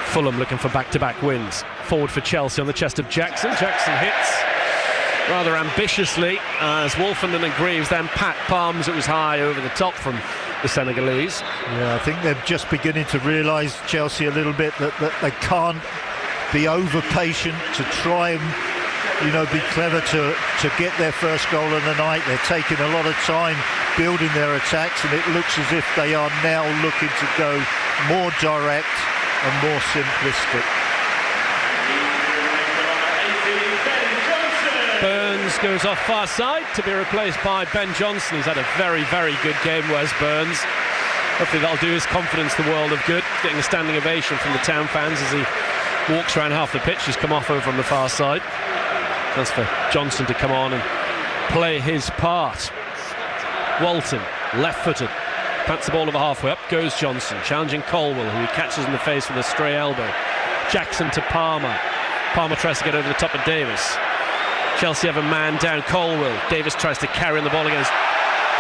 Fulham looking for back-to-back wins? Forward for Chelsea on the chest of Jackson. Jackson hits rather ambitiously as Wolfenden and Greaves then pat palms. It was high over the top from the Senegalese. Yeah, I think they're just beginning to realise, Chelsea, a little bit that they can't be over patient to try and, you know, be clever to get their first goal of the night. They're taking a lot of time building their attacks, and it looks as if they are now looking to go more direct and more simplistic. Burns goes off far side to be replaced by Ben Johnson. He's had a very, very good game, Wes Burns. Hopefully that'll do his confidence the world of good, getting a standing ovation from the Town fans as he walks around half the pitch. He's come off over on the far side. That's for Johnson to come on and play his part. Walton, left-footed, pants the ball over halfway. Up goes Johnson, challenging Colwill, who he catches in the face with a stray elbow. Jackson to Palmer. Palmer tries to get over the top of Davis. Chelsea have a man down, Colwill. Davis tries to carry on the ball against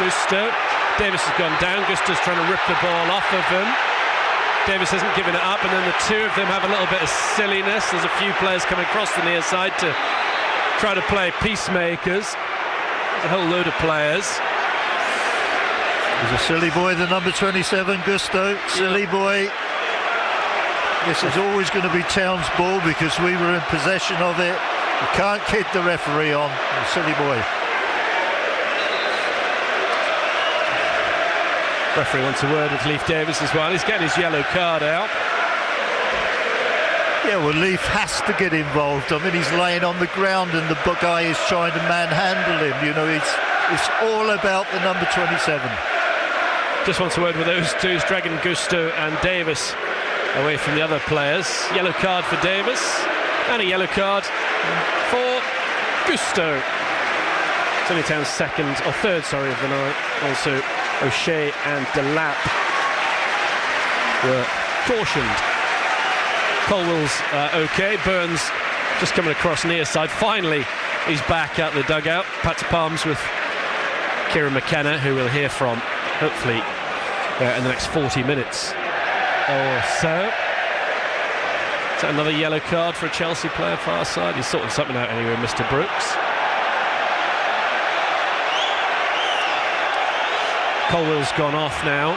Gusto. Davis has gone down. Gusto's trying to rip the ball off of him. Davis hasn't given it up, and then the two of them have a little bit of silliness. There's a few players coming across the near side to try to play peacemakers. There's a whole load of players. There's a silly boy, the number 27, Gusto. Silly boy. This is always going to be Town's ball because we were in possession of it. You can't kid the referee on. Silly boy. Referee wants a word with Leif Davis as well. He's getting his yellow card out. Yeah, well, Leif has to get involved. I mean, he's laying on the ground and the guy is trying to manhandle him. You know, it's all about the number 27. Just wants a word with those two. He's dragging Gusto and Davis away from the other players. Yellow card for Davis. And a yellow card for Gusto. It's only Town's third of the night. Also, O'Shea and Delap were cautioned. Colwell's okay. Burns just coming across near side. Finally, he's back at the dugout. Pat to palms with Kieran McKenna, who we'll hear from, hopefully, in the next 40 minutes or so. Is that another yellow card for a Chelsea player far side? He's sorting something out anyway, Mr. Brooks. Colwell's gone off now,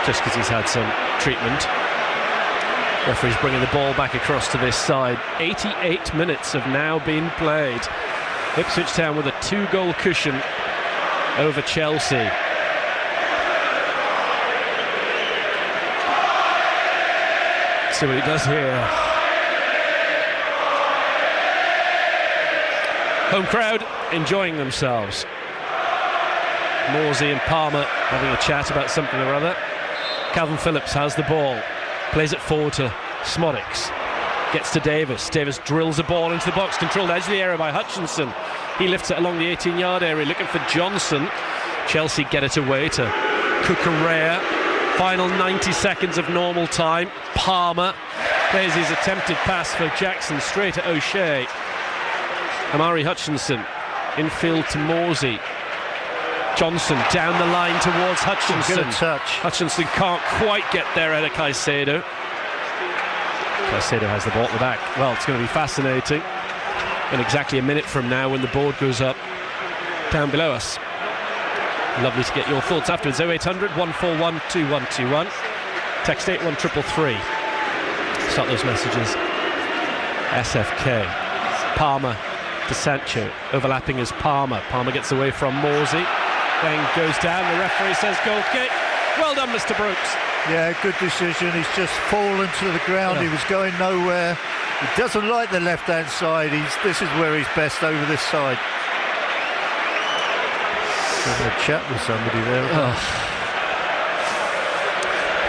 just because he's had some treatment. Referee's bringing the ball back across to this side. 88 minutes have now been played. Ipswich Town with a 2-goal cushion over Chelsea. See what he does here. Home crowd enjoying themselves. Morsey and Palmer having a chat about something or other. Calvin Phillips has the ball, plays it forward to Smodics, gets to Davis. Davis drills a ball into the box, controlled edge of the area by Hutchinson. He lifts it along the 18-yard area, looking for Johnson. Chelsea get it away to Cucurella. Final 90 seconds of normal time. Palmer plays his attempted pass for Jackson straight at O'Shea. Amari Hutchinson infield to Morsey. Johnson down the line towards Hutchinson. Good touch. Hutchinson can't quite get there at Caicedo. Caicedo has the ball at the back. Well, it's going to be fascinating in exactly a minute from now when the board goes up down below us. Lovely to get your thoughts afterwards. 0800 141 2121. Text 81333. Start those messages. SFK. Palmer to Sancho. Overlapping is Palmer. Palmer gets away from Morsey. Then goes down. The referee says goal kick. Well done, Mr. Brooks. Yeah, good decision. He's just fallen to the ground. Yeah. He was going nowhere. He doesn't like the left-hand side. This is where he's best, over this side. Having a chat with somebody there.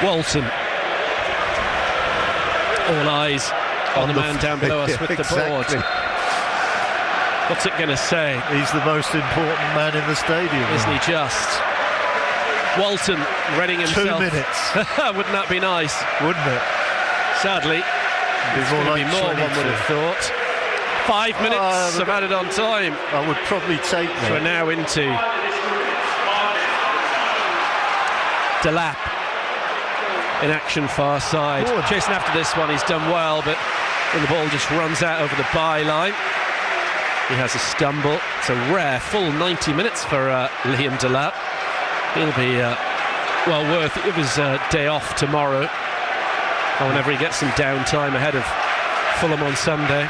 Walton. All eyes on the man down below us with the board. What's it going to say? He's the most important man in the stadium. Isn't he just? Walton readying himself. 2 minutes. Wouldn't that be nice? Wouldn't it? Sadly, it's going to be more, one would have thought. 5 minutes of added on time. I would probably take that. We're now into Delap in action far side. Good. Chasing after this one, he's done well, but when the ball just runs out over the byline, he has a stumble. It's a rare full 90 minutes for Liam Delap. He'll be well worth it of his day off tomorrow, or whenever he gets some downtime ahead of Fulham on Sunday.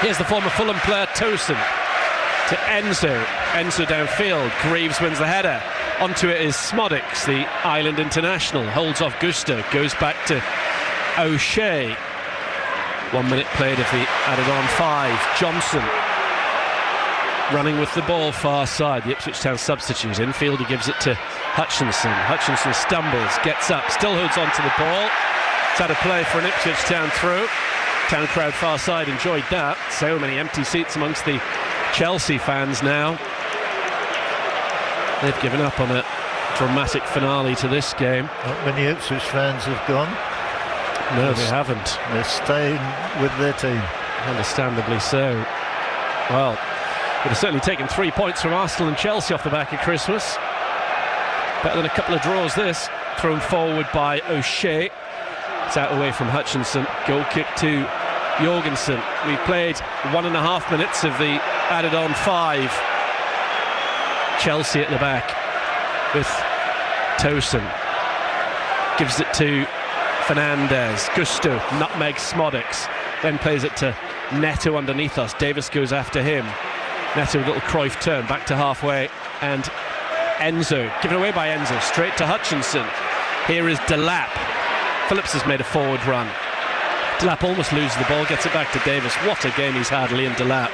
Here's the former Fulham player Tosin to Enzo. Enzo downfield. Greaves wins the header. Onto it is Smodics, the Island international. Holds off Gusto. Goes back to O'Shea. 1 minute played of the added on 5. Johnson running with the ball far side. The Ipswich Town substitute. Infield, he gives it to Hutchinson. Hutchinson stumbles, gets up, still holds on to the ball. It's had a play for an Ipswich Town throw. Town crowd far side enjoyed that. So many empty seats amongst the Chelsea fans now. They've given up on a dramatic finale to this game. Not many Ipswich fans have gone. No, they haven't. They're staying with their team. Understandably so. Well, would have certainly taken 3 points from Arsenal and Chelsea off the back of Christmas. Better than a couple of draws this. Thrown forward by O'Shea. It's out away from Hutchinson. Goal kick to Jorgensen. We've played 1.5 minutes of the added on 5. Chelsea at the back with Tosin. Gives it to Fernandez. Gusto nutmegs Smodics. Then plays it to Neto underneath us. Davis goes after him. Neto, a little Cruyff turn back to halfway, and Enzo, given away by Enzo, straight to Hutchinson. Here is Delap. Phillips has made a forward run. Delap almost loses the ball, gets it back to Davis. What a game he's had, Liam Delap.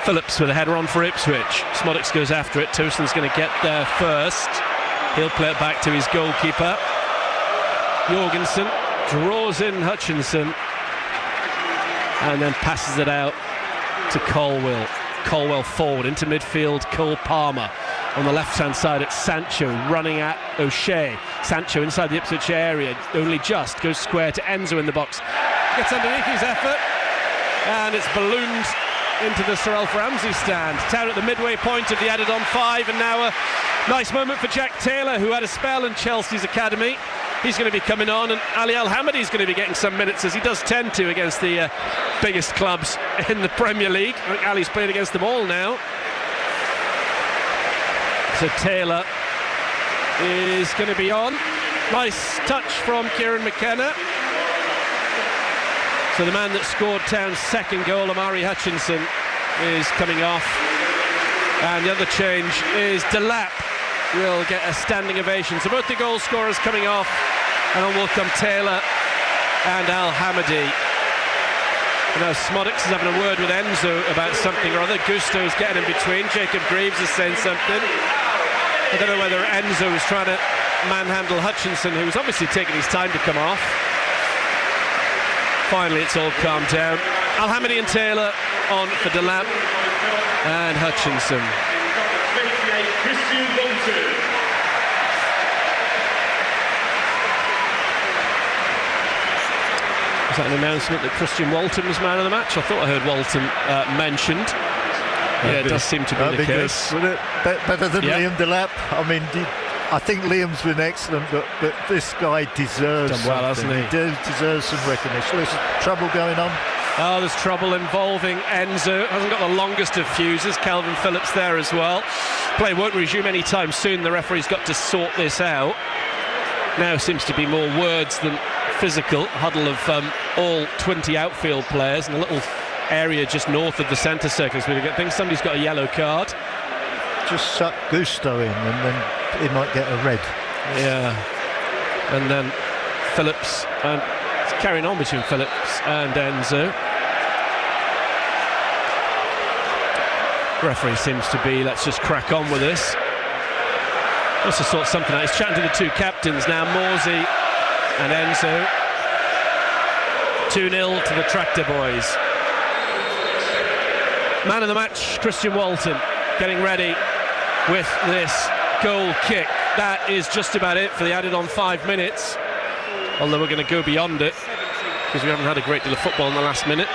Phillips with a header on for Ipswich. Smodics goes after it. Tosin's going to get there first. He'll play it back to his goalkeeper. Jorgensen draws in Hutchinson. and then passes it out to Colwell. Colwell forward into midfield. Cole Palmer on the left-hand side at Sancho, running at O'Shea. Sancho inside the Ipswich area, only just goes square to Enzo in the box. Gets underneath his effort, and it's ballooned into the Sir Alf Ramsey stand. Town at the midway point of the added-on 5, and now a nice moment for Jack Taylor, who had a spell in Chelsea's academy. He's going to be coming on, and Ali Al-Hamadi is going to be getting some minutes, as he does tend to against the biggest clubs in the Premier League. I think Ali's played against them all now. So Taylor is going to be on. Nice touch from Kieran McKenna. So the man that scored Town's second goal, Amari Hutchinson, is coming off. And the other change is Delap. Will get a standing ovation. So both the goal scorers coming off, and on will come Taylor and Al-Hamadi. Now Smodix is having a word with Enzo about something or other. Gusto's getting in between. Jacob Greaves is saying something. I don't know whether Enzo was trying to manhandle Hutchinson, who was obviously taking his time to come off. Finally, it's all calmed down. Al-Hamadi and Taylor on for Delap and Hutchinson. Was that an announcement that Christian Walton was man of the match? I thought I heard Walton mentioned. Yeah, it does seem to be the case. Good, better than Liam Delap. I mean, I think Liam's been excellent, but this guy deserves done well, hasn't he? He deserves some recognition. There's trouble going on. Oh, there's trouble involving Enzo. Hasn't got the longest of fuses. Calvin Phillips there as well. Play won't resume anytime soon. The referee's got to sort this out. Now seems to be more words than physical. Huddle of all 20 outfield players in a little area just north of the centre circle. I think somebody's got a yellow card. Just suck Gusto in, and then he might get a red. Yeah. And then Phillips, and it's carrying on between Phillips and Enzo. Referee seems to be, let's just crack on with this. Wants to sort something out. He's chatting to the two captains now, Morsey and Enzo. 2-0 to the Tractor Boys. Man of the match, Christian Walton, getting ready with this goal kick. That is just about it for the added-on 5 minutes. Although we're going to go beyond it, because we haven't had a great deal of football in the last minute.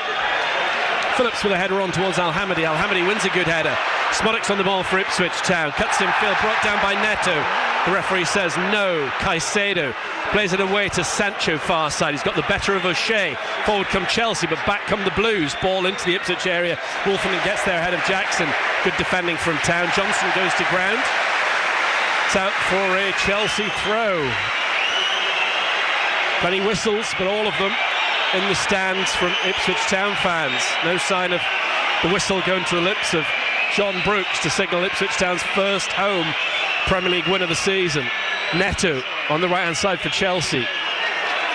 Phillips with a header on towards Al-Hamadi. Al-Hamadi wins a good header. Smodix on the ball for Ipswich Town. Cuts in field, brought down by Neto. The referee says no. Caicedo plays it away to Sancho, far side. He's got the better of O'Shea. Forward come Chelsea, but back come the Blues. Ball into the Ipswich area. Wolfenden gets there ahead of Jackson. Good defending from Town. Johnson goes to ground. It's out for a Chelsea throw. Plenty whistles, but all of them in the stands from Ipswich Town fans. No sign of the whistle going to the lips of John Brooks to signal Ipswich Town's first home Premier League win of the season. Neto on the right-hand side for Chelsea.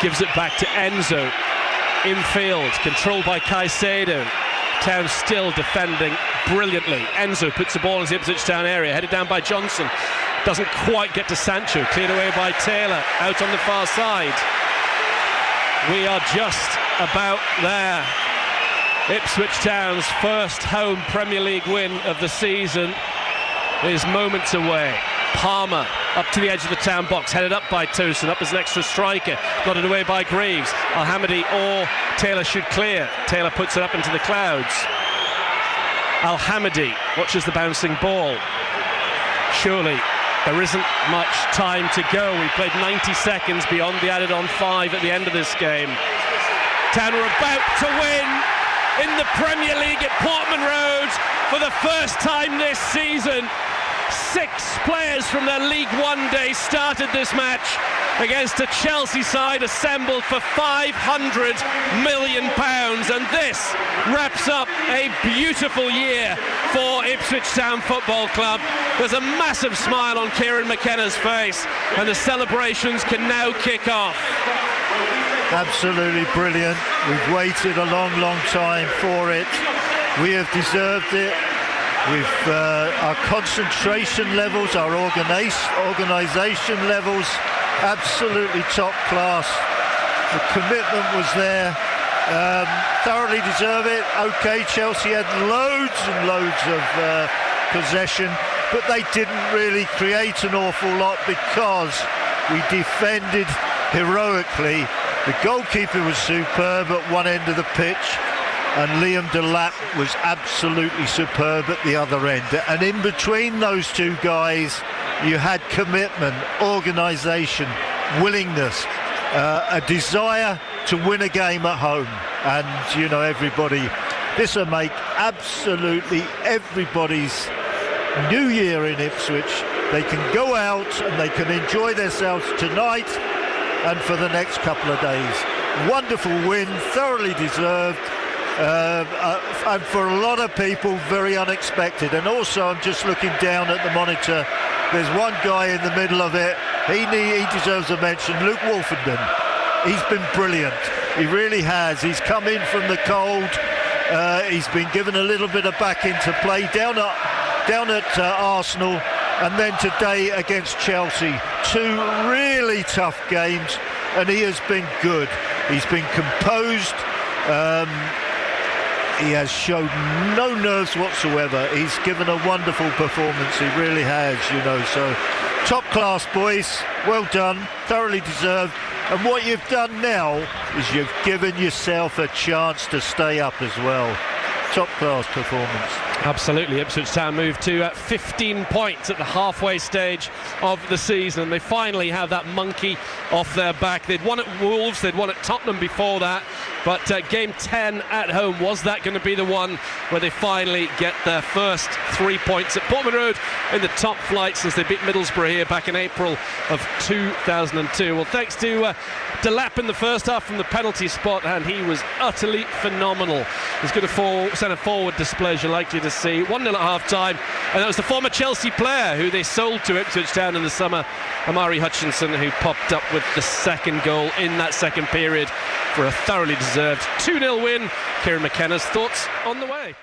Gives it back to Enzo. Infield, controlled by Caicedo. Town still defending brilliantly. Enzo puts the ball into the Ipswich Town area, headed down by Johnson. Doesn't quite get to Sancho. Cleared away by Taylor, out on the far side. We are just about there. Ipswich Town's first home Premier League win of the season is moments away. Palmer up to the edge of the Town box, headed up by Tosin, up as an extra striker, got it away by Greaves. Al-Hamadi or Taylor should clear. Taylor puts it up into the clouds. Al-Hamadi watches the bouncing ball. Surely there isn't much time to go. We played 90 seconds beyond the added-on 5 at the end of this game. Town are about to win in the Premier League at Portman Road for the first time this season. 6 players from their League One day started this match against a Chelsea side assembled for £500 million, and this wraps up a beautiful year for Ipswich Town Football Club. There's a massive smile on Kieran McKenna's face, and the celebrations can now kick off. Absolutely brilliant. We've waited a long time for it. We have deserved it. With our concentration levels, our organisation levels, absolutely top class. The commitment was there, Thoroughly deserve it. Okay, Chelsea had loads and loads of possession, but they didn't really create an awful lot because we defended heroically. The goalkeeper was superb at one end of the pitch, and Liam Delap was absolutely superb at the other end. And in between those two guys, you had commitment, organisation, willingness, a desire to win a game at home. And, you know, everybody, this will make absolutely everybody's new year in Ipswich. They can go out and they can enjoy themselves tonight and for the next couple of days. Wonderful win, thoroughly deserved. And for a lot of people, very unexpected. And also, I'm just looking down at the monitor. There's one guy in the middle of it. He deserves a mention. Luke Wolfenden. He's been brilliant. He really has. He's come in from the cold. He's been given a little bit of back into play down at Arsenal, and then today against Chelsea. Two really tough games, and he has been good. He's been composed. He has showed no nerves whatsoever. He's given a wonderful performance. He really has, you know. So, top class, boys. Well done. Thoroughly deserved. And what you've done now is you've given yourself a chance to stay up as well. Top class performance. Absolutely. Ipswich Town moved to 15 points at the halfway stage of the season. They finally have that monkey off their back. They'd won at Wolves, they'd won at Tottenham before that, but game 10 at home, was that going to be the one where they finally get their first 3 points at Portman Road in the top flight since they beat Middlesbrough here back in April of 2002? Well, thanks to Delap in the first half from the penalty spot, and he was utterly phenomenal. He's got a centre-forward display as you're likely to see. 1-0 at half-time, and that was the former Chelsea player who they sold to Ipswich Town in the summer, Amari Hutchinson, who popped up with the second goal in that second period for a thoroughly deserved 2-0 win. Kieran McKenna's thoughts on the way.